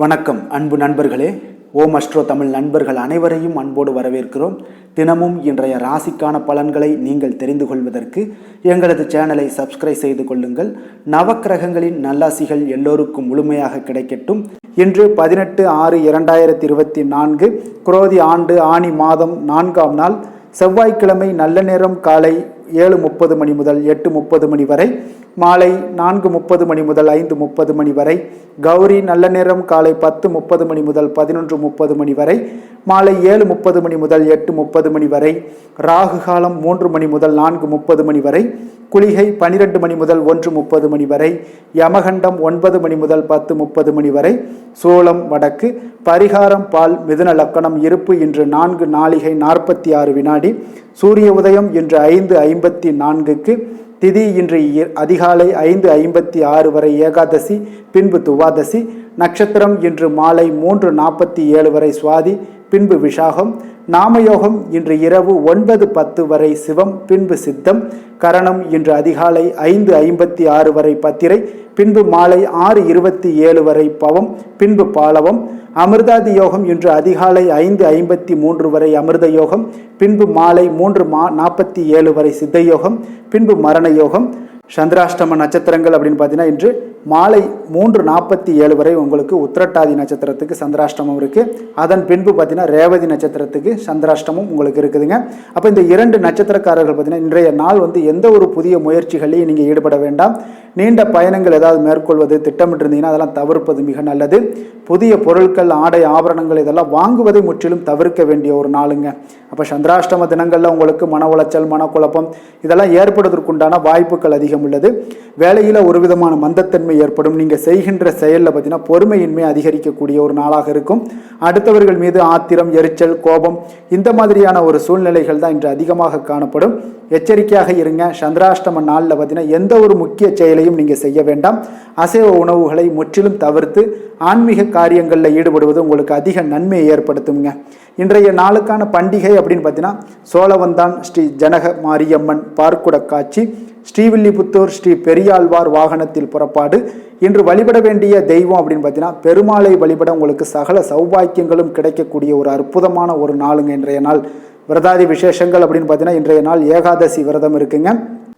வணக்கம் அன்பு நண்பர்களே. ஓம் அஸ்ட்ரோ தமிழ் நண்பர்கள் அனைவரையும் அன்போடு வரவேற்கிறோம். தினமும் இன்றைய ராசிக்கான பலன்களை நீங்கள் தெரிந்து கொள்வதற்கு எங்களது சேனலை சப்ஸ்கிரைப் செய்து கொள்ளுங்கள். நவக்கிரகங்களின் நல்லாசிகள் எல்லோருக்கும் முழுமையாக கிடைக்கட்டும். இன்று 18/6/2024 குரோதி ஆண்டு ஆனி மாதம் 4ஆம் நாள் செவ்வாய்க்கிழமை. நல்ல நேரம் காலை 7:30 மணி முதல் 8:30 மணி வரை, மாலை 4:30 மணி முதல் 5:30 மணி வரை. கௌரி நல்ல நேரம் காலை 10:30 மணி முதல் 11:30 மணி வரை, மாலை 7:30 மணி முதல் 8:30 மணி வரை. ராகு காலம் 3 மணி முதல் 4:30 மணி வரை. குளிகை 12 மணி முதல் 1:30 மணி வரை. யமகண்டம் 9 மணி முதல் 10:30 மணி வரை. சோளம் வடக்கு. பரிகாரம் பால். மிதுன லக்கணம். இருப்பு இன்று 4 நாழிகை 46 வினாடி. சூரிய உதயம் இன்று 5:54க்கு. திதி இன்று அதிகாலை 5:56 வரை ஏகாதசி, பின்பு துவாதசி. நட்சத்திரம் இன்று மாலை 3:47 வரை சுவாதி, பின்பு விஷாகம். நாமயோகம் இன்று இரவு 9:10 வரை சிவம், பின்பு சித்தம். கரணம் இன்று அதிகாலை 5:56 வரை பத்திரை, பின்பு மாலை 6:27 வரை பவம், பின்பு பாலவம். அமிர்தாதி யோகம் இன்று அதிகாலை 5:53 வரை அமிர்த யோகம், பின்பு மாலை 3:47 வரை சித்த யோகம், பின்பு மரண யோகம். சந்திராஷ்டம நட்சத்திரங்கள் அப்படின்னு பார்த்தீங்கன்னா இன்று மாலை 3:47 வரை உங்களுக்கு உத்திரட்டாதி நட்சத்திரத்துக்கு சந்திராஷ்டமம் இருக்குது. அதன் பின்பு பார்த்தீங்கன்னா ரேவதி நட்சத்திரத்துக்கு சந்திராஷ்டமம் உங்களுக்கு இருக்குதுங்க. அப்போ இந்த 2 நட்சத்திரக்காரர்கள் பார்த்தீங்கன்னா இன்றைய நாள் எந்த ஒரு புதிய முயற்சிகளையும் நீங்கள் ஈடுபட வேண்டாம். நீண்ட பயணங்கள் ஏதாவது மேற்கொள்வது திட்டமிட்டிருந்தீங்கன்னா அதெல்லாம் தவிர்ப்பது மிக நல்லது. புதிய பொருட்கள், ஆடை, ஆபரணங்கள் இதெல்லாம் வாங்குவதை முற்றிலும் தவிர்க்க வேண்டிய ஒரு நாளுங்க. அப்போ சந்திராஷ்டம தினங்களில் உங்களுக்கு மன உளைச்சல், மனக்குழப்பம் இதெல்லாம் ஏற்படுவதற்குண்டான வாய்ப்புகள் அதிகம் உள்ளது. வேலையில் ஒரு விதமான மந்தத்தன்மை ஏற்படும். நீங்கள் செய்கின்ற செயலில் பார்த்தீங்கன்னா பொறுமையின்மை அதிகரிக்கக்கூடிய ஒரு நாளாக இருக்கும். அடுத்தவர்கள் மீது ஆத்திரம், எரிச்சல், கோபம் இந்த மாதிரியான ஒரு சூழ்நிலைகள் தான் இன்று அதிகமாக காணப்படும். எச்சரிக்கையாக இருங்க. சந்திராஷ்டம நாளில் பார்த்தீங்கன்னா எந்த ஒரு முக்கிய செயலையும் நீங்கள் செய்ய வேண்டாம். அசைவ உணவுகளை முற்றிலும் தவிர்த்து ஆன்மீக காரியங்களில் ஈடுபடுவது உங்களுக்கு அதிக நன்மையை ஏற்படுத்துங்க. இன்றைய நாளுக்கான பண்டிகை அப்படின்னு பார்த்தீங்கன்னா சோழவந்தான், ஸ்ரீ ஜனக மாரியம்மன் பார்க்குட காட்சி, ஸ்ரீவில்லிபுத்தூர் ஸ்ரீ பெரியாழ்வார் வாகனத்தில் புறப்பாடு. இன்று வழிபட வேண்டிய தெய்வம் அப்படின்னு பார்த்தீங்கன்னா பெருமாளை வழிபட உங்களுக்கு சகல சௌபாக்கியங்களும் கிடைக்கக்கூடிய ஒரு அற்புதமான ஒரு நாளுங்க இன்றைய நாள். விரதாதி விசேஷங்கள் அப்படின்னு பார்த்தீங்கன்னா இன்றைய நாள் ஏகாதசி விரதம் இருக்குங்க.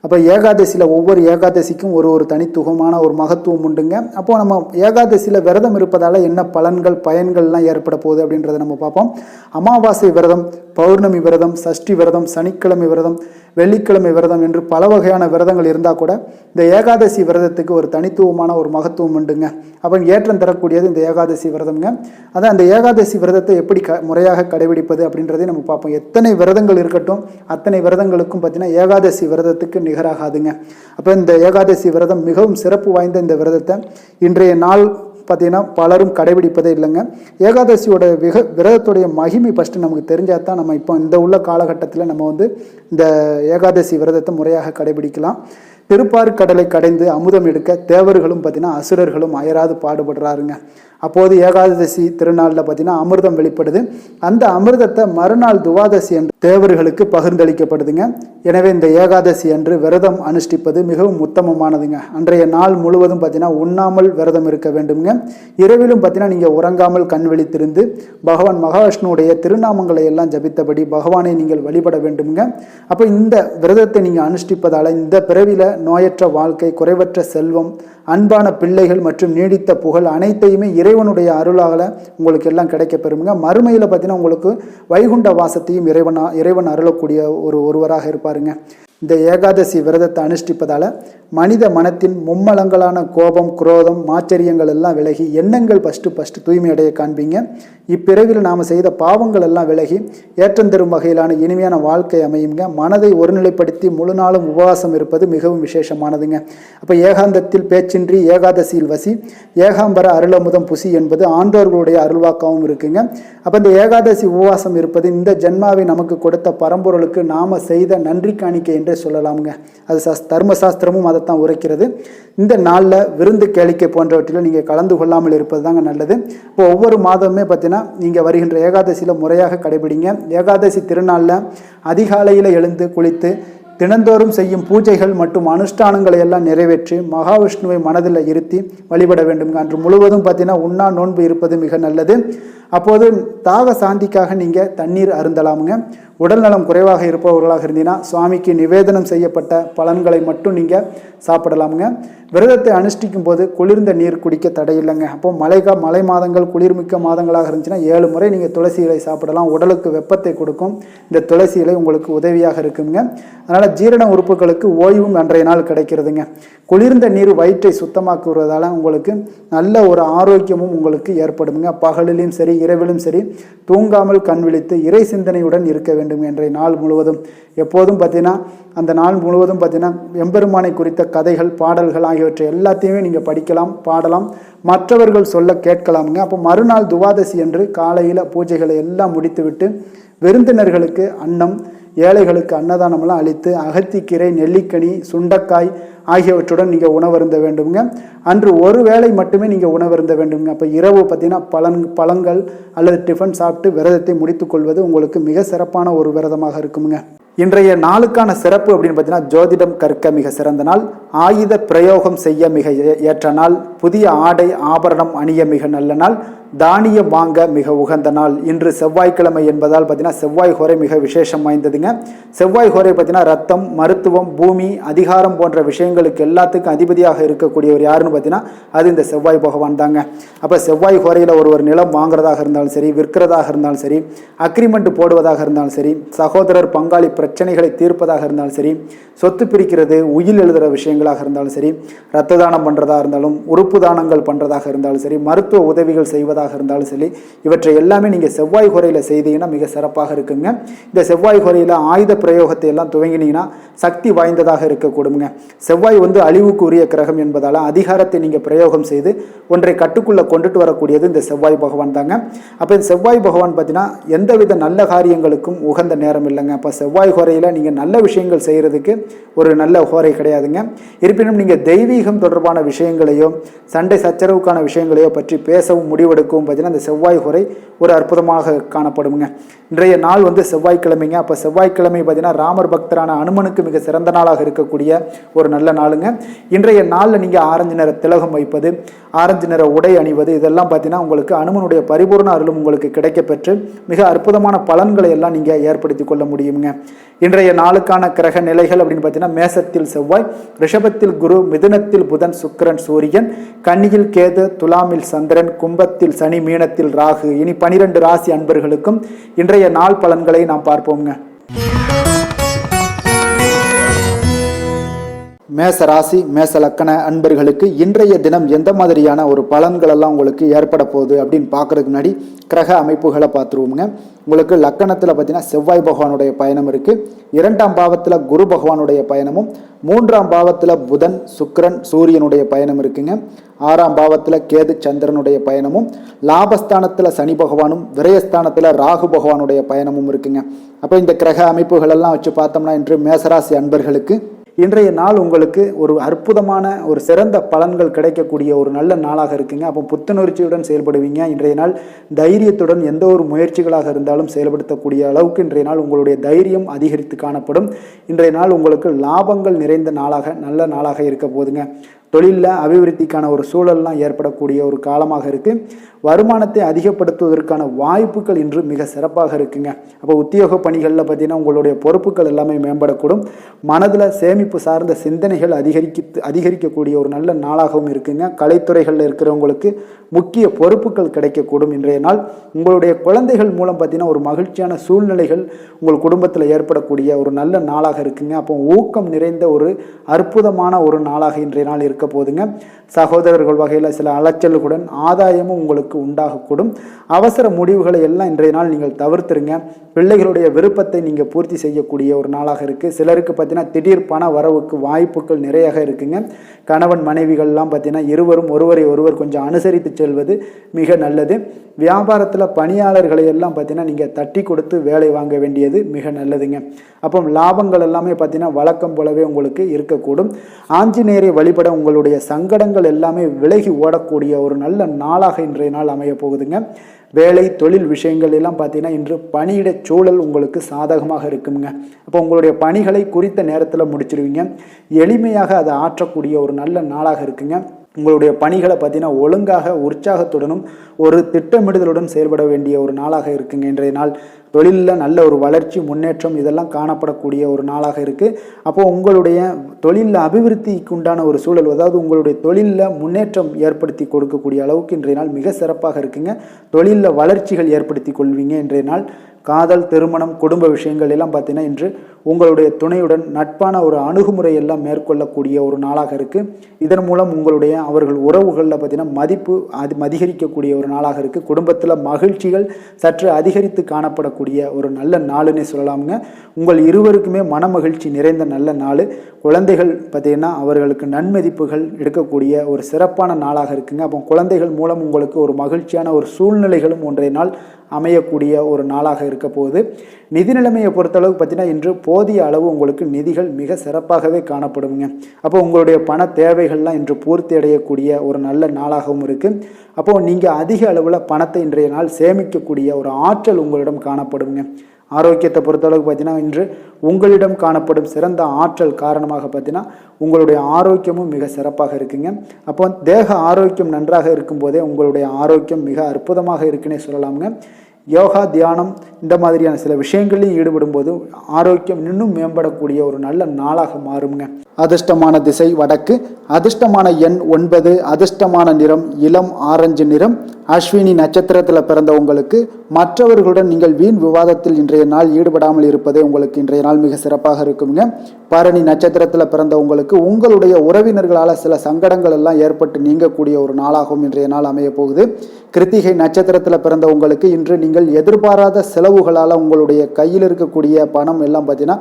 அப்போ ஏகாதசியில் ஒவ்வொரு ஏகாதசிக்கும் ஒரு தனித்துவமான ஒரு மகத்துவம் உண்டுங்க. அப்போது நம்ம ஏகாதசியில் விரதம் இருப்பதால் என்ன பலன்கள், பயன்கள்லாம் ஏற்பட போகுது அப்படின்றத நம்ம பார்ப்போம். அமாவாசை விரதம், பௌர்ணமி விரதம், சஷ்டி விரதம், சனிக்கிழமை விரதம், வெள்ளிக்கிழமை விரதம் என்று பல வகையான விரதங்கள் இருந்தால் கூட இந்த ஏகாதசி விரதத்துக்கு ஒரு தனித்துவமான ஒரு மகத்துவம் உண்டுங்க. அப்போ ஏற்றம் தரக்கூடியது இந்த ஏகாதசி விரதம்ங்க. அதான் அந்த ஏகாதசி விரதத்தை எப்படி முறையாக கடைபிடிப்பது அப்படின்றதையும் நம்ம பார்ப்போம். எத்தனை விரதங்கள் இருக்கட்டும் அத்தனை விரதங்களுக்கும் பார்த்தீங்கன்னா ஏகாதசி விரதத்துக்கு நிகராகாதுங்க. அப்போ இந்த ஏகாதசி விரதம் மிகவும் சிறப்பு வாய்ந்த இந்த விரதத்தை இன்றைய நாள் பார்த்தீங்கன்னா பலரும் கடைபிடிப்பதே இல்லைங்க. ஏகாதசியோட விரதத்துடைய மகிமை ஃபஸ்ட்டு நமக்கு தெரிஞ்சால் தான் நம்ம இப்போ இந்த உள்ள காலகட்டத்தில் நம்ம இந்த ஏகாதசி விரதத்தை முறையாக கடைபிடிக்கலாம். திருப்பாற்கடலை கடைந்து அமுதம் எடுக்க தேவர்களும் பார்த்தீங்கன்னா அசுரர்களும் அயராது பாடுபடுறாருங்க. அப்போது ஏகாதசி திருநாளில் பார்த்தீங்கன்னா அமிர்தம் வெளிப்படுது. அந்த அமிர்தத்தை மறுநாள் துவாதசி அன்று தேவர்களுக்கு பகிர்ந்தளிக்கப்படுதுங்க. எனவே இந்த ஏகாதசி அன்று விரதம் அனுஷ்டிப்பது மிகவும் உத்தமமானதுங்க. அன்றைய நாள் முழுவதும் பார்த்தீங்கன்னா உண்ணாமல் விரதம் இருக்க வேண்டுங்க. இரவிலும் பார்த்தீங்கன்னா நீங்கள் உறங்காமல் கண் விழித்திருந்து பகவான் மகாவிஷ்ணுடைய திருநாமங்களை எல்லாம் ஜபித்தபடி பகவானை நீங்கள் வழிபட வேண்டுங்க. அப்போ இந்த விரதத்தை நீங்கள் அனுஷ்டிப்பதால் இந்த பிறவியில் நோயற்ற வாழ்க்கை, குறைவற்ற செல்வம், அன்பான பிள்ளைகள் மற்றும் நீடித்த புகழ் அனைத்தையுமே இறைவனுடைய அருளால் உங்களுக்கு எல்லாம் கிடைக்க பெறுங்க. மறுமையில் பார்த்தீங்கன்னா உங்களுக்கு வைகுண்ட வாசத்தையும் இறைவன் அருளக்கூடிய ஒருவராக இருப்பாருங்க. இந்த ஏகாதசி விரதத்தை அனுஷ்டிப்பதால் மனித மனத்தின் மும்மலங்களான கோபம், குரோதம், மாச்சரியங்கள் எல்லாம் விலகி எண்ணங்கள் ஃபஸ்ட்டு தூய்மையடைய காண்பீங்க. இப்பிறவியில் நாம் செய்த பாவங்கள் எல்லாம் விலகி ஏற்றம் தரும் வகையிலான இனிமையான வாழ்க்கை அமையுங்க. மனதை ஒருநிலைப்படுத்தி முழு நாளும் உபவாசம் இருப்பது மிகவும் விசேஷமானதுங்க. அப்போ ஏகாந்தத்தில் பேச்சின்றி ஏகாதசியில் வசி, ஏகாம்பர அருளமுதம் புசி என்பது ஆண்டோர்களுடைய அருள்வாக்காகவும் இருக்குங்க. அப்போ இந்த ஏகாதசி உபவாசம் இருப்பது இந்த ஜென்மாவை நமக்கு கொடுத்த பரம்பொருளுக்கு நாம் செய்த நன்றி காணிக்கை என்றே சொல்லலாமுங்க. அது தர்மசாஸ்திரமும் அதைத்தான் உரைக்கிறது. இந்த நாளில் விருந்து கேளிக்கை போன்றவற்றில் நீங்கள் கலந்து கொள்ளாமல் இருப்பது தாங்க நல்லது. இப்போ ஒவ்வொரு மாதமே பார்த்தீங்கன்னா நீங்கள் வருகின்ற ஏகாதசியில் முறையாக கடைபிடிங்க. ஏகாதசி திருநாளில் அதிகாலையில் எழுந்து குளித்து தினந்தோறும் செய்யும் பூஜைகள் மற்றும் அனுஷ்டானங்களை எல்லாம் நிறைவேற்றி மகாவிஷ்ணுவை மனதில் இருத்தி வழிபட வேண்டும். அன்று முழுவதும் பார்த்தீங்கன்னா உண்ணா நோன்பு இருப்பது மிக நல்லது. அப்போது தாக சாந்திக்காக நீங்கள் தண்ணீர் அருந்தலாமுங்க. உடல் நலம் குறைவாக இருப்பவர்களாக இருந்தீங்கன்னா சுவாமிக்கு நிவேதனம் செய்யப்பட்ட பலன்களை மட்டும் நீங்கள் சாப்பிடலாமுங்க. விரதத்தை அனுஷ்டிக்கும் போது குளிர்ந்த நீர் குடிக்க தடையில்லைங்க. அப்போ மழை மாதங்கள் குளிர்மிக்க மாதங்களாக இருந்துச்சுன்னா 7 முறை நீங்கள் துளசி இலை சாப்பிடலாம். உடலுக்கு வெப்பத்தை கொடுக்கும் இந்த துளசி இலை உங்களுக்கு உதவியாக இருக்குங்க. அதனால் ஜீரண உறுப்புகளுக்கு ஓய்வும் அன்றைய நாள் கிடைக்கிறதுங்க. குளிர்ந்த நீர் வயிற்றை சுத்தமாக்குவதால் உங்களுக்கு நல்ல ஒரு ஆரோக்கியமும் உங்களுக்கு ஏற்படுங்க. பகலிலும் சரி இரவிலும் சரி தூங்காமல் கண் விழித்து இறை சிந்தனையுடன் இருக்க வேண்டும். இன்றைய நாள் முழுவதும் எப்போதும் பார்த்தீங்கன்னா அந்த நாள் முழுவதும் பார்த்தீங்கன்னா எம்பெருமானை குறித்த கதைகள் பாடல்கள் ஆகியவற்றை எல்லாத்தையுமே நீங்கள் படிக்கலாம், பாடலாம், மற்றவர்கள் சொல்ல கேட்கலாமுங்க. அப்போ மறுநாள் துவாதசி என்று காலையில் பூஜைகளை எல்லாம் முடித்துவிட்டு விருந்தினர்களுக்கு அன்னம், ஏழைகளுக்கு அன்னதானமெல்லாம் அளித்து அகத்திக்கீரை, நெல்லிக்கனி, சுண்டக்காய் ஆகியவற்றுடன் நீங்கள் உணவருந்த வேண்டுங்க. அன்று ஒரு வேளை மட்டுமே நீங்கள் உணவருந்த வேண்டுங்க. அப்போ இரவு பார்த்தீங்கன்னா பழங்கள் அல்லது டிஃபன் சாப்பிட்டு விரதத்தை முடித்துக்கொள்வது உங்களுக்கு மிக சிறப்பான ஒரு விரதமாக இருக்குங்க. இன்றைய நாளுக்கான சிறப்பு அப்படின்னு பார்த்தீங்கன்னா ஜோதிடம் கற்க மிக சிறந்த நாள், ஆயுத பிரயோகம் செய்ய மிக ஏற்ற நாள், புதிய ஆடை ஆபரணம் அணிய மிக நல்ல நாள், தானியம் வாங்க மிக உகந்த நாள். இன்று செவ்வாய்க்கிழமை என்பதால் பார்த்தீங்கன்னா செவ்வாய் ஹோரை மிக விசேஷம் வாய்ந்ததுங்க. செவ்வாய் ஹோரை பார்த்தீங்கன்னா ரத்தம், மருத்துவம், பூமி, அதிகாரம் போன்ற விஷயங்களுக்கு எல்லாத்துக்கும் அதிபதியாக இருக்கக்கூடியவர் யாருன்னு பார்த்தீங்கன்னா அது இந்த செவ்வாய் பகவான் தாங்க. அப்போ செவ்வாய் ஹோரையில் ஒருவர் நிலம் வாங்குறதாக இருந்தாலும் சரி, விற்கிறதாக இருந்தாலும் சரி, அக்ரிமெண்ட் போடுவதாக இருந்தாலும் சரி, சகோதரர் பங்காளி பிரச்சனைகளை தீர்ப்பதாக இருந்தாலும் சரி, சொத்து பிரிக்கிறது, உயில் எழுதுகிற விஷயங்களாக இருந்தாலும் சரி, இரத்த தானம் பண்ணுறதாக இருந்தாலும், உறுப்பு தானங்கள் பண்ணுறதாக இருந்தாலும் சரி, மருத்துவ உதவிகள் செய்வதாக இருந்தாலும் சரி, இவற்றை எல்லாமே நீங்கள் செவ்வாய் ஹோரையில் செய்தீங்கன்னா மிக சிறப்பாக இருக்குங்க. இந்த செவ்வாய் ஹோரையில் ஆயுத பிரயோகத்தை எல்லாம் துவங்கினீங்கன்னா சக்தி வாய்ந்ததாக இருக்கக்கூடுங்க. செவ்வாய் அழிவுக்கு உரிய கிரகம் என்பதால் அதிகாரத்தை நீங்கள் பிரயோகம் செய்து ஒன்றை கட்டுக்குள்ளே கொண்டுட்டு வரக்கூடியது இந்த செவ்வாய் பகவான் தாங்க. அப்போ இந்த செவ்வாய் பகவான் பார்த்தீங்கன்னா எந்தவித நல்ல காரியங்களுக்கும் உகந்த நேரம் இல்லைங்க. அப்போ செவ்வாய் ஹோரையில் நீங்கள் நல்ல விஷயங்கள் செய்கிறதுக்கு ஒரு நல்ல ஹோரை கிடையாதுங்க. இருப்பினும் நீங்கள் தெய்வீகம் தொடர்பான விஷயங்களையோ சண்டை சச்சரவுக்கான விஷயங்களையோ பற்றி பேசவும் முடிவெடுக்கவும் பார்த்தீங்கன்னா இந்த செவ்வாய் ஹோரை ஒரு அற்புதமாக காணப்படுங்க. இன்றைய நாள் செவ்வாய்க்கிழமைங்க. அப்போ செவ்வாய்க்கிழமை பார்த்தீங்கன்னா ராமர் பக்தரான அனுமனுக்கு மிக சிறந்த நாளாக இருக்கக்கூடிய ஒரு நல்ல நாளுங்க. இன்றைய நாளில் நீங்கள் ஆரஞ்சு நிற திலகம் வைப்பது, ஆரஞ்சு நிற உடை அணிவது, இதெல்லாம் பார்த்தீங்கன்னா உங்களுக்கு அனுமனுடைய பரிபூர்ண அருளும் உங்களுக்கு கிடைக்கப்பெற்று மிக அற்புதமான பலன்களை எல்லாம் நீங்கள் ஏற்படுத்தி கொள்ள முடியுங்க. இன்றைய நாளுக்கான கிரக நிலைகள் அப்படின்னு பார்த்தீங்கன்னா மேசத்தில் செவ்வாய், ரிஷபத்தில் குரு, மிதுனத்தில் புதன், சுக்கிரன், சூரியன், கன்னியில் கேது, துலாமில் சந்திரன், கும்பத்தில் சனி, மீனத்தில் ராகு. இனி 12 ராசி அன்பர்களுக்கும் இன்றைய நாள் பலன்களை நாம் பார்ப்போங்க. மேச ராசி மேச லக்கண அன்பர்களுக்கு இன்றைய தினம் எந்த மாதிரியான ஒரு பலன்கள் எல்லாம் உங்களுக்கு ஏற்பட போகுது அப்படின்னு பார்க்கறதுக்கு முன்னாடி கிரக அமைப்புகளை பார்த்துருவோங்க. உங்களுக்கு லக்கணத்தில் பார்த்தீங்கன்னா செவ்வாய் பகவானுடைய பயணம் இருக்குது, 2ஆம் பாவத்தில் குரு பகவானுடைய பயணமும், 3ஆம் பாவத்தில் புதன், சுக்கிரன், சூரியனுடைய பயணம் இருக்குங்க, 6ஆம் பாவத்தில் கேது சந்திரனுடைய பயணமும், லாபஸ்தானத்தில் சனி பகவானும், விரயஸ்தானத்தில் ராகு பகவானுடைய பயணமும் இருக்குங்க. அப்போ இந்த கிரக அமைப்புகள் எல்லாம் வச்சு பார்த்தோம்னா இன்று மேசராசி அன்பர்களுக்கு இன்றைய நாள் உங்களுக்கு ஒரு அற்புதமான ஒரு சிறந்த பலன்கள் கிடைக்கக்கூடிய ஒரு நல்ல நாளாக இருக்குங்க. அப்போ புத்துணர்ச்சியுடன் செயல்படுவீங்க. இன்றைய நாள் தைரியத்துடன் எந்த ஒரு முயற்சிகளாக இருந்தாலும் செயல்படுத்தக்கூடிய அளவுக்கு இன்றைய நாள் உங்களுடைய தைரியம் அதிகரித்து காணப்படும். இன்றைய நாள் உங்களுக்கு லாபங்கள் நிறைந்த நாளாக நல்ல நாளாக இருக்க போதுங்க. தொழிலில் அபிவிருத்திக்கான ஒரு சூழல்லாம் ஏற்படக்கூடிய ஒரு காலமாக இருக்குது. வருமானத்தை அதிகப்படுத்துவதற்கான வாய்ப்புகள் இன்று மிக சிறப்பாக இருக்குங்க. அப்போ உத்தியோக பணிகளில் பார்த்தீங்கன்னா உங்களுடைய பொறுப்புகள் எல்லாமே மேம்படக்கூடும். மனதில் சேமிப்பு சார்ந்த சிந்தனைகள் அதிகரிக்கக்கூடிய ஒரு நல்ல நாளாகவும் இருக்குங்க. கலைத்துறைகளில் இருக்கிறவங்களுக்கு முக்கிய பொறுப்புகள் கிடைக்கக்கூடும். இன்றைய நாள் உங்களுடைய குழந்தைகள் மூலம் பார்த்தீங்கன்னா ஒரு மகிழ்ச்சியான சூழ்நிலைகள் உங்கள் குடும்பத்தில் ஏற்படக்கூடிய ஒரு நல்ல நாளாக இருக்குங்க. அப்போ ஊக்கம் நிறைந்த ஒரு அற்புதமான ஒரு நாளாக இன்றைய நாள் இருக்க போதுங்க. சகோதரர்கள் வகையில் சில அலைச்சல்களுடன் ஆதாயமும் உங்களுக்கு உண்டாகக்கூடும். அவசர முடிவுகளை எல்லாம் இன்றைய நாள் நீங்கள் தவிர்த்துருங்க. பிள்ளைகளுடைய விருப்பத்தை நீங்கள் பூர்த்தி செய்யக்கூடிய ஒரு நாளாக இருக்குது. சிலருக்கு பார்த்தீங்கன்னா திடீர் பண வரவுக்கு வாய்ப்புகள் நிறையாக இருக்குங்க. கணவன் மனைவிகள்லாம் பார்த்தீங்கன்னா இருவரும் ஒருவரை ஒருவர் கொஞ்சம் அனுசரித்து செல்வது மிக நல்லது. வியாபாரத்தில் பணியாளர்களை எல்லாம் பார்த்தீங்கன்னா நீங்கள் தட்டி கொடுத்து வேலை வாங்க வேண்டியது மிக நல்லதுங்க. அப்போ லாபங்கள் எல்லாமே பார்த்தீங்கன்னா வழக்கம் போலவே உங்களுக்கு இருக்கக்கூடும். ஆஞ்சநேயரை வழிபட உங்கள் உங்களுடைய சங்கடங்கள் எல்லாமே விலகி ஓடக்கூடிய ஒரு நல்ல நாளாக இன்றைய நாள் அமைய போகுதுங்க. வேலை தொழில் விஷயங்கள் எல்லாம் பார்த்தீங்கன்னா இன்று பணியிட சூழல் உங்களுக்கு சாதகமாக இருக்குங்க. அப்போ உங்களுடைய பணிகளை குறித்த நேரத்தில் முடிச்சிருவீங்க. எளிமையாக அதை ஆற்றக்கூடிய ஒரு நல்ல நாளாக இருக்குங்க. உங்களுடைய பணிகளை பார்த்தீங்கன்னா ஒழுங்காக உற்சாகத்துடனும் ஒரு திட்டமிடுதலுடன் செயல்பட வேண்டிய ஒரு நாளாக இருக்குங்க இன்றைய நாள். தொழிலில் நல்ல ஒரு வளர்ச்சி முன்னேற்றம் இதெல்லாம் காணப்படக்கூடிய ஒரு நாளாக இருக்குது. அப்போது உங்களுடைய தொழிலில் அபிவிருத்திக்கு உண்டான ஒரு சூழல், அதாவது உங்களுடைய தொழிலில் முன்னேற்றம் ஏற்படுத்தி கொடுக்கக்கூடிய அளவுக்கு இன்றைய நாள் மிக சிறப்பாக இருக்குங்க. தொழிலில் வளர்ச்சிகள் ஏற்படுத்தி கொள்வீங்க இன்றைய நாள். காதல், திருமணம், குடும்ப விஷயங்கள் எல்லாம் பார்த்தீங்கன்னா இன்று உங்களுடைய துணையுடன் நட்பான ஒரு அணுகுமுறை எல்லாம் மேற்கொள்ளக்கூடிய ஒரு நாளாக இருக்குது. இதன் மூலம் உங்களுடைய அவர்கள் உறவுகளில் பார்த்தீங்கன்னா மதிப்பு அதிகரிக்கக்கூடிய ஒரு நாளாக இருக்குது. குடும்பத்தில் மகிழ்ச்சிகள் சற்று அதிகரித்து காணப்படக்கூடிய ஒரு நல்ல நாளுன்னே சொல்லலாமுங்க. உங்கள் இருவருக்குமே மன மகிழ்ச்சி நிறைந்த நல்ல நாள். குழந்தைகள் பார்த்தீங்கன்னா அவர்களுக்கு நன்மதிப்புகள் எடுக்கக்கூடிய ஒரு சிறப்பான நாளாக இருக்குங்க. அப்போ குழந்தைகள் மூலம் உங்களுக்கு ஒரு மகிழ்ச்சியான ஒரு சூழ்நிலைகளும் ஒன்றைய நாள் அமையக்கூடிய ஒரு நாளாக இருக்க போகுது. நிதி நிலைமையை பொறுத்தளவு பார்த்தீங்கன்னா இன்று போதிய அளவு உங்களுக்கு நிதிகள் மிக சிறப்பாகவே காணப்படுங்க. அப்போ உங்களுடைய பண தேவைகள்லாம் இன்று பூர்த்தி அடையக்கூடிய ஒரு நல்ல நாளாகவும் இருக்குது. அப்போது நீங்கள் அதிக அளவில் பணத்தை இன்றைய நாள் சேமிக்கக்கூடிய ஒரு ஆற்றல் உங்களிடம் காணப்படுங்க. ஆரோக்கியத்தை பொறுத்தளவுக்கு பார்த்தீங்கன்னா இன்று உங்களிடம் காணப்படும் சிறந்த ஆற்றல் காரணமாக பார்த்தீங்கன்னா உங்களுடைய ஆரோக்கியமும் மிக சிறப்பாக இருக்குங்க. அப்போ தேக ஆரோக்கியம் நன்றாக இருக்கும்போதே உங்களுடைய ஆரோக்கியம் மிக அற்புதமாக இருக்குன்னே சொல்லலாமுங்க. யோகா, தியானம் இந்த மாதிரியான சில விஷயங்களையும் ஈடுபடும் போது ஆரோக்கியம் இன்னும் மேம்படக்கூடிய ஒரு நல்ல நாளாக மாறுங்க. அதிர்ஷ்டமான திசை வடக்கு, அதிர்ஷ்டமான எண் 9, அதிர்ஷ்டமான நிறம் இளம் ஆரஞ்சு நிறம். அஸ்வினி நட்சத்திரத்தில் பிறந்த உங்களுக்கு மற்றவர்களுடன் நீங்கள் வீண் விவாதத்தில் இன்றைய நாள் ஈடுபடாமல் இருப்பதே உங்களுக்கு இன்றைய நாள் மிக சிறப்பாக இருக்குங்க. பரணி நட்சத்திரத்தில் பிறந்த உங்களுக்கு உங்களுடைய உறவினர்களால் சில சங்கடங்கள் எல்லாம் ஏற்பட்டு நீங்கக்கூடிய ஒரு நாளாகவும் இன்றைய நாள் அமைய போகுது. கிருத்திகை நட்சத்திரத்தில் பிறந்த உங்களுக்கு இன்று நீங்கள் எதிர்பாராத செலவுகளால் உங்களுடைய கையில் இருக்கக்கூடிய பணம் எல்லாம் பார்த்தீங்கன்னா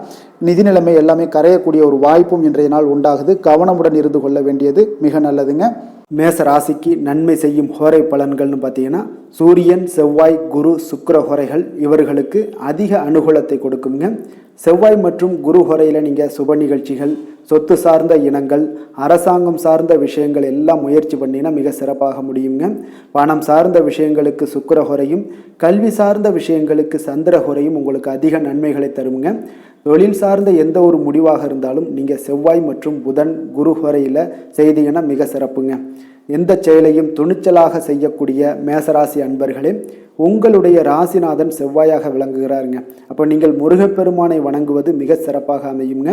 நிதி நிலைமை எல்லாமே கரையக்கூடிய ஒரு வாய்ப்பும் இன்றைய நாள் உண்டாகுது. கவனமுடன் இருந்து கொள்ள வேண்டியது மிக நல்லதுங்க. மேச ராசிக்கு நன்மை செய்யும் ஹோரை பலன்கள்னு பார்த்தீங்கன்னா சூரியன், செவ்வாய், குரு, சுக்கிர ஹோரைகள் இவர்களுக்கு அதிக அனுகூலத்தை கொடுக்குங்க. செவ்வாய் மற்றும் குரு ஹோரையில் நீங்கள் சுப நிகழ்ச்சிகள், சொத்து சார்ந்த இனங்கள், அரசாங்கம் சார்ந்த விஷயங்கள் எல்லாம் முயற்சி பண்ணினா மிக சிறப்பாக முடியுங்க. பணம் சார்ந்த விஷயங்களுக்கு சுக்கிர ஹோரையும், கல்வி சார்ந்த விஷயங்களுக்கு சந்திர ஹோரையும் உங்களுக்கு அதிக நன்மைகளை தருங்க. தொழில் சார்ந்த எந்த ஒரு முடிவாக இருந்தாலும் நீங்கள் செவ்வாய் மற்றும் புதன், குரு ஹோரையில் செய்தீங்கன்னா மிக சிறப்புங்க. எந்த செயலையும் துணிச்சலாக செய்யக்கூடிய மேசராசி அன்பர்களே, உங்களுடைய ராசிநாதன் செவ்வாயாக விளங்குகிறாருங்க. அப்போ நீங்கள் முருகப்பெருமானை வணங்குவது மிக சிறப்பாக அமையுங்க.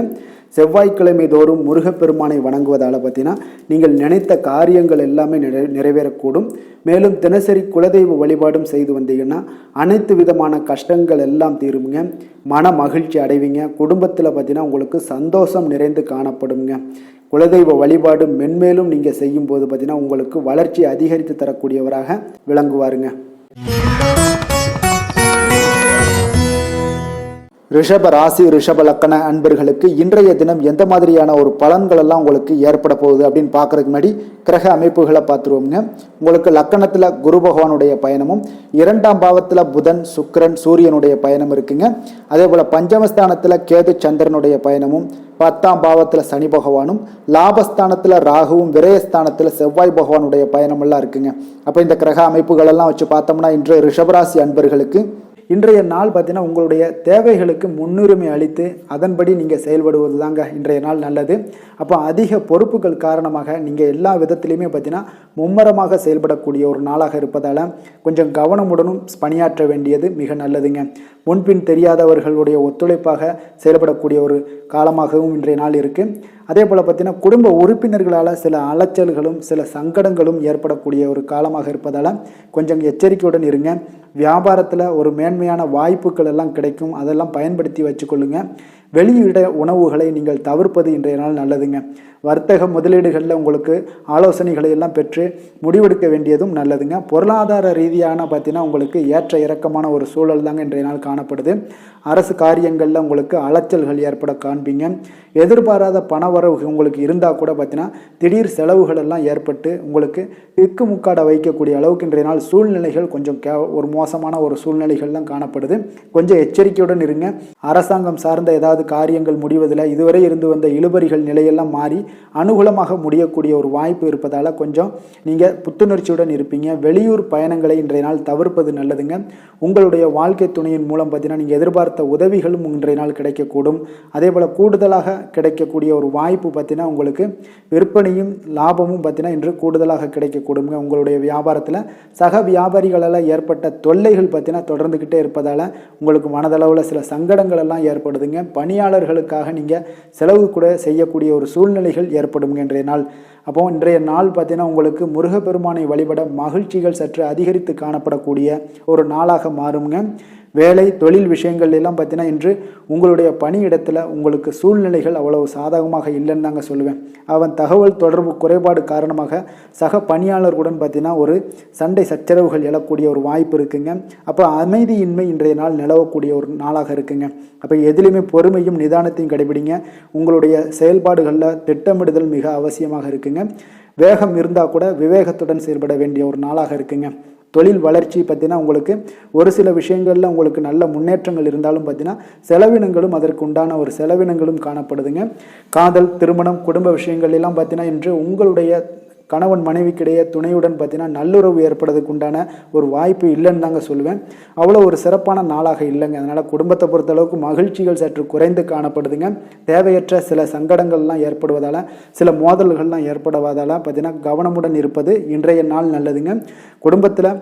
செவ்வாய்க்கிழமை தோறும் முருகப்பெருமானை வணங்குவதால் பார்த்தீங்கன்னா நீங்கள் நினைத்த காரியங்கள் எல்லாமே நிறைவேறக்கூடும். மேலும் தினசரி குலதெய்வ வழிபாடும் செய்து வந்தீங்கன்னா அனைத்து விதமான கஷ்டங்கள் எல்லாம் தீருங்க. மன மகிழ்ச்சி அடைவீங்க. குடும்பத்தில் பார்த்தீங்கன்னா உங்களுக்கு சந்தோஷம் நிறைந்து காணப்படுங்க. குலதெய்வ வழிபாடு மென்மேலும் நீங்கள் செய்யும் போது பார்த்தீங்கன்னா உங்களுக்கு வளர்ச்சி அதிகரித்து தரக்கூடியவராக விளங்குவாருங்க. ரிஷப ராசி, ரிஷப லக்கண அன்பர்களுக்கு இன்றைய தினம் எந்த மாதிரியான ஒரு பலன்கள் எல்லாம் உங்களுக்கு ஏற்பட போகுது அப்படின்னு பார்க்கறதுக்கு முன்னாடி கிரக அமைப்புகளை பார்த்துருவோங்க. உங்களுக்கு லக்கணத்தில் குரு பகவானுடைய பயணமும், 2ஆம் பாவத்தில் புதன், சுக்கிரன், சூரியனுடைய பயணம் இருக்குங்க. அதே போல் பஞ்சமஸ்தானத்தில் கேது, சந்திரனுடைய பயணமும், 10ஆம் பாவத்தில் சனி பகவானும், லாபஸ்தானத்தில் ராகுவும், விரயஸ்தானத்தில் செவ்வாய் பகவானுடைய பயணமெல்லாம் இருக்குங்க. அப்போ இந்த கிரக அமைப்புகளெல்லாம் வச்சு பார்த்தோம்னா இன்று ரிஷபராசி அன்பர்களுக்கு இன்றைய நாள் பார்த்தீங்கன்னா உங்களுடைய தேவைகளுக்கு முன்னுரிமை அளித்து அதன்படி நீங்கள் செயல்படுவது தாங்க இன்றைய நாள் நல்லது. அப்போ அதிக பொறுப்புகள் காரணமாக நீங்கள் எல்லா விதத்திலையுமே பார்த்தீங்கன்னா மும்மரமாக செயல்படக்கூடிய ஒரு நாளாக இருப்பதால் கொஞ்சம் கவனமுடனும் பணியாற்ற வேண்டியது மிக நல்லதுங்க. முன்பின் தெரியாதவர்களுடைய ஒத்துழைப்பாக செயல்படக்கூடிய ஒரு காலமாகவும் இன்றைய நாள் இருக்குது. அதே போல் பார்த்தீங்கன்னா குடும்ப உறுப்பினர்களால் சில அலைச்சல்களும் சில சங்கடங்களும் ஏற்படக்கூடிய ஒரு காலமாக இருப்பதால் கொஞ்சம் எச்சரிக்கையுடன் இருங்க. வியாபாரத்தில் ஒரு மேன்மையான வாய்ப்புகள் எல்லாம் கிடைக்கும், அதெல்லாம் பயன்படுத்தி வச்சுக்கொள்ளுங்க. வெளியிட உணவுகளை நீங்கள் தவிர்ப்பது இன்றைய நாள் நல்லதுங்க. வர்த்தக முதலீடுகளில் உங்களுக்கு ஆலோசனைகளை எல்லாம் பெற்று முடிவெடுக்க வேண்டியதும் நல்லதுங்க. பொருளாதார ரீதியான பார்த்தீங்கன்னா உங்களுக்கு ஏற்ற இறக்கமான ஒரு சூழல் தாங்க இன்றைய நாள் காணப்படுது. அரசு காரியங்களில் உங்களுக்கு அலைச்சல்கள் ஏற்பட காண்பீங்க. எதிர்பாராத பணவரவு உங்களுக்கு இருந்தால் கூட பார்த்தீங்கன்னா திடீர் செலவுகள் எல்லாம் ஏற்பட்டு உங்களுக்கு திக்குமுக்காட வைக்கக்கூடிய அளவுக்கு இன்றைய நாள் சூழ்நிலைகள் கொஞ்சம் ஒரு மோசமான ஒரு சூழ்நிலைகள் தான் காணப்படுது. கொஞ்சம் எச்சரிக்கையுடன் இருங்க. அரசாங்கம் சார்ந்த ஏதாவது காரியங்கள் முடிவதில் இதுவரை இருந்து வந்த இழுபறிகள் நிலையெல்லாம் மாறி அனுகூலமாக முடியக்கூடிய ஒரு வாய்ப்பு இருப்பதால் கொஞ்சம் நீங்கள் புத்துணர்ச்சியுடன் இருப்பீங்க. வெளியூர் பயணங்களை இன்றைய நாள் தவிர்ப்பது நல்லதுங்க. உங்களுடைய வாழ்க்கை துணையின் மூலம் பார்த்தீங்கன்னா நீங்கள் எதிர்பார்த்த உதவிகளும் இன்றைய நாள் கிடைக்கக்கூடும். அதே போல் கூடுதலாக கிடைக்கக்கூடிய ஒரு வாய்ப்பு பார்த்தீங்கன்னா உங்களுக்கு விற்பனையும் லாபமும் பார்த்தீங்கன்னா இன்று கூடுதலாக கிடைக்கக்கூடுங்க. உங்களுடைய வியாபாரத்தில் சக வியாபாரிகளால் ஏற்பட்ட தொல்லைகள் பார்த்தீங்கன்னா தொடர்ந்துக்கிட்டே இருப்பதால் உங்களுக்கு மனதளவில் சில சங்கடங்கள் எல்லாம் ஏற்படுதுங்க. பணியாளர்களுக்காக நீங்கள் செலவு கூட செய்யக்கூடிய ஒரு சூழ்நிலைகள் ஏற்படுங்க இன்றைய நாள். அப்போ இன்றைய நாள் பார்த்தீங்கன்னா உங்களுக்கு முருகப்பெருமானை வழிபட மகிழ்ச்சிகள் சற்று அதிகரித்து காணப்படக்கூடிய ஒரு நாளாக மாறுங்க. வேலை தொழில் விஷயங்கள் எல்லாம் பார்த்தீங்கன்னா இன்று உங்களுடைய பணியிடத்தில் உங்களுக்கு சூழ்நிலைகள் அவ்வளவு சாதகமாக இல்லைன்னு தாங்க சொல்லுவேன். அவன் தகவல் தொடர்பு குறைபாடு காரணமாக சக பணியாளர்களுடன் பார்த்தீங்கன்னா ஒரு சண்டை சச்சரவுகள் எழக்கூடிய ஒரு வாய்ப்பு இருக்குங்க. அப்போ அமைதியின்மை இன்றைய நாள் நிலவக்கூடிய ஒரு நாளாக இருக்குங்க. அப்போ எதிலுமே பொறுமையும் நிதானத்தையும் கடைபிடிங்க. உங்களுடைய செயல்பாடுகளில் திட்டமிடுதல் மிக அவசியமாக இருக்குங்க. வேகம் இருந்தால் கூட விவேகத்துடன் செயல்பட வேண்டிய ஒரு நாளாக இருக்குங்க. தொழில் வளர்ச்சி பார்த்தீங்கன்னா உங்களுக்கு ஒரு சில விஷயங்களில் உங்களுக்கு நல்ல முன்னேற்றங்கள் இருந்தாலும் பார்த்தீங்கன்னா செலவினங்களும் அதற்கு உண்டான ஒரு செலவினங்களும் காணப்படுதுங்க. காதல், திருமணம், குடும்ப விஷயங்கள் எல்லாம் பார்த்தீங்கன்னா இன்று உங்களுடைய கணவன் மனைவிக்கிடையே துணையுடன் பார்த்தீங்கன்னா நல்லுறவு ஏற்படுறதுக்கு உண்டான ஒரு வாய்ப்பு இல்லைன்னு தாங்க சொல்லுவேன். அவ்வளோ ஒரு சிறப்பான நாளாக இல்லைங்க. அதனால் குடும்பத்தை பொறுத்தளவுக்கு மகிழ்ச்சிகள் சற்று குறைந்து காணப்படுதுங்க. தேவையற்ற சில சங்கடங்கள்லாம் ஏற்படுவதால் சில மோதல்கள்லாம் ஏற்படுவதால் பார்த்தீங்கன்னா கவனமுடன் இருப்பது இன்றைய நாள் நல்லதுங்க. குடும்பத்தில்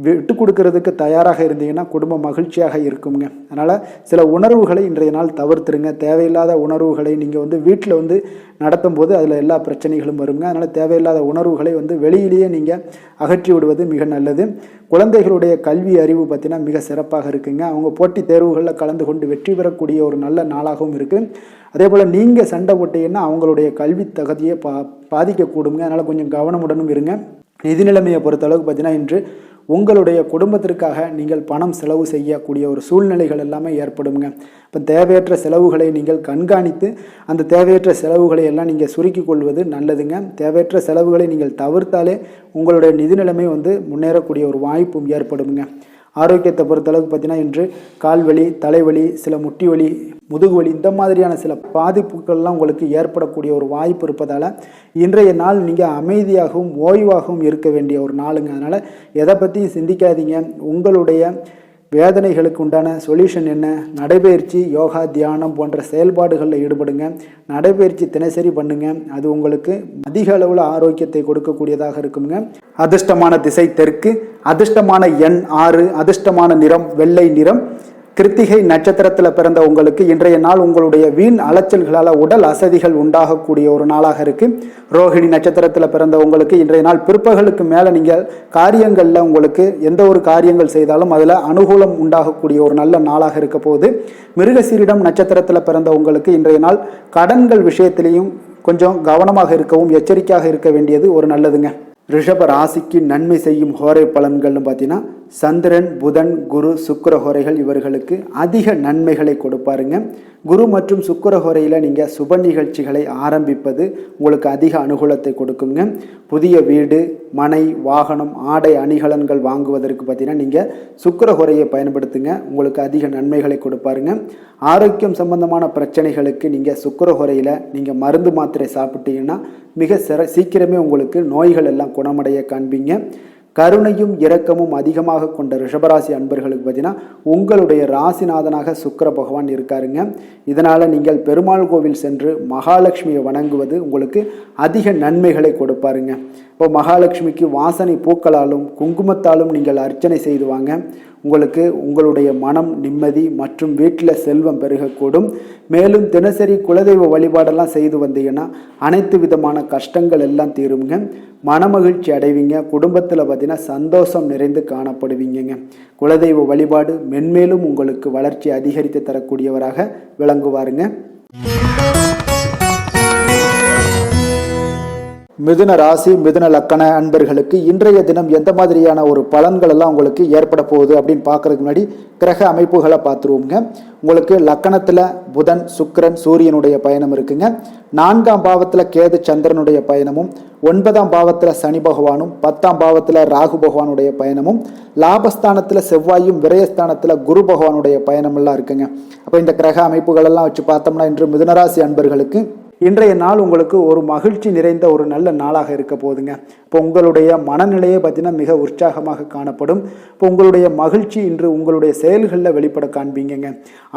விட்டு கொடுக்கறதுக்கு தயாராக இருந்தீங்கன்னா குடும்பம் மகிழ்ச்சியாக இருக்குங்க. அதனால் சில உணர்வுகளை இன்றைய நாள் தவிர்த்துருங்க. தேவையில்லாத உணர்வுகளை நீங்கள் வீட்டில் நடத்தும் போது அதில் எல்லா பிரச்சனைகளும் வருங்க. அதனால் தேவையில்லாத உணர்வுகளை வெளியிலேயே நீங்கள் அகற்றி விடுவது மிக நல்லது. குழந்தைகளுடைய கல்வி அறிவு பார்த்தீங்கன்னா மிக சிறப்பாக இருக்குங்க. அவங்க போட்டித் தேர்வுகளில் கலந்து கொண்டு வெற்றி பெறக்கூடிய ஒரு நல்ல நாளாகவும் இருக்குது. அதே போல் நீங்கள் சண்டை போட்டீங்கன்னா அவங்களுடைய கல்வி தகுதியை பாதிக்கக்கூடுங்க. அதனால் கொஞ்சம் கவனமுடனும் இருங்க. நிதி நிலைமையை பொறுத்தளவுக்கு பார்த்தீங்கன்னா இன்று உங்களுடைய குடும்பத்திற்காக நீங்கள் பணம் செலவு செய்யக்கூடிய ஒரு சூழ்நிலைகள் எல்லாமே ஏற்படுங்க. இப்போ தேவையற்ற செலவுகளை நீங்கள் கண்காணித்து அந்த தேவையற்ற செலவுகளை எல்லாம் நீங்கள் சுருக்கி கொள்வது நல்லதுங்க. தேவையற்ற செலவுகளை நீங்கள் தவிர்த்தாலே உங்களுடைய நிதி நிலைமை முன்னேறக்கூடிய ஒரு வாய்ப்பும் ஏற்படுங்க. ஆரோக்கியத்தை பொறுத்தளவுக்கு பார்த்தீங்கன்னா இன்று கால்வலி, தலைவலி, சில முட்டி வலி, முதுகுவலி இந்த மாதிரியான சில பாதிப்புகள்லாம் உங்களுக்கு ஏற்படக்கூடிய ஒரு வாய்ப்பு இருப்பதால் இன்றைய நாள் நீங்கள் அமைதியாகவும் ஓய்வாகவும் இருக்க வேண்டிய ஒரு நாளுங்க. அதனால் எதை பற்றியும் சிந்திக்காதீங்க. உங்களுடைய வேதனைகளுக்கு உண்டான சொல்யூஷன் என்ன? நடைபயிற்சி, யோகா, தியானம் போன்ற செயல்பாடுகளில் ஈடுபடுங்க. நடைபயிற்சி தினசரி பண்ணுங்க. அது உங்களுக்கு அதிக அளவில் ஆரோக்கியத்தை கொடுக்கக்கூடியதாக இருக்குங்க. அதிர்ஷ்டமான திசை தெற்கு, அதிர்ஷ்டமான எண் 6, அதிர்ஷ்டமான நிறம் வெள்ளை நிறம். கிருத்திகை நட்சத்திரத்தில் பிறந்த உங்களுக்கு இன்றைய நாள் உங்களுடைய வீண் அலைச்சல்களால் உடல் அசதிகள் உண்டாகக்கூடிய ஒரு நாளாக இருக்குது. ரோஹிணி நட்சத்திரத்தில் பிறந்த உங்களுக்கு இன்றைய நாள் பிற்பகலுக்கு மேலே நீங்கள் காரியங்களில் உங்களுக்கு எந்த ஒரு காரியங்கள் செய்தாலும் அதில் அனுகூலம் உண்டாகக்கூடிய ஒரு நல்ல நாளாக இருக்க போகுது. மிருகசீரிடம் நட்சத்திரத்தில் பிறந்த உங்களுக்கு இன்றைய நாள் கடன்கள் விஷயத்திலையும் கொஞ்சம் கவனமாக இருக்கவும் எச்சரிக்கையாக இருக்க வேண்டியது ஒரு நல்லதுங்க. ரிஷப ராசிக்கு நன்மை செய்யும் ஹோரை பலன்கள்னு பார்த்தீங்கன்னா சந்திரன், புதன், குரு, சுக்கிர ஹோரைகள் இவர்களுக்கு அதிக நன்மைகளை கொடுப்பாருங்க. குரு மற்றும் சுக்கிர ஹோரையில் நீங்கள் சுப நிகழ்ச்சிகளை ஆரம்பிப்பது உங்களுக்கு அதிக அனுகூலத்தை கொடுக்குங்க. புதிய வீடு, மனை, வாகனம், ஆடை அணிகலன்கள் வாங்குவதற்கு பார்த்தீங்கன்னா நீங்கள் சுக்கிர ஹோரையை பயன்படுத்துங்க. உங்களுக்கு அதிக நன்மைகளை கொடுப்பாருங்க. ஆரோக்கியம் சம்பந்தமான பிரச்சனைகளுக்கு நீங்கள் சுக்கிர ஹோரையில் நீங்கள் மருந்து மாத்திரை சாப்பிட்டீங்கன்னா மிக சீக்கிரமே உங்களுக்கு நோய்கள் எல்லாம் குணமடைய காண்பீங்க. கருணையும் இரக்கமும் அதிகமாக கொண்ட ரிஷபராசி அன்பர்களுக்கு பார்த்தீங்கன்னா உங்களுடைய ராசிநாதனாக சுக்கிர பகவான் இருக்காருங்க. இதனால் நீங்கள் பெருமாள் கோவில் சென்று மகாலட்சுமியை வணங்குவது உங்களுக்கு அதிக நன்மைகளை கொடுப்பாருங்க. இப்போ மகாலட்சுமிக்கு வாசனை பூக்களாலும் குங்குமத்தாலும் நீங்கள் அர்ச்சனை செய்துவாங்க. உங்களுக்கு உங்களுடைய மனம் நிம்மதி மற்றும் வீட்டில் செல்வம் பெருகக்கூடும். மேலும் தினசரி குலதெய்வ வழிபாடெல்லாம் செய்து வந்தீங்கன்னா அனைத்து விதமான கஷ்டங்கள் எல்லாம் தீருங்க. மனமகிழ்ச்சி அடைவீங்க. குடும்பத்தில் பார்த்தீங்கன்னா சந்தோஷம் நிறைந்து காணப்படுவீங்க. குலதெய்வ வழிபாடு மென்மேலும் உங்களுக்கு வளர்ச்சி அதிகரித்து தரக்கூடியவராக விளங்குவாருங்க. மிதுன ராசி மிதுன லக்கண அன்பர்களுக்கு இன்றைய தினம் எந்த மாதிரியான ஒரு பலன்கள் எல்லாம் உங்களுக்கு ஏற்பட போகுது அப்படின்னு பார்க்கறதுக்கு முன்னாடி கிரக அமைப்புகளை பார்த்துருவோங்க. உங்களுக்கு லக்கணத்தில் புதன் சுக்கிரன் சூரியனுடைய பயணம் இருக்குங்க. 4ஆம் பாவத்தில் கேது சந்திரனுடைய பயணமும், 9ஆம் பாவத்தில் சனி பகவானும், 10ஆம் பாவத்தில் ராகு பகவானுடைய பயணமும், லாபஸ்தானத்தில் செவ்வாயும், விரயஸ்தானத்தில் குரு பகவானுடைய பயணம் எல்லாம் இருக்குங்க. அப்போ இந்த கிரக அமைப்புகள் எல்லாம் வச்சு பார்த்தோம்னா இன்று மிதுனராசி அன்பர்களுக்கு இன்றைய நாள் உங்களுக்கு ஒரு மகிழ்ச்சி நிறைந்த ஒரு நல்ல நாளாக இருக்க போகுதுங்க. இப்போ உங்களுடைய மனநிலையை பார்த்தீங்கன்னா மிக உற்சாகமாக காணப்படும். இப்போ உங்களுடைய மகிழ்ச்சி இன்று உங்களுடைய செயல்களில் வெளிப்பட காண்பீங்கங்க.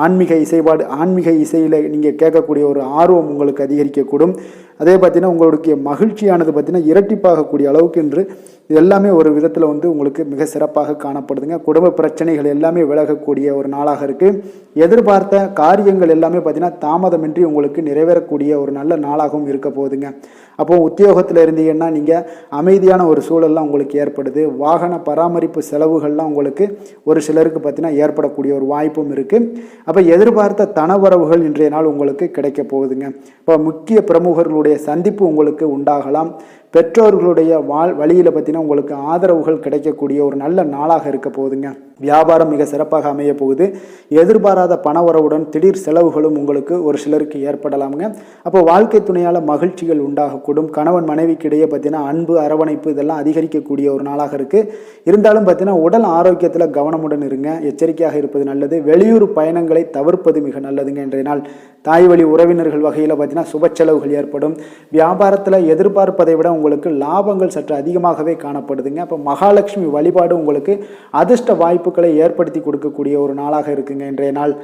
ஆன்மீக இசையில் நீங்கள் கேட்கக்கூடிய ஒரு ஆர்வம் உங்களுக்கு அதிகரிக்கக்கூடும். அதே பார்த்தீங்கன்னா உங்களுடைய மகிழ்ச்சியானது பார்த்தீங்கன்னா இரட்டிப்பாகக்கூடிய அளவுக்கு இன்று இது எல்லாமே ஒரு விதத்தில் உங்களுக்கு மிக சிறப்பாக காணப்படுதுங்க. குடும்ப பிரச்சனைகள் எல்லாமே விலகக்கூடிய ஒரு நாளாக இருக்குது. எதிர்பார்த்த காரியங்கள் எல்லாமே பார்த்தீங்கன்னா தாமதமின்றி உங்களுக்கு நிறைவேறக்கூடிய ஒரு நல்ல நாளாகவும் இருக்க போகுதுங்க. அப்போ உத்தியோகத்தில் இருந்தீங்கன்னா நீங்கள் அமைதியான ஒரு சூழல்லாம் உங்களுக்கு ஏற்படுது. வாகன பராமரிப்பு செலவுகள்லாம் உங்களுக்கு ஒரு சிலருக்கு பார்த்தீங்கன்னா ஏற்படக்கூடிய ஒரு வாய்ப்பும் இருக்குது. அப்போ எதிர்பார்த்த தனவரவுகள் இன்றைய நாள் உங்களுக்கு கிடைக்க போகுதுங்க. இப்போ முக்கிய பிரமுகர்களுடைய சந்திப்பு உங்களுக்கு உண்டாகலாம். பெற்றோர்களுடைய வழியில் பார்த்தீங்கன்னா உங்களுக்கு ஆதரவுகள் கிடைக்கக்கூடிய ஒரு நல்ல நாளாக இருக்க போகுதுங்க. வியாபாரம் மிக சிறப்பாக அமைய போகுது. எதிர்பாராத பணவரவுடன் திடீர் செலவுகளும் உங்களுக்கு ஒரு சிலருக்கு ஏற்படலாமுங்க. அப்போ வாழ்க்கை துணையால் மகிழ்ச்சிகள் உண்டாகக்கூடும். கணவன் மனைவிக்கு இடையே பார்த்தீங்கன்னா அன்பு அரவணைப்பு இதெல்லாம் அதிகரிக்கக்கூடிய ஒரு நாளாக இருக்குது. இருந்தாலும் பார்த்தீங்கன்னா உடல் ஆரோக்கியத்தில் கவனமுடன் இருங்க, எச்சரிக்கையாக இருப்பது நல்லது. வெளியூர் பயணங்களை தவிர்ப்பது மிக நல்லதுங்க. இன்றைய நாள் தாய் வழி உறவினர்கள் வகையில் பார்த்தீங்கன்னா சுப செலவுகள் ஏற்படும். வியாபாரத்தில் எதிர்பார்ப்பதை விட உங்களுக்கு லாபங்கள் சற்று அதிகமாகவே காணப்படுதுங்க. அப்போ மகாலட்சுமி வழிபாடு உங்களுக்கு அதிர்ஷ்ட வாய்ப்புகளை ஏற்படுத்தி கொடுக்கக்கூடிய ஒரு நாளாக இருக்குங்க இன்றைய நாள்.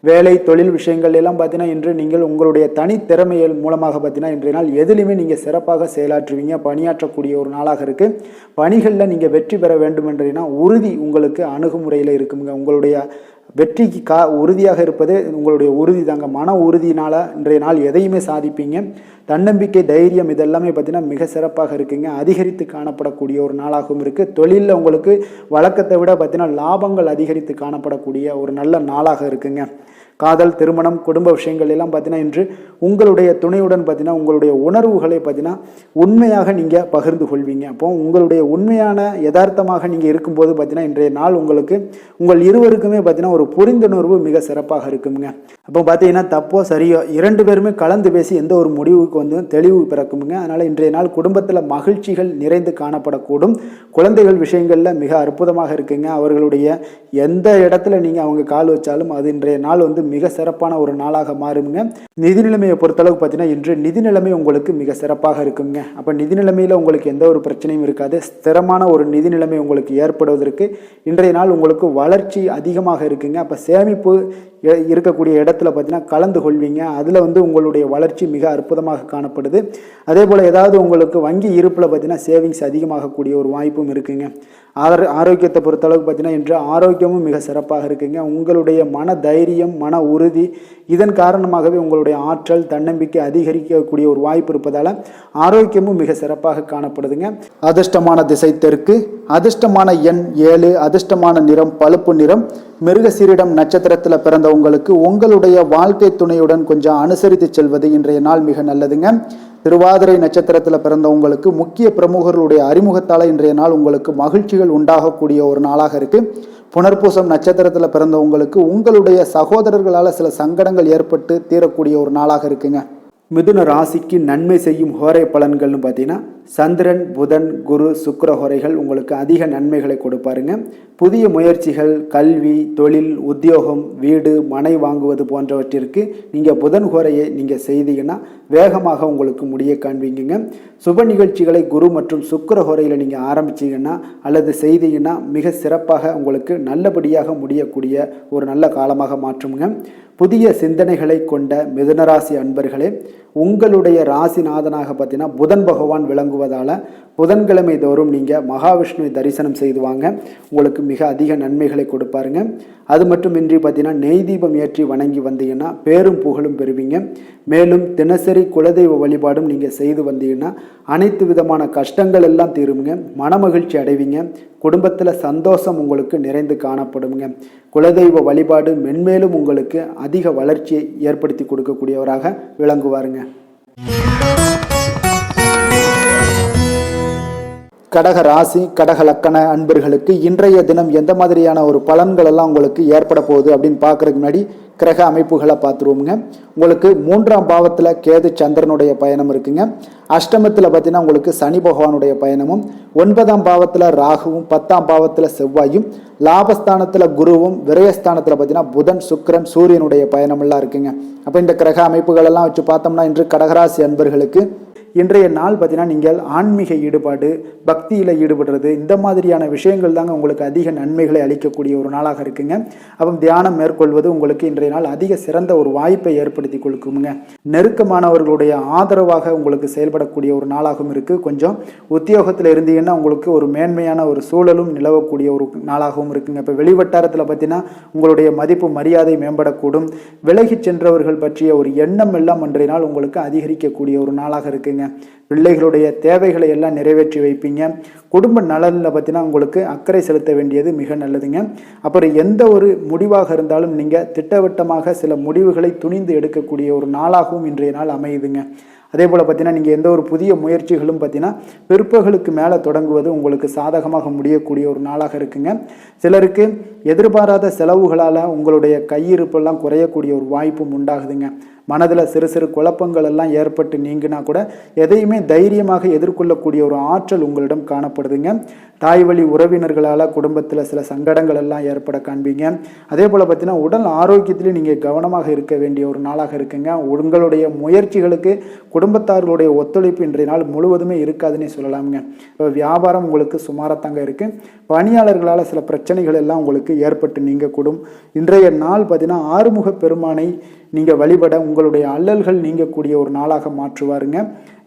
வேலை தொழில் விஷயங்கள் எல்லாம் பார்த்தீங்கன்னா இன்று நீங்கள் உங்களுடைய தனித்திறமைகள் மூலமாக பார்த்தீங்கன்னா இன்றைய நாள் எதிலுமே நீங்கள் சிறப்பாக செயலாற்றுவீங்க, பணியாற்றக்கூடிய ஒரு நாளாக இருக்குது. பணிகளில் நீங்கள் வெற்றி பெற வேண்டும் என்றீங்கன்னா உறுதி உங்களுக்கு அணுகுமுறையில் இருக்குங்க. உங்களுடைய வெற்றிக்கு உறுதியாக இருப்பது உங்களுடைய உறுதி தாங்க. மன உறுதியினால் இன்றைய நாள் எதையுமே சாதிப்பீங்க. தன்னம்பிக்கை, தைரியம் இதெல்லாமே பார்த்தீங்கன்னா மிக சிறப்பாக இருக்குங்க. அதிகரித்து காணப்படக்கூடிய ஒரு நாளாகவும் இருக்குது. தொழிலில் உங்களுக்கு வழக்கத்தை விட பார்த்தீங்கன்னா லாபங்கள் அதிகரித்து காணப்படக்கூடிய ஒரு நல்ல நாளாக இருக்குங்க. காதல், திருமணம், குடும்ப விஷயங்கள் எல்லாம் பார்த்தீங்கன்னா இன்று உங்களுடைய துணையுடன் பார்த்தீங்கன்னா உங்களுடைய உணர்வுகளை பார்த்தீங்கன்னா உண்மையாக நீங்கள் பகிர்ந்து கொள்வீங்க. அப்போ உங்களுடைய உண்மையான யதார்த்தமாக நீங்கள் இருக்கும்போது பார்த்தீங்கன்னா இன்றைய நாள் உங்களுக்கு உங்கள் இருவருக்குமே பார்த்தீங்கன்னா ஒரு புரிந்துணர்வு மிக சிறப்பாக இருக்குங்க. அப்போ பார்த்தீங்கன்னா தப்போ சரியோ 2 பேருமே கலந்து பேசி எந்த ஒரு முடிவுக்கு தெளிவு பிறக்குமுங்க. அதனால் இன்றைய நாள் குடும்பத்தில் மகிழ்ச்சிகள் நிறைந்து காணப்படக்கூடும். குழந்தைகள் விஷயங்களில் மிக அற்புதமாக இருக்குங்க. அவர்களுடைய எந்த இடத்துல நீங்கள் அவங்க கால் வச்சாலும் அது இன்றைய நாள் மிக சிறப்பான ஒரு நாளாக மாறுங்க. நிதி நிலைமையை பொறுத்தளவுக்கு பார்த்தீங்கன்னா இன்று நிதி நிலைமை உங்களுக்கு மிக சிறப்பாக இருக்குங்க. அப்போ நிதி நிலைமையில் உங்களுக்கு எந்த ஒரு பிரச்சனையும் இருக்காது. ஸ்திரமான ஒரு நிதி நிலைமை உங்களுக்கு ஏற்படுவதற்கு இன்றைய நாள் உங்களுக்கு வளர்ச்சி அதிகமாக இருக்குங்க. அப்போ சேமிப்பு இருக்கக்கூடிய இடத்துல பார்த்தீங்கன்னா கலந்து கொள்வீங்க. அதில் உங்களுடைய வளர்ச்சி மிக அற்புதமாக காணப்படுது. அதே போல் ஏதாவது உங்களுக்கு வங்கி இருப்பில் பார்த்தீங்கன்னா சேவிங்ஸ் அதிகமாகக்கூடிய ஒரு வாய்ப்பும் இருக்குங்க. ஆரோக்கியத்தை பொறுத்தளவுக்கு பார்த்தீங்கன்னா இன்று ஆரோக்கியமும் மிக சிறப்பாக இருக்குங்க. உங்களுடைய மன தைரியம், மன உறுதி இதன் காரணமாகவே உங்களுடைய ஆற்றல், தன்னம்பிக்கை அதிகரிக்கக்கூடிய ஒரு வாய்ப்பு இருப்பதால் ஆரோக்கியமும் மிக சிறப்பாக காணப்படுதுங்க. அதிர்ஷ்டமான திசை தெற்கு, அதிர்ஷ்டமான எண் 7, அதிர்ஷ்டமான நிறம் பழுப்பு நிறம். மிருகசீரிடம் நட்சத்திரத்தில் பிறந்த உங்களுக்கு உங்களுடைய வாழ்க்கை துணையுடன் கொஞ்சம் அனுசரித்து செல்வது இன்றைய நாள் மிக நல்லதுங்க. திருவாதிரை நட்சத்திரத்தில் பிறந்த உங்களுக்கு முக்கிய பிரமுகர்களுடைய அறிமுகத்தால் இன்றைய நாள் உங்களுக்கு மகிழ்ச்சிகள் உண்டாகக்கூடிய ஒரு நாளாக இருக்குது. புனர்பூசம் நட்சத்திரத்தில் பிறந்த உங்களுக்கு உங்களுடைய சகோதரர்களால் சில சங்கடங்கள் ஏற்பட்டு தீரக்கூடிய ஒரு நாளாக இருக்குங்க. மிதுன ராசிக்கு நன்மை செய்யும் ஹோரை பலன்கள்னு பார்த்தீங்கன்னா சந்திரன், புதன், குரு, சுக்கிர ஹோரைகள் உங்களுக்கு அதிக நன்மைகளை கொடுப்பாருங்க. புதிய முயற்சிகள், கல்வி, தொழில், உத்தியோகம், வீடு, மனை வாங்குவது போன்றவற்றிற்கு நீங்கள் புதன் ஹோரையை நீங்கள் செய்தீங்கன்னா வேகமாக உங்களுக்கு முடிய காண்பீங்க. சுப நிகழ்ச்சிகளை குரு மற்றும் சுக்கிர ஹோரையில் நீங்கள் ஆரம்பிச்சிங்கன்னா அல்லது செய்தீங்கன்னா மிக சிறப்பாக உங்களுக்கு நல்லபடியாக முடியக்கூடிய ஒரு நல்ல காலமாக மாற்றுங்க. புதிய சிந்தனைகளை கொண்ட மிதுனராசி அன்பர்களே, உங்களுடைய ராசிநாதனாக பார்த்தீங்கன்னா புதன் பகவான் விளங்குவதால் புதன்கிழமை தோறும் நீங்கள் மகாவிஷ்ணுவை தரிசனம் செய்து வாங்க. உங்களுக்கு மிக அதிக நன்மைகளை கொடுப்பாருங்க. அது மட்டுமின்றி பார்த்தீங்கன்னா நெய் தீபம் ஏற்றி வணங்கி வந்தீங்கன்னா பேரும் புகழும் பெறுவீங்க. மேலும் தினசரி குலதெய்வ வழிபாடும் நீங்கள் செய்து வந்தீங்கன்னா அனைத்து விதமான கஷ்டங்கள் எல்லாம் தீருங்க. மனமகிழ்ச்சி அடைவீங்க. குடும்பத்தில் சந்தோஷம் உங்களுக்கு நிறைந்து காணப்படுங்க. குலதெய்வ வழிபாடு மென்மேலும் உங்களுக்கு அதிக வளர்ச்சியை ஏற்படுத்தி கொடுக்கக்கூடியவராக விளங்குவாருங்க. கடக ராசி கடக லக்கண அன்பர்களுக்கு இன்றைய தினம் எந்த மாதிரியான ஒரு பலன்கள் எல்லாம் உங்களுக்கு ஏற்பட போகுது அப்படின்னு பார்க்கறதுக்கு முன்னாடி கிரக அமைப்புகளை பார்த்துருவோமுங்க. உங்களுக்கு 3ஆம் பாவத்தில் கேது சந்திரனுடைய பயணம் இருக்குங்க. அஷ்டமத்தில் பார்த்தீங்கன்னா உங்களுக்கு சனி பகவானுடைய பயணமும், 9ஆம் பாவத்தில் ராகுவும், 10ஆம் பாவத்தில் செவ்வாயும், லாபஸ்தானத்தில் குருவும், விரயஸ்தானத்தில் பார்த்தீங்கன்னா புதன் சுக்கிரன் சூரியனுடைய பயணமெல்லாம் இருக்குங்க. அப்போ இந்த கிரக அமைப்புகள் எல்லாம் வச்சு பார்த்தோம்னா இன்று கடகராசி அன்பர்களுக்கு இன்றைய நாள் பார்த்தீங்கன்னா நீங்கள் ஆன்மீக ஈடுபாடு, பக்தியில் ஈடுபடுறது, இந்த மாதிரியான விஷயங்கள் தாங்க உங்களுக்கு அதிக நன்மைகளை அளிக்கக்கூடிய ஒரு நாளாக இருக்குங்க. அப்போ தியானம் மேற்கொள்வது உங்களுக்கு இன்றைய நாள் அதிக சிறந்த ஒரு வாய்ப்பை ஏற்படுத்தி கொடுக்குங்க. நெருக்கமானவர்களுடைய ஆதரவாக உங்களுக்கு செயல்படக்கூடிய ஒரு நாளாகவும் இருக்குது. கொஞ்சம் உத்தியோகத்தில் இருந்தீங்கன்னா உங்களுக்கு ஒரு மேன்மையான ஒரு சூழலும் நிலவக்கூடிய ஒரு நாளாகவும் இருக்குங்க. இப்போ வெளிவட்டாரத்தில் பார்த்தீங்கன்னா உங்களுடைய மதிப்பு மரியாதை மேம்படக்கூடும். விலகி சென்றவர்கள் பற்றிய ஒரு எண்ணம் எல்லாம் இன்றைய நாள் உங்களுக்கு அதிகரிக்கக்கூடிய ஒரு நாளாக இருக்குங்க. பிள்ளைகளுடைய தேவைகளை எல்லாம் நிறைவேற்றி வைப்பீங்க. குடும்ப நலனில் பார்த்தீங்கன்னா உங்களுக்கு அக்கறை செலுத்த வேண்டியது மிக நல்லதுங்க. அப்புறம் எந்த ஒரு முடிவாக இருந்தாலும் நீங்கள் திட்டவட்டமாக சில முடிவுகளை துணிந்து எடுக்கக்கூடிய ஒரு நாளாகவும் இன்றைய நாள் அமையுதுங்க. அதே போல் பார்த்தீங்கன்னா நீங்கள் எந்த ஒரு புதிய முயற்சிகளும் பார்த்தீங்கன்னா பிற்பகலுக்கு மேலே தொடங்குவது உங்களுக்கு சாதகமாக முடியக்கூடிய ஒரு நாளாக இருக்குங்க. சிலருக்கு எதிர்பாராத செலவுகளால் உங்களுடைய கையிருப்பெல்லாம் குறையக்கூடிய ஒரு வாய்ப்பும் உண்டாகுதுங்க. மனதில் சிறு சிறு குழப்பங்கள் எல்லாம் ஏற்பட்டு நீங்கினா கூட எதையுமே தைரியமாக எதிர்கொள்ளக்கூடிய ஒரு ஆற்றல் உங்களிடம் காணப்படுதுங்க. தாய் வழி உறவினர்களால் குடும்பத்தில் சில சங்கடங்கள் எல்லாம் ஏற்பட காண்பீங்க. அதே போல் பார்த்தீங்கன்னா உடல் ஆரோக்கியத்திலையும் நீங்கள் கவனமாக இருக்க வேண்டிய ஒரு நாளாக இருக்குங்க. உங்களுடைய முயற்சிகளுக்கு குடும்பத்தார்களுடைய ஒத்துழைப்பு இன்றைய நாள் முழுவதுமே இருக்காதுன்னே சொல்லலாமுங்க. இப்போ வியாபாரம் உங்களுக்கு சுமாரத்தாங்க இருக்குது. பணியாளர்களால் சில பிரச்சனைகள் எல்லாம் உங்களுக்கு ஏற்பட்டு நீங்கக்கூடும். இன்றைய நாள் பார்த்தீங்கன்னா ஆறுமுக பெருமானை நீங்கள் வழிபட உங்களுடைய அல்லல்கள் நீங்கக்கூடிய ஒரு நாளாக மாற்றுவாருங்க.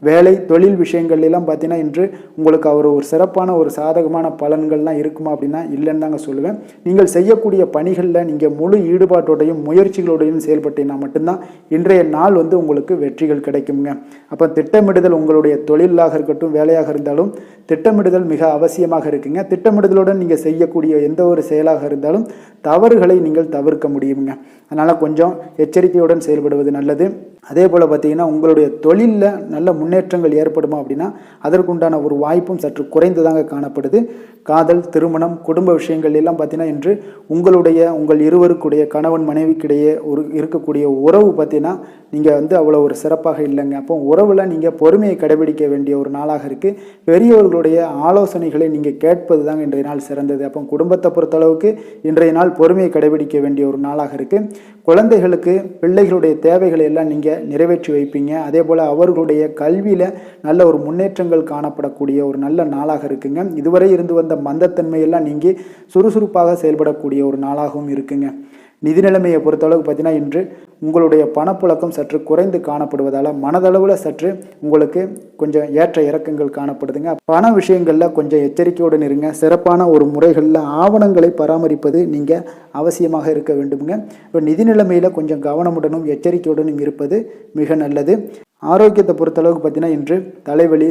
வேலை தொழில் விஷயங்கள்லாம் பார்த்தீங்கன்னா இன்று உங்களுக்கு அவர் ஒரு சிறப்பான ஒரு சாதகமான பலன்கள்லாம் இருக்குமா அப்படின்னா இல்லைன்னு தாங்க சொல்லுவேன். நீங்கள் செய்யக்கூடிய பணிகளில் நீங்கள் முழு ஈடுபாட்டோடையும் முயற்சிகளோடையும் செயல்பட்டீங்கன்னா மட்டும்தான் இன்றைய நாள் உங்களுக்கு வெற்றிகள் கிடைக்குங்க. அப்போ திட்டமிடுதல் உங்களுடைய தொழிலாக இருக்கட்டும் வேலையாக இருந்தாலும் திட்டமிடுதல் மிக அவசியமாக இருக்குங்க. திட்டமிடுதலுடன் நீங்கள் செய்யக்கூடிய எந்த ஒரு செயலாக இருந்தாலும் தவறுகளை நீங்கள் தவிர்க்க முடியுங்க. அதனால் கொஞ்சம் எச்சரிக்கையுடன் செயல்படுவது நல்லது. அதே போல் பார்த்தீங்கன்னா உங்களுடைய தொழிலில் நல்ல முன்னேற்றங்கள் ஏற்படுமா அப்படின்னா அதற்குண்டான ஒரு வாய்ப்பும் சற்று குறைந்துதாங்க காணப்படுது. காதல், திருமணம், குடும்ப விஷயங்கள் எல்லாம் பார்த்தீங்கன்னா இன்று உங்கள் இருவருக்குடைய கணவன் மனைவிக்கிடையே இருக்கக்கூடிய உறவு பார்த்தீங்கன்னா நீங்கள் அவ்வளோ ஒரு சிறப்பாக இல்லைங்க. அப்போ உறவில் நீங்கள் பொறுமையை கடைபிடிக்க வேண்டிய ஒரு நாளாக இருக்குது. பெரியவர்களுடைய ஆலோசனைகளை நீங்கள் கேட்பது தாங்க இன்றைய நாள் சிறந்தது. அப்போ குடும்பத்தை பொறுத்தளவுக்கு இன்றைய நாள் பொறுமையை கடைபிடிக்க வேண்டிய ஒரு நாளாக இருக்குது. குழந்தைகளுக்கு பிள்ளைகளுடைய தேவைகளை எல்லாம் நீங்கள் நிறைவேற்றி வைப்பீங்க. அதே போல் அவர்களுடைய கல்வியில் நல்ல ஒரு முன்னேற்றங்கள் காணப்படக்கூடிய ஒரு நல்ல நாளாக இருக்குங்க. இதுவரை இருந்து வந்த மந்தத்தன்மையெல்லாம் நீங்கி சுறுசுறுப்பாக செயல்படக்கூடிய ஒரு நாளாகவும் இருக்குங்க. நிதி நிலைமையை பொறுத்தளவுக்கு பார்த்தீங்கன்னா இன்று உங்களுடைய பணப்புழக்கம் சற்று குறைந்து காணப்படுவதால் மனதளவில் சற்று உங்களுக்கு கொஞ்சம் ஏற்ற இறக்கங்கள் காணப்படுதுங்க. பண விஷயங்களில் கொஞ்சம் எச்சரிக்கையுடன் இருங்க. சிறப்பான ஒரு முறைகளில் ஆவணங்களை பராமரிப்பது நீங்கள் அவசியமாக இருக்க வேண்டுமுங்க. இப்போ நிதி நிலைமையில் கொஞ்சம் கவனமுடனும் எச்சரிக்கையுடனும் இருப்பது மிக நல்லது. ஆரோக்கியத்தை பொறுத்தளவுக்கு பார்த்தீங்கன்னா இன்று தலைவலி,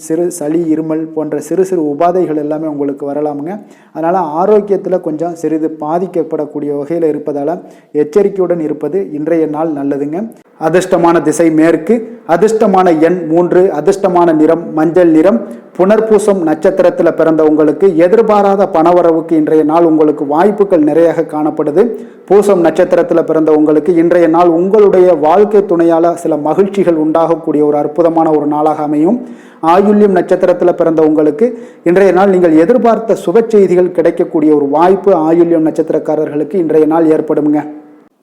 சிறு சளி, இருமல் போன்ற சிறு சிறு உபாதைகள் எல்லாமே உங்களுக்கு வரலாமுங்க. அதனால் ஆரோக்கியத்தில் கொஞ்சம் சிறிது பாதிக்கப்படக்கூடிய வகையில் இருப்பதால் எச்சரிக்கையுடன் இருப்பது இன்றைய நாள் நல்லதுங்க. அதிர்ஷ்டமான திசை மேற்கு, அதிர்ஷ்டமான எண் 3, அதிர்ஷ்டமான நிறம் மஞ்சள் நிறம். புனர்பூசம் நட்சத்திரத்தில் பிறந்த உங்களுக்கு எதிர்பாராத பணவரவுக்கு இன்றைய நாள் உங்களுக்கு வாய்ப்புகள் நிறைய காணப்படுது. பூசம் நட்சத்திரத்தில் பிறந்த உங்களுக்கு இன்றைய நாள் உங்களுடைய வாழ்க்கை துணையால் சில மகிழ்ச்சிகள் உண்டாகக்கூடிய ஒரு அற்புதமான ஒரு நாளாக அமையும். ஆயுள்யம் நட்சத்திரத்தில் பிறந்த உங்களுக்கு இன்றைய நாள் நீங்கள் எதிர்பார்த்த சுப செய்திகள் கிடைக்கக்கூடிய ஒரு வாய்ப்பு ஆயுள்யம் நட்சத்திரக்காரர்களுக்கு இன்றைய நாள் ஏற்படுங்க.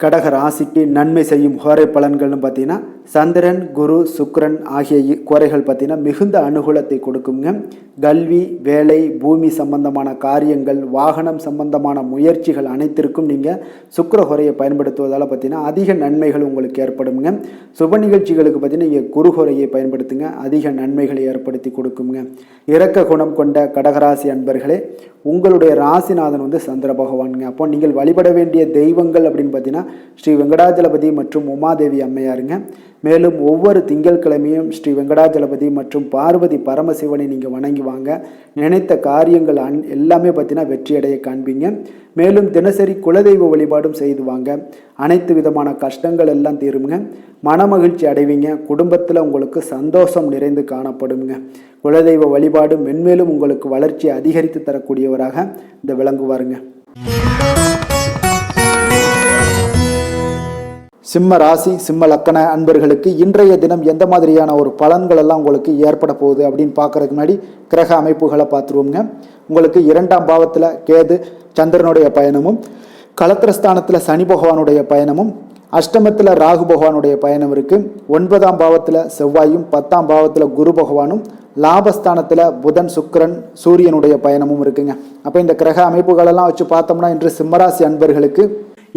கடக ராசிக்கு நன்மை செய்யும் ஹோரை பலன்கள்னு பார்த்தீங்கன்னா சந்திரன், குரு, சுக்கிரன் ஆகிய குறைகள் பார்த்தீங்கன்னா மிகுந்த அனுகூலத்தை கொடுக்குங்க. கல்வி, வேலை, பூமி சம்பந்தமான காரியங்கள், வாகனம் சம்பந்தமான முயற்சிகள் அனைத்திற்கும் நீங்கள் சுக்கிர ஹோரையை பயன்படுத்துவதால் பார்த்தீங்கன்னா அதிக நன்மைகள் உங்களுக்கு ஏற்படுங்க. சுப நிகழ்ச்சிகளுக்கு பார்த்தீங்கன்னா நீங்கள் குரு ஹோரையை பயன்படுத்துங்க, அதிக நன்மைகளை ஏற்படுத்தி கொடுக்குங்க. இரக்க குணம் கொண்ட கடகராசி அன்பர்களே, உங்களுடைய ராசிநாதன் சந்திர பகவானுங்க. அப்போ நீங்கள் வழிபட வேண்டிய தெய்வங்கள் அப்படின்னு பார்த்தீங்கன்னா ஸ்ரீ வெங்கடாஜலபதி மற்றும் உமாதேவி அம்மையாருங்க. மேலும் ஒவ்வொரு திங்கட்கிழமையும் ஸ்ரீ வெங்கடாஜலபதி மற்றும் பார்வதி பரமசிவனை நீங்கள் வணங்கி வாங்க. நினைத்த காரியங்கள் எல்லாமே பார்த்தீங்கன்னா வெற்றியடைய காண்பீங்க. மேலும் தினசரி குலதெய்வ வழிபாடும் செய்து வாங்க. அனைத்து விதமான கஷ்டங்கள் எல்லாம் தீருங்க. மனமகிழ்ச்சி அடைவீங்க. குடும்பத்தில் உங்களுக்கு சந்தோஷம் நிறைந்து காணப்படுங்க. குலதெய்வ வழிபாடு மென்மேலும் உங்களுக்கு வளர்ச்சியை அதிகரித்து தரக்கூடியவராக இந்த விளங்குவாருங்க. சிம்ம ராசி சிம்ம லக்கண அன்பர்களுக்கு இன்றைய தினம் எந்த மாதிரியான ஒரு பலன்கள் எல்லாம் உங்களுக்கு ஏற்பட போகுது அப்படின்னு பார்க்கறதுக்கு முன்னாடி கிரக அமைப்புகளை பார்த்துருவோங்க. உங்களுக்கு 2ஆம் பாவத்தில் கேது சந்திரனுடைய பயணமும், களத்திரஸ்தானத்தில் சனி பகவானுடைய பயணமும், அஷ்டமத்தில் ராகு பகவானுடைய பயணம் இருக்குது. 9ஆம் பாவத்தில் செவ்வாயும், 10ஆம் பாவத்தில் குரு பகவானும், லாபஸ்தானத்தில் புதன் சுக்கிரன் சூரியனுடைய பயணமும் இருக்குங்க. அப்போ இந்த கிரக அமைப்புகளெல்லாம் வச்சு பார்த்தோம்னா இன்று சிம்மராசி அன்பர்களுக்கு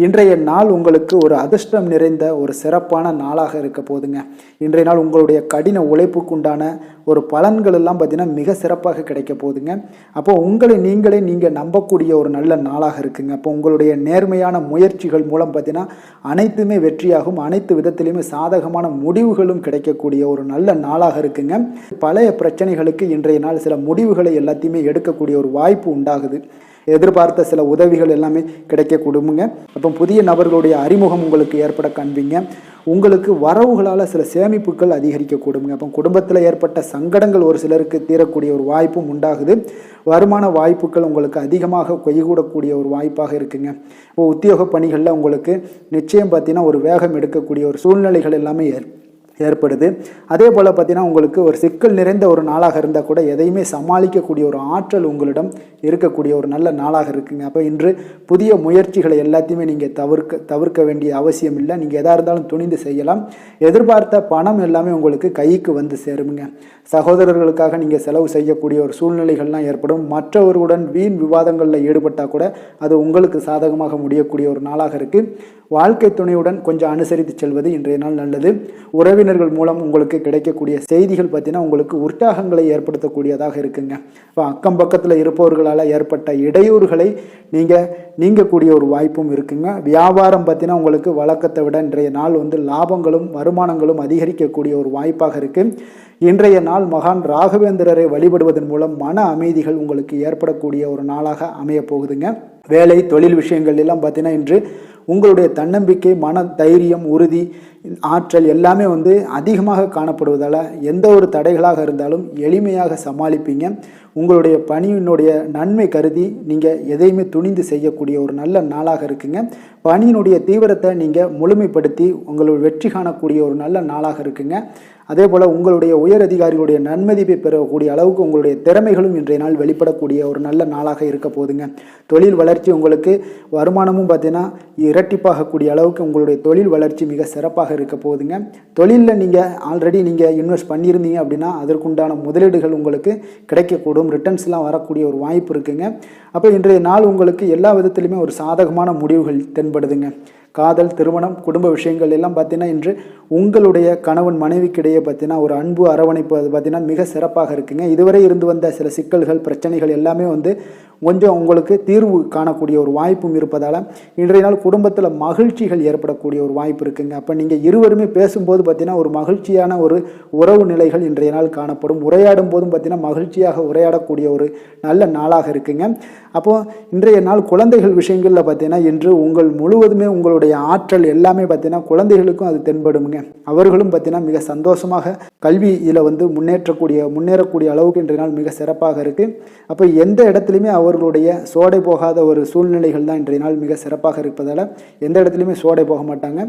இன்றைய நாள் உங்களுக்கு ஒரு அதிர்ஷ்டம் நிறைந்த ஒரு சிறப்பான நாளாக இருக்க போதுங்க. இன்றைய நாள் உங்களுடைய கடின உழைப்புக்கு உண்டான ஒரு பலன்கள் எல்லாம் பார்த்தீங்கன்னா மிக சிறப்பாக கிடைக்க போகுதுங்க. அப்போ உங்களை நீங்கள் நம்பக்கூடிய ஒரு நல்ல நாளாக இருக்குங்க. அப்போ உங்களுடைய நேர்மையான முயற்சிகள் மூலம் பார்த்தீங்கன்னா அனைத்துமே வெற்றியாகும். அனைத்து விதத்திலையுமே சாதகமான முடிவுகளும் கிடைக்கக்கூடிய ஒரு நல்ல நாளாக இருக்குங்க. பழைய பிரச்சனைகளுக்கு இன்றைய நாள் சில முடிவுகளை எல்லாத்தையுமே எடுக்கக்கூடிய ஒரு வாய்ப்பு உண்டாகுது. எதிர்பார்த்த சில உதவிகள் எல்லாமே கிடைக்க கொடுங்க. அப்போ புதிய நபர்களுடைய அறிமுகம் உங்களுக்கு ஏற்பட காண்பீங்க. உங்களுக்கு வரவுகளால் சில சேமிப்புகள் அதிகரிக்க கொடுங்க. அப்போ குடும்பத்தில் ஏற்பட்ட சங்கடங்கள் ஒரு சிலருக்கு தீரக்கூடிய ஒரு வாய்ப்பும் உண்டாகுது. வருமான வாய்ப்புகள் உங்களுக்கு அதிகமாக கைகூடக்கூடிய ஒரு வாய்ப்பாக இருக்குங்க. இப்போ உத்தியோக பணிகளில் உங்களுக்கு நிச்சயம் பார்த்தீங்கன்னா ஒரு வேகம் எடுக்கக்கூடிய ஒரு சூழ்நிலைகள் எல்லாமே ஏற்படுது. அதே போல் பார்த்தீங்கன்னா உங்களுக்கு ஒரு சிக்கல் நிறைந்த ஒரு நாளாக இருந்தால் கூட எதையுமே சமாளிக்கக்கூடிய ஒரு ஆற்றல் உங்களிடம் இருக்கக்கூடிய ஒரு நல்ல நாளாக இருக்குங்க. அப்போ இன்று புதிய முயற்சிகளை எல்லாத்தையுமே நீங்கள் தவிர்க்க வேண்டிய அவசியம் இல்லை. நீங்கள் எதாக இருந்தாலும் துணிந்து செய்யலாம். எதிர்பார்த்த பணம் எல்லாமே உங்களுக்கு கைக்கு வந்து சேருங்க. சகோதரர்களுக்காக நீங்கள் செலவு செய்யக்கூடிய ஒரு சூழ்நிலைகள்லாம் ஏற்படும். மற்றவர்களுடன் வீண் விவாதங்களில் ஈடுபட்டால் கூட அது உங்களுக்கு சாதகமாக முடியக்கூடிய ஒரு நாளாக இருக்குது. வாழ்க்கை துணையுடன் கொஞ்சம் அனுசரித்து செல்வது இன்றைய நாள் நல்லது. உறவினர்கள் மூலம் உங்களுக்கு கிடைக்கக்கூடிய செய்திகள் பார்த்தீங்கன்னா உங்களுக்கு உற்சாகங்களை ஏற்படுத்தக்கூடியதாக இருக்குங்க. இப்போ அக்கம் பக்கத்தில் இருப்பவர்களால் ஏற்பட்ட இடையூறுகளை நீங்கக்கூடிய ஒரு வாய்ப்பும் இருக்குங்க. வியாபாரம் பார்த்தீங்கன்னா உங்களுக்கு வழக்கத்தை விட இன்றைய நாள் லாபங்களும் வருமானங்களும் அதிகரிக்கக்கூடிய ஒரு வாய்ப்பாக இருக்குது. இன்றைய நாள் மகான் ராகவேந்திரரை வழிபடுவதன் மூலம் மன அமைதிகள் உங்களுக்கு ஏற்படக்கூடிய ஒரு நாளாக அமைய போகுதுங்க. வேலை தொழில் விஷயங்கள் எல்லாம் பார்த்தீங்கன்னா இன்று உங்களுடைய தன்னம்பிக்கை, மன தைரியம், உறுதி, ஆற்றல் எல்லாமே அதிகமாக காணப்படுவதால் எந்த ஒரு தடைகளாக இருந்தாலும் எளிமையாக சமாளிப்பீங்க. உங்களுடைய பணியினுடைய நன்மை கருதி நீங்கள் எதையுமே துணிந்து செய்யக்கூடிய ஒரு நல்ல நாளாக இருக்குங்க. பணியினுடைய தீவிரத்தை நீங்கள் முழுமைப்படுத்தி உங்களுடைய வெற்றி காணக்கூடிய ஒரு நல்ல நாளாக இருக்குங்க. அதே போல் உங்களுடைய உயர் அதிகாரிகளுடைய நன்மதிப்பை பெறக்கூடிய அளவுக்கு உங்களுடைய திறமைகளும் இன்றைய நாள் வெளிப்படக்கூடிய ஒரு நல்ல நாளாக இருக்க போதுங்க. தொழில் வளர்ச்சி உங்களுக்கு வருமானமும் பார்த்தீங்கன்னா இரட்டிப்பாகக்கூடிய அளவுக்கு உங்களுடைய தொழில் வளர்ச்சி மிக சிறப்பாக இருக்க போகுதுங்க. தொழிலில் நீங்கள் ஆல்ரெடி இன்வெஸ்ட் பண்ணியிருந்தீங்க அப்படின்னா அதற்குண்டான முதலீடுகள் உங்களுக்கு கிடைக்கக்கூடும். ரிட்டர்ன்ஸ்லாம் வரக்கூடிய ஒரு வாய்ப்பு இருக்குங்க. அப்போ இன்றைய நாள் உங்களுக்கு எல்லா விதத்திலுமே ஒரு சாதகமான முடிவுகள் தென்படுதுங்க. காதல், திருமணம், குடும்ப விஷயங்கள் எல்லாம் பார்த்தீங்கன்னா இன்று உங்களுடைய கணவன் மனைவிக்கிடையே பார்த்தீங்கன்னா ஒரு அன்பு அரவணைப்பு அது பார்த்தீங்கன்னா மிக சிறப்பாக இருக்குங்க. இதுவரை இருந்து வந்த சில சிக்கல்கள் பிரச்சனைகள் எல்லாமே கொஞ்சம் உங்களுக்கு தீர்வு காணக்கூடிய ஒரு வாய்ப்பும் இருப்பதால் இன்றைய நாள் குடும்பத்தில் மகிழ்ச்சிகள் ஏற்படக்கூடிய ஒரு வாய்ப்பு இருக்குங்க. அப்போ நீங்கள் இருவருமே பேசும்போது பார்த்தீங்கன்னா ஒரு மகிழ்ச்சியான ஒரு உறவு நிலைகள் இன்றைய நாள் காணப்படும். உரையாடும் போதும் பார்த்தீங்கன்னா மகிழ்ச்சியாக உரையாடக்கூடிய ஒரு நல்ல நாளாக இருக்குங்க. அப்போது இன்றைய நாள் குழந்தைகள் விஷயங்களில் பார்த்தீங்கன்னா இன்று முழுவதுமே உங்களுடைய ஆற்றல் எல்லாமே பார்த்தீங்கன்னா குழந்தைகளுக்கும் அது தென்படுங்க. அவர்களும் பார்த்தீங்கன்னா மிக சந்தோஷமாக கல்வியில் முன்னேறக்கூடிய அளவுக்கு இன்றைய நாள் மிக சிறப்பாக இருக்குது. அப்போ எந்த இடத்துலையுமே அவர்களுடைய சோடை போகாத ஒரு சூழ்நிலைகள் தான் இன்றைய நாள் மிக சிறப்பாக இருப்பதால் எந்த இடத்துலையுமே சோடை போக மாட்டாங்க.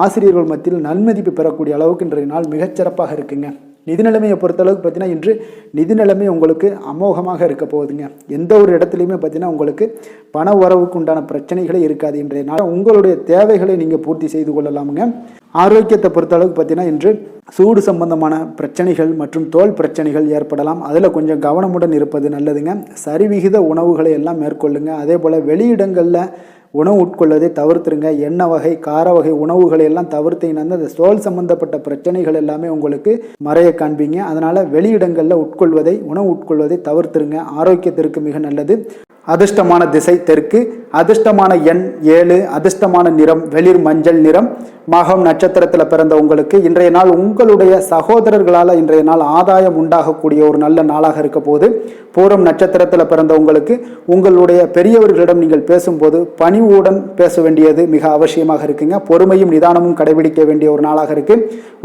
ஆசிரியர்கள் மத்தியில் நன்மதிப்பு பெறக்கூடிய அளவுக்கு இன்றைய நாள் மிகச்சிறப்பாக இருக்குங்க. நிதி நிலைமையை பொறுத்தளவுக்கு பார்த்தீங்கன்னா இன்று நிதி நிலைமை உங்களுக்கு அமோகமாக இருக்க போகுதுங்க. எந்த ஒரு இடத்துலையுமே பார்த்தீங்கன்னா உங்களுக்கு பண வரவுக்கு உண்டான பிரச்சனைகளே இருக்காது. இன்றைய நாள் உங்களுடைய தேவைகளை நீங்கள் பூர்த்தி செய்து கொள்ளலாமுங்க. ஆரோக்கியத்தை பொறுத்தளவுக்கு பார்த்தீங்கன்னா இன்று சூடு சம்பந்தமான பிரச்சனைகள் மற்றும் தோல் பிரச்சனைகள் ஏற்படலாம். அதில் கொஞ்சம் கவனமுடன் இருப்பது நல்லதுங்க. சரிவிகித உணவுகளை எல்லாம் மேற்கொள்ளுங்க. அதே போல் வெளியிடங்களில் உணவு உட்கொள்வதை தவிர்த்துருங்க. எண்ணெய் வகை, கார வகை உணவுகளை எல்லாம் தவிர்த்தீங்கன்னா அந்த தோல் சம்பந்தப்பட்ட பிரச்சனைகள் எல்லாமே உங்களுக்கு மறைய காண்பீங்க. அதனால் வெளியிடங்களில் உணவு உட்கொள்வதை தவிர்த்துருங்க. ஆரோக்கியத்திற்கு மிக நல்லது. அதிர்ஷ்டமான திசை தெற்கு, அதிர்ஷ்டமான எண் 7, அதிர்ஷ்டமான நிறம் வெளிர் மஞ்சள் நிறம். மகம் நட்சத்திரத்தில் பிறந்த உங்களுக்கு இன்றைய நாள் உங்களுடைய சகோதரர்களால் இன்றைய நாள் ஆதாயம் உண்டாகக்கூடிய ஒரு நல்ல நாளாக இருக்க போது. பூரம் நட்சத்திரத்தில் பிறந்த உங்களுக்கு உங்களுடைய பெரியவர்களிடம் நீங்கள் பேசும்போது பணிவுடன் பேச வேண்டியது மிக அவசியமாக இருக்குங்க. பொறுமையும் நிதானமும் கடைபிடிக்க வேண்டிய ஒரு நாளாக இருக்கு.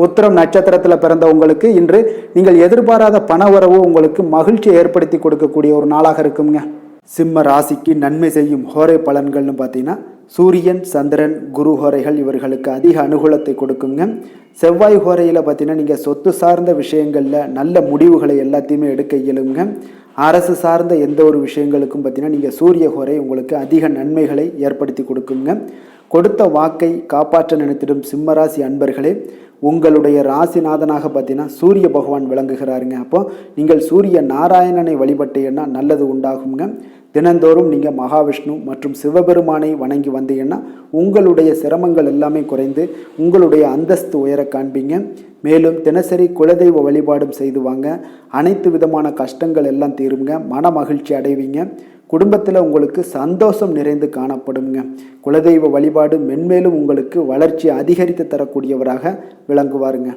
உத்திரம் நட்சத்திரத்தில் பிறந்த உங்களுக்கு இன்று நீங்கள் எதிர்பாராத பண வரவு உங்களுக்கு மகிழ்ச்சியை ஏற்படுத்தி கொடுக்கக்கூடிய ஒரு நாளாக இருக்குங்க. சிம்ம ராசிக்கு நன்மை செய்யும் ஹோரை பலன்கள்னு பார்த்தீங்கன்னா சூரியன், சந்திரன், குரு ஹோரைகள் இவர்களுக்கு அதிக அனுகூலத்தை கொடுக்குங்க. செவ்வாய் ஹோரையில் பார்த்தீங்கன்னா நீங்கள் சொத்து சார்ந்த விஷயங்களில் நல்ல முடிவுகளை எல்லாத்தையுமே எடுக்க இயலுங்க. அரசு சார்ந்த எந்த ஒரு விஷயங்களுக்கும் பார்த்தீங்கன்னா நீங்கள் சூரிய ஹோரை உங்களுக்கு அதிக நன்மைகளை ஏற்படுத்தி கொடுக்குங்க. கொடுத்த வாக்கை காப்பாற்ற நினைத்திடும் சிம்மராசி அன்பர்களே, உங்களுடைய ராசிநாதனாக பார்த்தீங்கன்னா சூரிய பகவான் விளங்குகிறாருங்க. அப்போ நீங்கள் சூரிய நாராயணனை வழிபட்டீங்கன்னா நல்லது உண்டாகுங்க. தினந்தோறும் நீங்கள் மகாவிஷ்ணு மற்றும் சிவபெருமானை வணங்கி வந்தீங்கன்னா உங்களுடைய சிரமங்கள் எல்லாமே குறைந்து உங்களுடைய அந்தஸ்து உயர காண்பீங்க. மேலும் தினசரி குலதெய்வ வழிபாடும் செய்து வாங்க. அனைத்து விதமான கஷ்டங்கள் எல்லாம் தீருங்க. மன மகிழ்ச்சி அடைவீங்க. குடும்பத்தில் உங்களுக்கு சந்தோஷம் நிறைந்து காணப்படுங்க. குலதெய்வ வழிபாடு மென்மேலும் உங்களுக்கு வளர்ச்சி அதிகரித்து தரக்கூடியவராக விளங்குவாருங்க.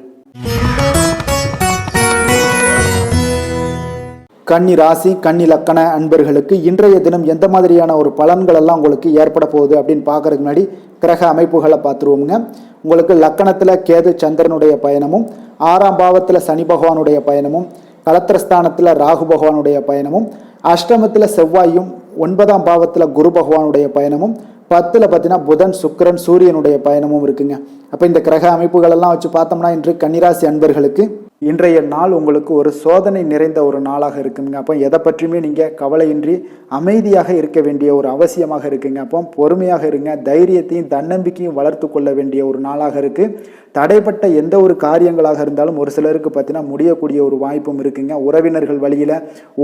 கன்னி ராசி, கன்னி லக்கண அன்பர்களுக்கு இன்றைய தினம் எந்த மாதிரியான ஒரு பலன்கள் எல்லாம் உங்களுக்கு ஏற்பட போகுது அப்படின்னு பார்க்கறதுக்கு முன்னாடி கிரக அமைப்புகளை பார்த்துருவோங்க. உங்களுக்கு லக்கணத்தில் கேது சந்திரனுடைய பயணமும், 6ஆம் பாவத்தில் சனி பகவானுடைய பயணமும், கலத்திரஸ்தானத்தில் ராகு பகவானுடைய பயணமும், அஷ்டமத்தில் செவ்வாயும், 9ஆம் பாவத்தில் குரு பகவானுடைய பயணமும், 10ல் பார்த்தீங்கன்னா புதன், சுக்கிரன், சூரியனுடைய பயணமும் இருக்குங்க. அப்போ இந்த கிரக அமைப்புகள் எல்லாம் வச்சு பார்த்தோம்னா இன்று கன்னிராசி அன்பர்களுக்கு இன்றைய நாள் உங்களுக்கு ஒரு சோதனை நிறைந்த ஒரு நாளாக இருக்குங்க. அப்போ எதை பற்றியுமே நீங்கள் கவலையின்றி அமைதியாக இருக்க வேண்டிய ஒரு அவசியமாக இருக்குங்க. அப்போ பொறுமையாக இருங்க. தைரியத்தையும் தன்னம்பிக்கையும் வளர்த்து கொள்ள வேண்டிய ஒரு நாளாக இருக்குது. தடைப்பட்ட எந்த ஒரு காரியங்களாக இருந்தாலும் ஒரு சிலருக்கு பார்த்தீங்கன்னா முடியக்கூடிய ஒரு வாய்ப்பும் இருக்குங்க. உறவினர்கள் வழியில்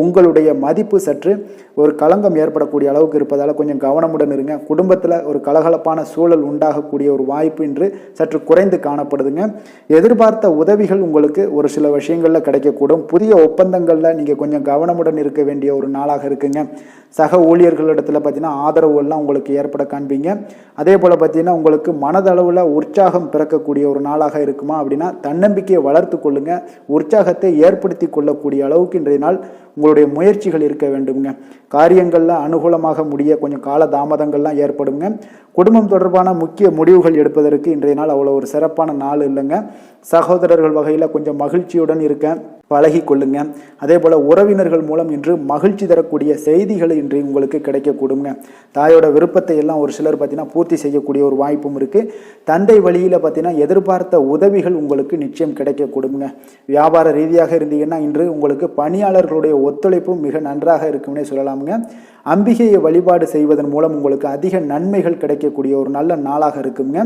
உங்களுடைய மதிப்பு சற்று ஒரு களங்கம் ஏற்படக்கூடிய அளவுக்கு இருப்பதால் கொஞ்சம் கவனமுடன் இருங்க. குடும்பத்தில் ஒரு கலகலப்பான சூழல் உண்டாகக்கூடிய ஒரு வாய்ப்பு இன்று சற்று குறைந்து காணப்படுதுங்க. எதிர்பார்த்த உதவிகள் உங்களுக்கு ஒரு சில விஷயங்களில் கிடைக்கக்கூடும். புதிய ஒப்பந்தங்களில் நீங்கள் கொஞ்சம் கவனமுடன் இருக்க வேண்டிய ஒரு நாளாக இருக்குங்க. சக ஊழியர்களிடத்தில் பார்த்தீங்கன்னா ஆதரவு எல்லாம் உங்களுக்கு ஏற்பட காண்பீங்க. அதே போல் பார்த்தீங்கன்னா உங்களுக்கு மனதளவில் உற்சாகம் பிறக்கக்கூடிய ஒரு நாளாக இருக்குமா அப்படின்னா தன்னம்பிக்கையை வளர்த்து கொள்ளுங்க. உற்சாகத்தை ஏற்படுத்தி கொள்ளக்கூடிய அளவுக்கு இன்றைய நாள் உங்களுடைய முயற்சிகள் இருக்க வேண்டுங்க. காரியங்களில் அனுகூலமாக முடிய கொஞ்சம் கால தாமதங்கள்லாம் ஏற்படுங்க. குடும்பம் தொடர்பான முக்கிய முடிவுகள் எடுப்பதற்கு இன்றைய நாள் அவ்வளோ ஒரு சிறப்பான நாள் இல்லைங்க. சகோதரர்கள் வகையில் கொஞ்சம் மகிழ்ச்சியுடன் இருக்க பழகி கொள்ளுங்க. அதே போல் உறவினர்கள் மூலம் இன்று மகிழ்ச்சி தரக்கூடிய செய்திகள் இன்று உங்களுக்கு கிடைக்கக்கூடுங்க. தாயோட விருப்பத்தை எல்லாம் ஒரு சிலர் பார்த்தீங்கன்னா பூர்த்தி செய்யக்கூடிய ஒரு வாய்ப்பும் இருக்குது. தந்தை வழியில் பார்த்தீங்கன்னா எதிர்பார்த்த உதவிகள் உங்களுக்கு நிச்சயம் கிடைக்கக்கூடுங்க. வியாபார ரீதியாக இருந்தீங்கன்னா இன்று உங்களுக்கு பணியாளர்களுடைய ஒத்துழைப்பும் மிக நன்றாக இருக்கும்னே சொல்லலாமுங்க. அம்பிகையை வழிபாடு செய்வதன் மூலம் உங்களுக்கு அதிக நன்மைகள் கிடைக்கக்கூடிய ஒரு நல்ல நாளாக இருக்குங்க.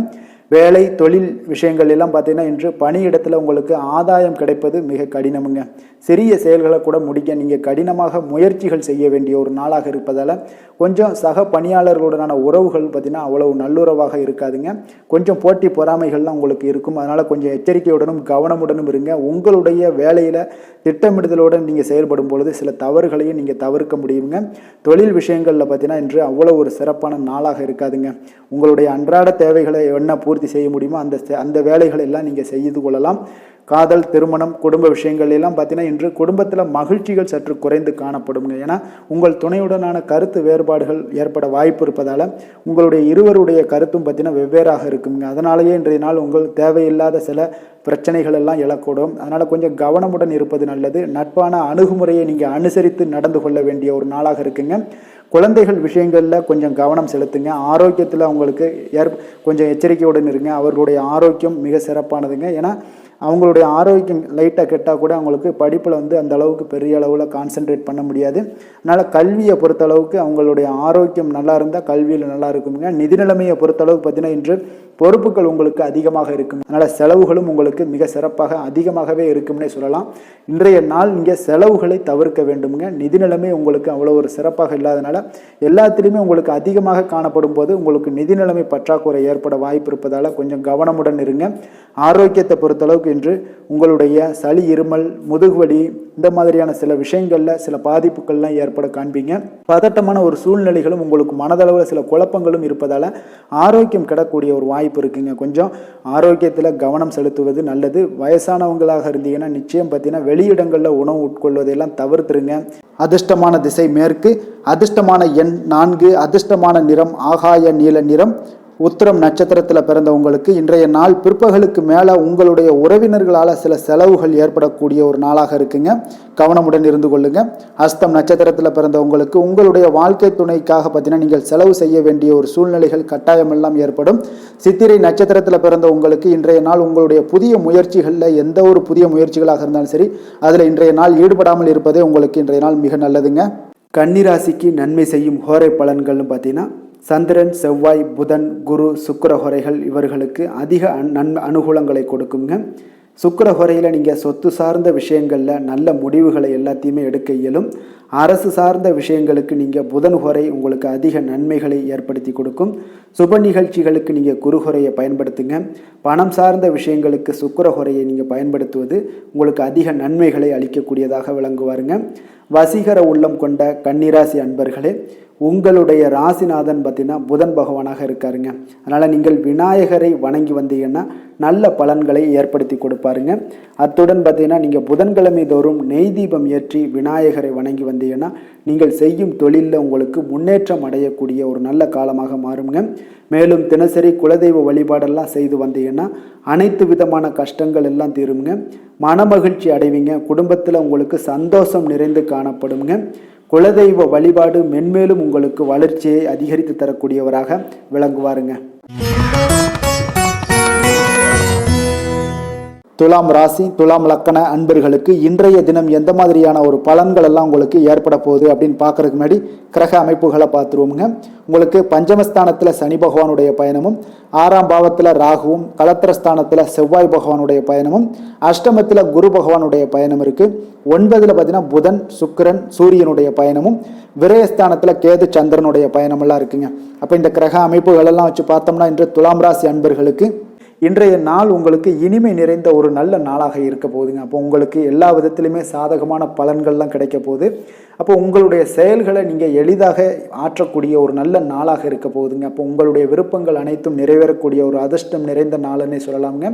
வேலை தொழில் விஷயங்கள் எல்லாம் பார்த்தீங்கன்னா இன்று பணியிடத்தில் உங்களுக்கு ஆதாயம் கிடைப்பது மிக கடினமுங்க. சிறிய செயல்களை கூட முடிக்க நீங்கள் கடினமாக முயற்சிகள் செய்ய வேண்டிய ஒரு நாளாக இருப்பதால் கொஞ்சம் சக பணியாளர்களுடனான உறவுகள் பார்த்தீங்கன்னா அவ்வளவு நல்லுறவாக இருக்காதுங்க. கொஞ்சம் போட்டி பொறாமைகள்லாம் உங்களுக்கு இருக்கும். அதனால் கொஞ்சம் எச்சரிக்கையுடனும் கவனமுடனும் இருங்க. உங்களுடைய வேலையில் திட்டமிடுதலுடன் நீங்கள் செயல்படும் பொழுது சில தவறுகளையும் நீங்கள் தவிர்க்க முடியுங்க. தொழில் விஷயங்களில் பார்த்தீங்கன்னா இன்று அவ்வளோ ஒரு சிறப்பான நாளாக இருக்காதுங்க. உங்களுடைய அன்றாட தேவைகளை என்ன பூர்த்தி செய்ய முடியுமோ அந்த வேலைகளை எல்லாம் நீங்கள் செய்து கொள்ளலாம். காதல், திருமணம், குடும்ப விஷயங்கள் எல்லாம் பார்த்தீங்கன்னா இன்று குடும்பத்தில் மகிழ்ச்சிகள் சற்று குறைந்து காணப்படுங்க. ஏன்னா உங்கள் துணையுடனான கருத்து வேறுபாடுகள் ஏற்பட வாய்ப்பு இருப்பதால் உங்களுடைய இருவருடைய கருத்தும் பார்த்தீங்கன்னா வெவ்வேறாக இருக்குங்க. அதனாலேயே இன்றைய நாள் உங்கள் தேவையில்லாத சில பிரச்சனைகள் எல்லாம் எழக்கூடும். அதனால் கொஞ்சம் கவனமுடன் இருப்பது நல்லது. நட்பான அணுகுமுறையை நீங்கள் அனுசரித்து நடந்து கொள்ள வேண்டிய ஒரு நாளாக இருக்குங்க. குழந்தைகள் விஷயங்களில் கொஞ்சம் கவனம் செலுத்துங்க. ஆரோக்கியத்தில் அவங்களுக்கு கொஞ்சம் எச்சரிக்கையுடன் இருங்க. அவர்களுடைய ஆரோக்கியம் மிக சிறப்பானதுங்க. ஏன்னா அவங்களுடைய ஆரோக்கியம் லைட்டாக கெட்டால் கூட அவங்களுக்கு படிப்பில் அந்த அளவுக்கு பெரிய அளவில் கான்சென்ட்ரேட் பண்ண முடியாது. அதனால் கல்வியை பொறுத்தளவுக்கு அவங்களுடைய ஆரோக்கியம் நல்லா இருந்தால் கல்வியில் நல்லா இருக்குங்க. நிதி நிலைமையை பொறுத்தளவுக்கு பார்த்தீங்கன்னா இன்று பொறுப்புகள் உங்களுக்கு அதிகமாக இருக்கும். அதனால் செலவுகளும் உங்களுக்கு மிக சிறப்பாக அதிகமாகவே இருக்கும்னே சொல்லலாம். இன்றைய நாள் நீங்கள் செலவுகளை தவிர்க்க வேண்டுங்க. நிதி நிலைமை உங்களுக்கு அவ்வளோ ஒரு சிறப்பாக இல்லாதனால எல்லாத்திலையுமே உங்களுக்கு அதிகமாக காணப்படும் போது உங்களுக்கு நிதி நிலைமை பற்றாக்குறை ஏற்பட வாய்ப்பு இருப்பதால் கொஞ்சம் கவனமுடன் இருங்க. ஆரோக்கியத்தை பொறுத்தளவுக்கு அளவுக்கு இன்று உங்களுடைய சளி, இருமல், முதுகுவலி இந்த மாதிரியான சில விஷயங்களில் சில பாதிப்புகள்லாம் ஏற்பட காண்பீங்க. பதட்டமான ஒரு சூழ்நிலைகளும் உங்களுக்கு மனதளவில் சில குழப்பங்களும் இருப்பதால் ஆரோக்கியம் கிடக்கூடிய ஒரு வாய்ப்பு இருக்குங்க. கொஞ்சம் ஆரோக்கியத்தில் கவனம் செலுத்துவது நல்லது. வயசானவங்களாக இருந்தீங்கன்னா நிச்சயம் பார்த்தீங்கன்னா வெளியிடங்களில் உணவு உட்கொள்வதையெல்லாம் தவிர்த்துருங்க. அதிர்ஷ்டமான திசை மேற்கு, அதிர்ஷ்டமான எண் 4, அதிர்ஷ்டமான நிறம் ஆகாய நீல நிறம். உத்திரம் நட்சத்திரத்தில் பிறந்தவங்களுக்கு இன்றைய நாள் பிற்பகலுக்கு மேலே உங்களுடைய உறவினர்களால் சில செலவுகள் ஏற்படக்கூடிய ஒரு நாளாக இருக்குங்க. கவனமுடன் இருந்து கொள்ளுங்க. அஸ்தம் நட்சத்திரத்தில் பிறந்தவங்களுக்கு உங்களுடைய வாழ்க்கை துணைக்காக பார்த்தீங்கன்னா நீங்கள் செலவு செய்ய வேண்டிய ஒரு சூழ்நிலைகள் கட்டாயமெல்லாம் ஏற்படும். சித்திரை நட்சத்திரத்தில் பிறந்தவங்களுக்கு இன்றைய நாள் உங்களுடைய புதிய முயற்சிகளில் எந்த ஒரு புதிய முயற்சிகளாக இருந்தாலும் சரி அதில் இன்றைய நாள் ஈடுபடாமல் இருப்பதே உங்களுக்கு இன்றைய நாள் மிக நல்லதுங்க. கன்னிராசிக்கு நன்மை செய்யும் ஹோரை பலன்கள்னு பார்த்தீங்கன்னா சந்திரன், செவ்வாய், புதன், குரு, சுக்கிர ஹோரைகள் இவர்களுக்கு அதிக அனுகூலங்களை கொடுக்குங்க. சுக்கிர ஹோரையில் நீங்கள் சொத்து சார்ந்த விஷயங்களில் நல்ல முடிவுகளை எல்லாத்தையுமே எடுக்க இயலும். அரசு சார்ந்த விஷயங்களுக்கு நீங்கள் புதன் ஹோரை உங்களுக்கு அதிக நன்மைகளை ஏற்படுத்தி கொடுக்கும். சுப நிகழ்ச்சிகளுக்கு நீங்கள் குரு ஹோரையை பயன்படுத்துங்க. பணம் சார்ந்த விஷயங்களுக்கு சுக்கிர ஹோரையை நீங்கள் பயன்படுத்துவது உங்களுக்கு அதிக நன்மைகளை அளிக்கக்கூடியதாக விளங்குவாருங்க. வசீகர உள்ளம் கொண்ட கன்னிராசி அன்பர்களே, உங்களுடைய ராசிநாதன் பார்த்தீங்கன்னா புதன் பகவானாக இருக்காருங்க. அதனால் நீங்கள் விநாயகரை வணங்கி வந்தீங்கன்னா நல்ல பலன்களை ஏற்படுத்தி கொடுப்பாருங்க. அத்துடன் பார்த்தீங்கன்னா நீங்கள் புதன்கிழமை தோறும் நெய் தீபம் ஏற்றி விநாயகரை வணங்கி வந்தீங்கன்னா நீங்கள் செய்யும் தொழிலில் உங்களுக்கு முன்னேற்றம் அடையக்கூடிய ஒரு நல்ல காலமாக மாறுங்க. மேலும் தினசரி குலதெய்வ வழிபாடெல்லாம் செய்து வந்தீங்கன்னா அனைத்து விதமான கஷ்டங்கள் எல்லாம் தீருங்க. மனமகிழ்ச்சி அடைவீங்க. குடும்பத்தில் உங்களுக்கு சந்தோஷம் நிறைந்து காணப்படுங்க. குலதெய்வ வழிபாடு மென்மேலும் உங்களுக்கு வளர்ச்சியை அதிகரித்து தரக்கூடியவராக விளங்குவாருங்க. துலாம் ராசி, துலாம் லக்கண அன்பர்களுக்கு இன்றைய தினம் எந்த மாதிரியான ஒரு பலன்கள் எல்லாம் உங்களுக்கு ஏற்பட போகுது அப்படின்னு பார்க்கறதுக்கு முன்னாடி கிரக அமைப்புகளை பார்த்துருவோமுங்க. உங்களுக்கு பஞ்சமஸ்தானத்தில் சனி பகவானுடைய பயணமும், 6ஆம் பாவத்தில் ராகுவும், கலத்திரஸ்தானத்தில் செவ்வாய் பகவானுடைய பயணமும், அஷ்டமத்தில் குரு பகவானுடைய பயணம் இருக்குது. 9ல் பார்த்தீங்கன்னா புதன், சுக்கிரன், சூரியனுடைய பயணமும், விரயஸ்தானத்தில் கேது, சந்திரனுடைய பயணமெல்லாம் இருக்குங்க. அப்போ இந்த கிரக அமைப்புகள் எல்லாம் வச்சு பார்த்தோம்னா இன்று துலாம் ராசி அன்பர்களுக்கு இன்றைய நாள் உங்களுக்கு இனிமை நிறைந்த ஒரு நல்ல நாளாக இருக்க போகுதுங்க. அப்போ உங்களுக்கு எல்லா விதத்திலுமே சாதகமான பலன்கள்லாம் கிடைக்க போகுது. அப்போ உங்களுடைய செயல்களை நீங்கள் எளிதாக ஆற்றக்கூடிய ஒரு நல்ல நாளாக இருக்க போகுதுங்க. அப்போ உங்களுடைய விருப்பங்கள் அனைத்தும் நிறைவேறக்கூடிய ஒரு அதிர்ஷ்டம் நிறைந்த நாளுன்னே சொல்லலாமுங்க.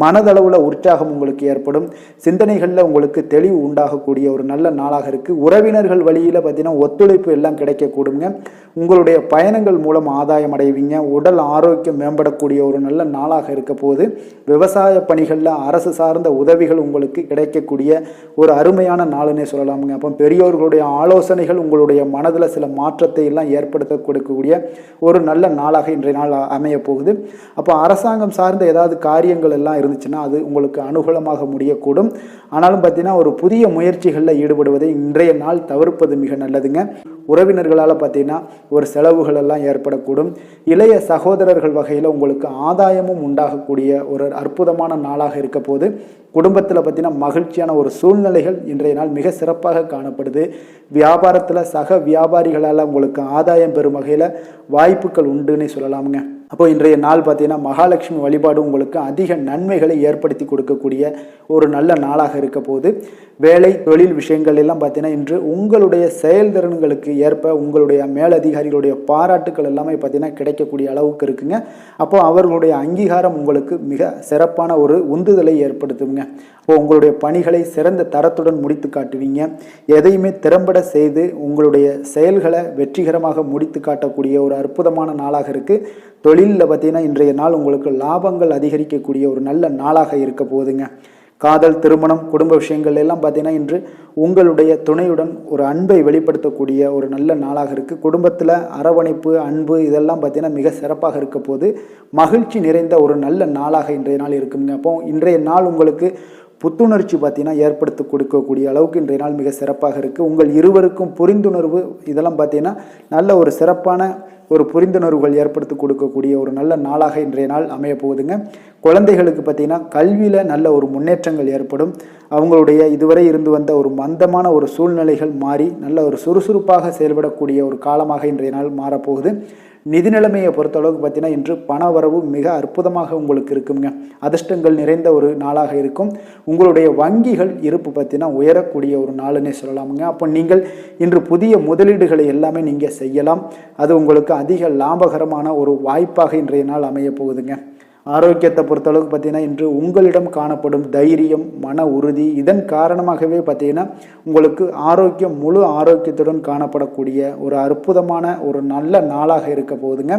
மனதளவில் உற்சாகம் உங்களுக்கு ஏற்படும். சிந்தனைகளில் உங்களுக்கு தெளிவு உண்டாகக்கூடிய ஒரு நல்ல நாளாக இருக்குது. உறவினர்கள் வழியில் பார்த்தீங்கன்னா ஒத்துழைப்பு எல்லாம் கிடைக்கக்கூடுங்க. உங்களுடைய பயணங்கள் மூலம் ஆதாயம் அடைவீங்க. உடல் ஆரோக்கியம் மேம்படக்கூடிய ஒரு நல்ல நாளாக இருக்க போது. விவசாய பணிகளில் அரசு சார்ந்த உதவிகள் உங்களுக்கு கிடைக்கக்கூடிய ஒரு அருமையான நாளுன்னே சொல்லலாமுங்க. அப்போ பெரியோர்களுடைய ஆலோசனைகள் உங்களுடைய மனதில் சில மாற்றத்தை எல்லாம் ஏற்படுத்த கொடுக்கக்கூடிய ஒரு நல்ல நாளாக இன்றைய நாள் அமைய போகுது. அப்போ அரசாங்கம் சார்ந்த ஏதாவது காரியங்கள் எல்லாம் இருந்துச்சுன்னா அது உங்களுக்கு அனுகூலமாக முடியக்கூடும். ஆனாலும் பார்த்தீங்கன்னா ஒரு புதிய முயற்சிகளில் ஈடுபடுவதை இன்றைய நாள் தவிர்ப்பது மிக நல்லதுங்க. உறவினர்களால் பார்த்தீங்கன்னா ஒரு செலவுகள் எல்லாம் ஏற்படக்கூடும். இளைய சகோதரர்கள் வகையில் உங்களுக்கு ஆதாயமும் உண்டாகக்கூடிய ஒரு அற்புதமான நாளாக இருக்க போது. குடும்பத்தில் பார்த்தீங்கன்னா மகிழ்ச்சியான ஒரு சூழ்நிலைகள் இன்றைய நாள் மிக சிறப்பாக காணப்படுது. வியாபாரத்தில் சக வியாபாரிகளால் உங்களுக்கு ஆதாயம் பெறும் வகையில் வாய்ப்புகள் உண்டுன்னு சொல்லலாமுங்க. அப்போ இன்றைய நாள் பார்த்தீங்கன்னா மகாலட்சுமி வழிபாடு உங்களுக்கு அதிக நன்மைகளை ஏற்படுத்தி கொடுக்கக்கூடிய ஒரு நல்ல நாளாக இருக்க போது. வேலை தொழில் விஷயங்கள் எல்லாம் பார்த்தீங்கன்னா இன்று உங்களுடைய செயல்திறன்களுக்கு ஏற்ப உங்களுடைய மேலதிகாரிகளுடைய பாராட்டுக்கள் எல்லாமே பார்த்தீங்கன்னா கிடைக்கக்கூடிய அளவுக்கு இருக்குங்க. அப்போ அவர்களுடைய அங்கீகாரம் உங்களுக்கு மிக சிறப்பான ஒரு உந்துதலை ஏற்படுத்துங்க. அப்போ உங்களுடைய பணிகளை சிறந்த தரத்துடன் முடித்து காட்டுவீங்க. எதையுமே திறம்பட செய்து உங்களுடைய செயல்களை வெற்றிகரமாக முடித்து காட்டக்கூடிய ஒரு அற்புதமான நாளாக இருக்குது. தொழிலில் பார்த்தீங்கன்னா இன்றைய நாள் உங்களுக்கு லாபங்கள் அதிகரிக்கக்கூடிய ஒரு நல்ல நாளாக இருக்க போகுதுங்க. காதல், திருமணம், குடும்ப விஷயங்கள் எல்லாம் பார்த்தீங்கன்னா இன்று உங்களுடைய துணையுடன் ஒரு அன்பை வெளிப்படுத்தக்கூடிய ஒரு நல்ல நாளாக இருக்குது. குடும்பத்தில் அரவணைப்பு, அன்பு இதெல்லாம் பார்த்தீங்கன்னா மிக சிறப்பாக இருக்க போது. மகிழ்ச்சி நிறைந்த ஒரு நல்ல நாளாக இன்றைய நாள் இருக்குங்க. அப்போ இன்றைய நாள் உங்களுக்கு புத்துணர்ச்சி பார்த்தீங்கன்னா ஏற்படுத்தி கொடுக்கக்கூடிய அளவுக்கு இன்றைய நாள் மிக சிறப்பாக இருக்குது. உங்கள் இருவருக்கும் புரிந்துணர்வு இதெல்லாம் பார்த்தீங்கன்னா நல்ல ஒரு சிறப்பான ஒரு புரிந்துணர்வுகள் ஏற்படுத்தி கொடுக்கக்கூடிய ஒரு நல்ல நாளாக இன்றைய நாள் அமைய போகுதுங்க. குழந்தைகளுக்கு பார்த்தீங்கன்னா கல்வியில் நல்ல ஒரு முன்னேற்றங்கள் ஏற்படும். அவங்களுடைய இதுவரை இருந்து வந்த ஒரு மந்தமான ஒரு சூழ்நிலைகள் மாறி நல்ல ஒரு சுறுசுறுப்பாக செயல்படக்கூடிய ஒரு காலமாக இன்றைய நாள் மாறப்போகுது. நிதி நிலைமையை பொறுத்தளவுக்கு பார்த்தீங்கன்னா இன்று பண வரவு மிக அற்புதமாக உங்களுக்கு இருக்குங்க. அதிர்ஷ்டங்கள் நிறைந்த ஒரு நாளாக இருக்கும். உங்களுடைய வங்கிகள் இருப்பு பார்த்தீங்கன்னா உயரக்கூடிய ஒரு நாளுன்னே சொல்லலாமுங்க. அப்போ நீங்கள் இன்று புதிய முதலீடுகளை எல்லாமே நீங்கள் செய்யலாம். அது உங்களுக்கு அதிக லாபகரமான ஒரு வாய்ப்பாக இன்றைய நாள் அமைய போகுதுங்க. ஆரோக்கியத்தை பொறுத்தளவுக்கு பார்த்தீங்கன்னா இன்று உங்களிடம் காணப்படும் தைரியம், மன உறுதி, இதன் காரணமாகவே பார்த்தீங்கன்னா உங்களுக்கு ஆரோக்கியம் முழு ஆரோக்கியத்துடன் காணப்படக்கூடிய ஒரு அற்புதமான ஒரு நல்ல நாளாக இருக்க போகுதுங்க.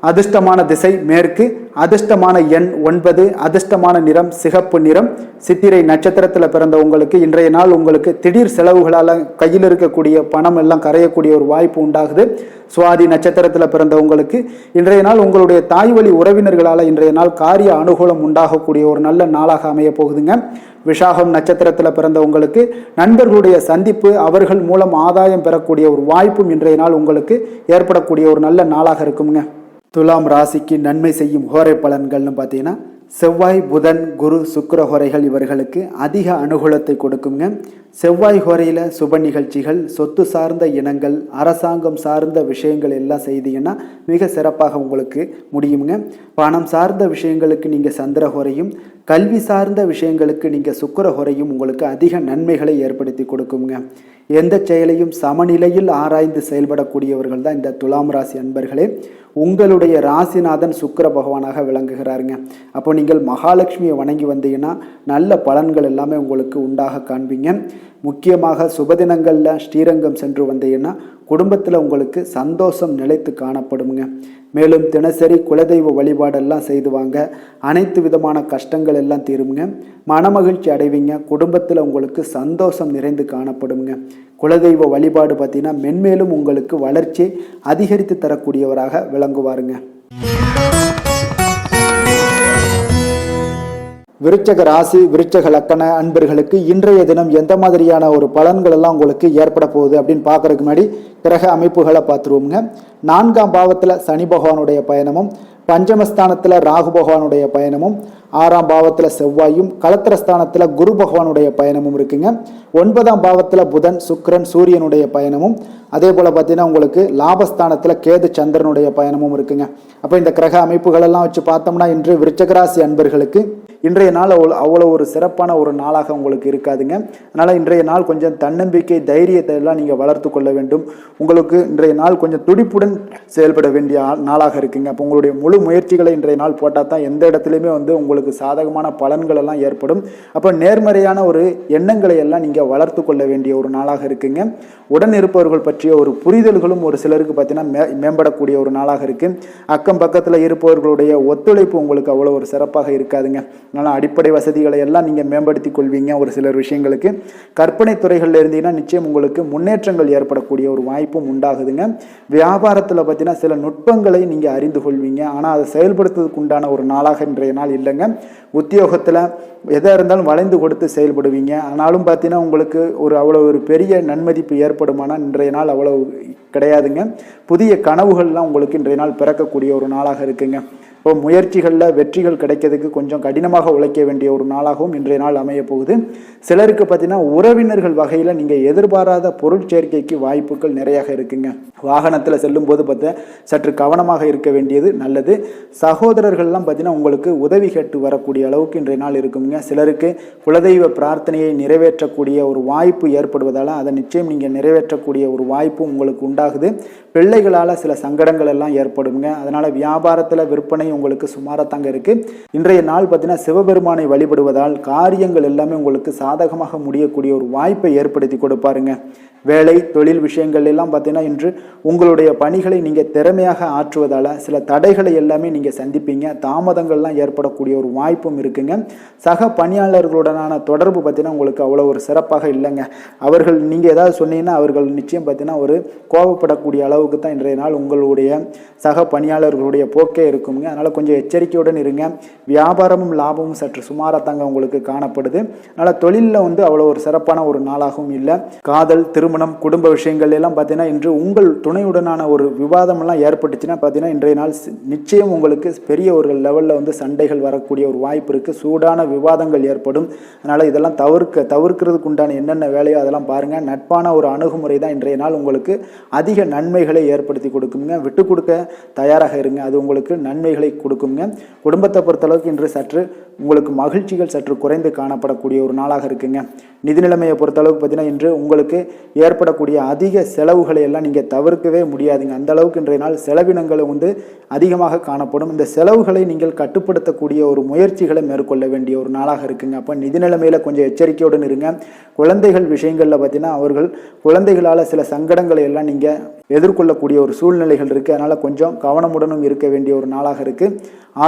அதிர்ஷ்டமான திசை மேற்கு, அதிர்ஷ்டமான எண் 9, அதிர்ஷ்டமான நிறம் சிகப்பு நிறம். சித்திரை நட்சத்திரத்தில் பிறந்த உங்களுக்கு இன்றைய நாள் உங்களுக்கு திடீர் செலவுகளால் கையில் இருக்கக்கூடிய பணம் எல்லாம் கரையக்கூடிய ஒரு வாய்ப்பு உண்டாகுது. சுவாதி நட்சத்திரத்தில் பிறந்த உங்களுக்கு இன்றைய நாள் உங்களுடைய தாய் வழி உறவினர்களால் இன்றைய நாள் காரிய அனுகூலம் உண்டாகக்கூடிய ஒரு நல்ல நாளாக அமைய போகுதுங்க. விஷாகம் நட்சத்திரத்தில் பிறந்த உங்களுக்கு நண்பர்களுடைய சந்திப்பு, அவர்கள் மூலம் ஆதாயம் பெறக்கூடிய ஒரு வாய்ப்பும் இன்றைய நாள் உங்களுக்கு ஏற்படக்கூடிய ஒரு நல்ல நாளாக இருக்குங்க. துலாம் ராசிக்கு நன்மை செய்யும் ஹோரை பலன்கள்னு பார்த்தீங்கன்னா செவ்வாய், புதன், குரு, சுக்கிர ஹோரைகள் இவர்களுக்கு அதிக அனுகூலத்தை கொடுக்குங்க. செவ்வாய் ஹோரையில் சுப நிகழ்ச்சிகள், சொத்து சார்ந்த இனங்கள், அரசாங்கம் சார்ந்த விஷயங்கள் எல்லாம் செய்தீங்கன்னா மிக சிறப்பாக உங்களுக்கு முடியுங்க. பணம் சார்ந்த விஷயங்களுக்கு நீங்கள் சந்திர ஹோரையும், கல்வி சார்ந்த விஷயங்களுக்கு நீங்கள் சுக்கிர ஹோரையும் உங்களுக்கு அதிக நன்மைகளை ஏற்படுத்தி கொடுக்குங்க. எந்த செயலையும் சமநிலையில் ஆராய்ந்து செயல்படக்கூடியவர்கள் தான் இந்த துலாம் ராசி அன்பர்களே. உங்களுடைய ராசிநாதன் சுக்கிர பகவானாக விளங்குகிறாருங்க. அப்போ நீங்கள் மகாலட்சுமியை வணங்கி வந்தீங்கன்னா நல்ல பலன்கள் எல்லாமே உங்களுக்கு உண்டாக காண்பீங்க. முக்கியமாக சுபதினங்களில் ஸ்ரீரங்கம் சென்று வந்தீங்கன்னா குடும்பத்தில் உங்களுக்கு சந்தோஷம் நிலைத்து காணப்படுங்க. மேலும் தினசரி குலதெய்வ வழிபாடெல்லாம் செய்து வாங்க. அனைத்து விதமான கஷ்டங்கள் எல்லாம் தீருங்க. மனமகிழ்ச்சி அடைவீங்க. குடும்பத்தில் உங்களுக்கு சந்தோஷம் நிறைந்து காணப்படுங்க. குலதெய்வ வழிபாடு பார்த்தீங்கன்னா மென்மேலும் உங்களுக்கு வளர்ச்சியை அதிகரித்து தரக்கூடியவராக விளங்குவாருங்க. விருச்சக ராசி, விருச்சக லக்கண அன்பர்களுக்கு இன்றைய தினம் எந்த மாதிரியான ஒரு பலன்கள் எல்லாம் உங்களுக்கு ஏற்பட போகுது அப்படின்னு பார்க்கறதுக்கு முன்னாடி கிரக அமைப்புகளை பார்த்துருவோங்க. 4ஆம் பாவத்தில் சனி பகவானுடைய பயணமும், பஞ்சமஸ்தானத்தில் ராகு பகவானுடைய பயணமும், 6ஆம் பாவத்தில் செவ்வாயும், களத்திரஸ்தானத்தில் குரு பகவானுடைய பயணமும் இருக்குங்க. 9ஆம் பாவத்தில் புதன், சுக்கிரன், சூரியனுடைய பயணமும், அதே போல் பார்த்தீங்கன்னா உங்களுக்கு லாபஸ்தானத்தில் கேது, சந்திரனுடைய பயணமும் இருக்குங்க. அப்போ இந்த கிரக அமைப்புகளெல்லாம் வச்சு பார்த்தோம்னா இன்று விருச்சகராசி அன்பர்களுக்கு இன்றைய நாள் அவ்வளோ ஒரு சிறப்பான ஒரு நாளாக உங்களுக்கு இருக்காதுங்க. அதனால் இன்றைய நாள் கொஞ்சம் தன்னம்பிக்கை, தைரியத்தை எல்லாம் நீங்கள் வளர்த்து கொள்ள வேண்டும். உங்களுக்கு இன்றைய நாள் கொஞ்சம் துடிப்புடன் செயல்பட வேண்டிய நாளாக இருக்குங்க. அப்போ உங்களுடைய முழு முயற்சிகளை இன்றைய நாள் போட்டால் தான் எந்த இடத்துலையுமே உங்களுக்கு சாதகமான பலன்கள் எல்லாம் ஏற்படும். அப்போ நேர்மறையான ஒரு எண்ணங்களை எல்லாம் நீங்கள் வளர்த்து கொள்ள வேண்டிய ஒரு நாளாக இருக்குங்க. உடன் இருப்பவர்கள் பற்றிய ஒரு புரிதல்களும் ஒரு சிலருக்கு பார்த்தீங்கன்னா மேம்படக்கூடிய ஒரு நாளாக இருக்கு. அக்கம் பக்கத்தில் இருப்பவர்களுடைய ஒத்துழைப்பு உங்களுக்கு அவ்வளோ ஒரு சிறப்பாக இருக்காதுங்க. அதனால் அடிப்படை வசதிகளை எல்லாம் நீங்கள் மேம்படுத்தி கொள்வீங்க. ஒரு சிலர் விஷயங்களுக்கு கற்பனை துறைகளில் இருந்தீங்கன்னா நிச்சயம் உங்களுக்கு முன்னேற்றங்கள் ஏற்படக்கூடிய ஒரு வாய்ப்பும் உண்டாகுதுங்க. வியாபாரத்தில் பார்த்தீங்கன்னா சில நுட்பங்களை நீங்கள் அறிந்து கொள்வீங்க. ஆனால் அதை செயல்படுத்துவதற்கு உண்டான ஒரு நாளாக இன்றைய நாள் இல்லைங்க. உத்தியோகத்தில் எதாக இருந்தாலும் வளைந்து கொடுத்து செயல்படுவீங்க. ஆனாலும் பார்த்தீங்கன்னா உங்களுக்கு அவ்வளோ ஒரு பெரிய நன்மதிப்பு ஏற்படுமானால் இன்றைய நாள் அவ்வளோ கிடையாதுங்க. புதிய கனவுகள்லாம் உங்களுக்கு இன்றைய நாள் பிறக்கக்கூடிய ஒரு நாளாக இருக்குங்க. இப்போ முயற்சிகளில் வெற்றிகள் கிடைக்கிறதுக்கு கொஞ்சம் கடினமாக உழைக்க வேண்டிய ஒரு நாளாகவும் இன்றைய நாள் அமைய போகுது. சிலருக்கு பார்த்தீங்கன்னா உறவினர்கள் வகையில் நீங்கள் எதிர்பாராத பொருட்சேர்க்கைக்கு வாய்ப்புகள் நிறையாக இருக்குங்க. வாகனத்தில் செல்லும் போது பார்த்தா சற்று கவனமாக இருக்க வேண்டியது நல்லது. சகோதரர்கள்லாம் பார்த்தீங்கன்னா உங்களுக்கு உதவி கேட்டு வரக்கூடிய அளவுக்கு இன்றைய நாள் இருக்குங்க. சிலருக்கு குலதெய்வ பிரார்த்தனையை நிறைவேற்றக்கூடிய ஒரு வாய்ப்பு ஏற்படுவதால் அதை நிச்சயம் நீங்கள் நிறைவேற்றக்கூடிய ஒரு வாய்ப்பும் உங்களுக்கு உண்டாகுது. பிள்ளைகளால் சில சங்கடங்கள் எல்லாம் ஏற்படுங்க. அதனால் வியாபாரத்தில் விற்பனை உங்களுக்கு சுமாரத்தாங்க இருக்குது. இன்றைய நாள் பார்த்தீங்கன்னா சிவபெருமானை வழிபடுவதால் காரியங்கள் எல்லாமே உங்களுக்கு சாதகமாக முடியக்கூடிய ஒரு வாய்ப்பை ஏற்படுத்தி கொடுப்பாருங்க. வேலை தொழில் விஷயங்கள் எல்லாம் பார்த்தீங்கன்னா இன்று உங்களுடைய பணிகளை நீங்கள் திறமையாக ஆற்றுவதால் சில தடைகளை எல்லாமே நீங்கள் சந்திப்பீங்க. தாமதங்கள்லாம் ஏற்படக்கூடிய ஒரு வாய்ப்பும் இருக்குங்க. சக பணியாளர்களுடனான தொடர்பு பார்த்தீங்கன்னா உங்களுக்கு அவ்வளோ ஒரு சிறப்பாக இல்லைங்க. அவர்கள் நீங்கள் ஏதாவது சொன்னீங்கன்னா அவர்கள் நிச்சயம் பார்த்தீங்கன்னா ஒரு கோபப்படக்கூடிய அளவுக்கு தான் இன்றைய நாள் உங்களுடைய சக பணியாளர்களுடைய போக்கே இருக்குங்க. அதனால் கொஞ்சம் எச்சரிக்கையுடன் இருங்க. வியாபாரமும் லாபமும் சற்று சுமாரத்தாங்க உங்களுக்கு காணப்படுது. அதனால் தொழிலில் அவ்வளோ ஒரு சிறப்பான ஒரு நாளாகவும் இல்லை. காதல், திருமணம், குடும்ப விஷயங்கள் எல்லாம் பார்த்தீங்கன்னா இன்று உங்கள் துணையுடனான ஒரு விவாதம் எல்லாம் ஏற்பட்டுச்சுன்னா பார்த்தீங்கன்னா இன்றைய நாள் நிச்சயம் உங்களுக்கு பெரிய ஒரு லெவலில் சண்டைகள் வரக்கூடிய ஒரு வாய்ப்பு இருக்குது. சூடான விவாதங்கள் ஏற்படும். அதனால் இதெல்லாம் தவிர்க்கிறதுக்கு உண்டான என்னென்ன வேலையோ அதெல்லாம் பாருங்கள். நட்பான ஒரு அணுகுமுறை தான் இன்றைய நாள் உங்களுக்கு அதிக நன்மைகளை ஏற்படுத்தி கொடுக்குங்க. விட்டு கொடுக்க தயாராக இருங்க, அது உங்களுக்கு நன்மைகளை கொடுக்குங்க. குடும்பத்தை பொறுத்தளவுக்கு இன்று சற்று உங்களுக்கு மகிழ்ச்சிகள் சற்று குறைந்து காணப்படக்கூடிய ஒரு நாளாக இருக்குங்க. நிதி நிலைமையை பொறுத்தளவுக்கு பார்த்தீங்கன்னா இன்று உங்களுக்கு ஏற்படக்கூடிய அதிக செலவுகளை எல்லாம் நீங்கள் தவிர்க்கவே முடியாதுங்க. அந்த அளவுக்கு இன்றைய நாள் செலவினங்கள் அதிகமாக காணப்படும். இந்த செலவுகளை நீங்கள் கட்டுப்படுத்தக்கூடிய ஒரு முயற்சிகளை மேற்கொள்ள வேண்டிய ஒரு நாளாக இருக்குங்க. அப்போ நிதி நிலைமையில் கொஞ்சம் எச்சரிக்கையுடன் இருங்க. குழந்தைகள் விஷயங்களில் பார்த்தீங்கன்னா அவர்கள் குழந்தைகளால் சில சங்கடங்களை எல்லாம் நீங்கள் எதிர்கொள்ளக்கூடிய ஒரு சூழ்நிலைகள் இருக்குது. அதனால் கொஞ்சம் கவனமுடனும் இருக்க வேண்டிய ஒரு நாளாக இருக்குது.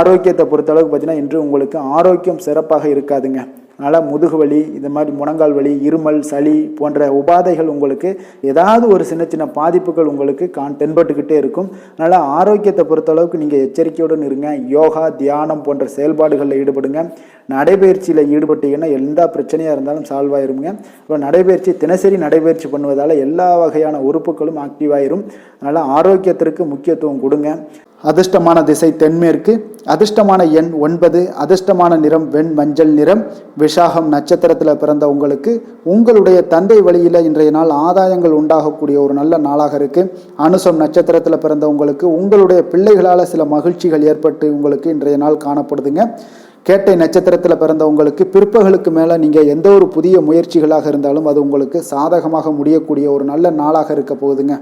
ஆரோக்கியத்தை பொறுத்தளவுக்கு பார்த்தீங்கன்னா இன்று உங்களுக்கு ஆரோக்கியம் சிறப்பாக இருக்காதுங்க. அதனால் முதுகு வலி, இந்த மாதிரி முழங்கால் வலி, இருமல், சளி போன்ற உபாதைகள் உங்களுக்கு ஏதாவது ஒரு சின்ன சின்ன பாதிப்புகள் உங்களுக்கு தென்பட்டுக்கிட்டே இருக்கும். அதனால் ஆரோக்கியத்தை பொறுத்தளவுக்கு நீங்கள் எச்சரிக்கையுடன் இருங்க. யோகா, தியானம் போன்ற செயல்பாடுகளில் ஈடுபடுங்க. நடைபயிற்சியில் ஈடுபட்டீங்கன்னா எந்த பிரச்சனையாக இருந்தாலும் சால்வ் ஆயிருங்க. இப்போ நடைபயிற்சி தினசரி நடைபயிற்சி பண்ணுவதால் எல்லா வகையான உறுப்புகளும் ஆக்டிவ் ஆயிரும். அதனால் ஆரோக்கியத்திற்கு முக்கியத்துவம் கொடுங்க. அதிர்ஷ்டமான திசை தென்மேற்கு, அதிர்ஷ்டமான எண் 9, அதிர்ஷ்டமான நிறம் வெண் மஞ்சள் நிறம். விஷாகம் நட்சத்திரத்தில் பிறந்த உங்களுக்கு உங்களுடைய தந்தை வழியில் இன்றைய நாள் ஆதாயங்கள் உண்டாகக்கூடிய ஒரு நல்ல நாளாக இருக்குது. அனுசம் நட்சத்திரத்தில் பிறந்த உங்களுக்கு உங்களுடைய பிள்ளைகளால் சில மகிழ்ச்சிகள் ஏற்பட்டு உங்களுக்கு இன்றைய நாள் காணப்படுதுங்க. கேட்டை நட்சத்திரத்தில் பிறந்த உங்களுக்கு பிற்பகலுக்கு மேலே நீங்கள் எந்த ஒரு புதிய முயற்சிகளாக இருந்தாலும் அது உங்களுக்கு சாதகமாக முடியக்கூடிய ஒரு நல்ல நாளாக இருக்க போகுதுங்க.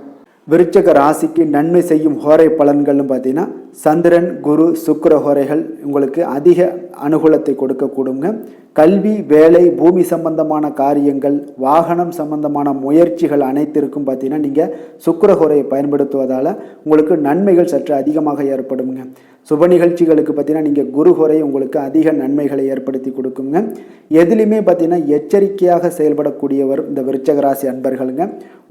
விருச்சக ராசிக்கு நன்மை செய்யும் ஹோரை பலன்கள்னு பார்த்தீங்கன்னா சந்திரன், குரு, சுக்கிர ஹோரைகள் உங்களுக்கு அதிக அனுகூலத்தை கொடுக்கக்கூடுங்க. கல்வி, வேலை, பூமி சம்பந்தமான காரியங்கள், வாகனம் சம்பந்தமான முயற்சிகள் அனைத்திற்கும் பார்த்தீங்கன்னா நீங்கள் சுக்கிர ஹோரையை பயன்படுத்துவதால் உங்களுக்கு நன்மைகள் சற்று அதிகமாக ஏற்படுங்க. சுப நிகழ்ச்சிகளுக்கு பார்த்தீங்கன்னா நீங்கள் குரு ஹோரை உங்களுக்கு அதிக நன்மைகளை ஏற்படுத்தி கொடுக்குங்க. எதுலையுமே பார்த்தீங்கன்னா எச்சரிக்கையாக செயல்படக்கூடியவர் இந்த விருச்சக ராசி அன்பர்களுங்க.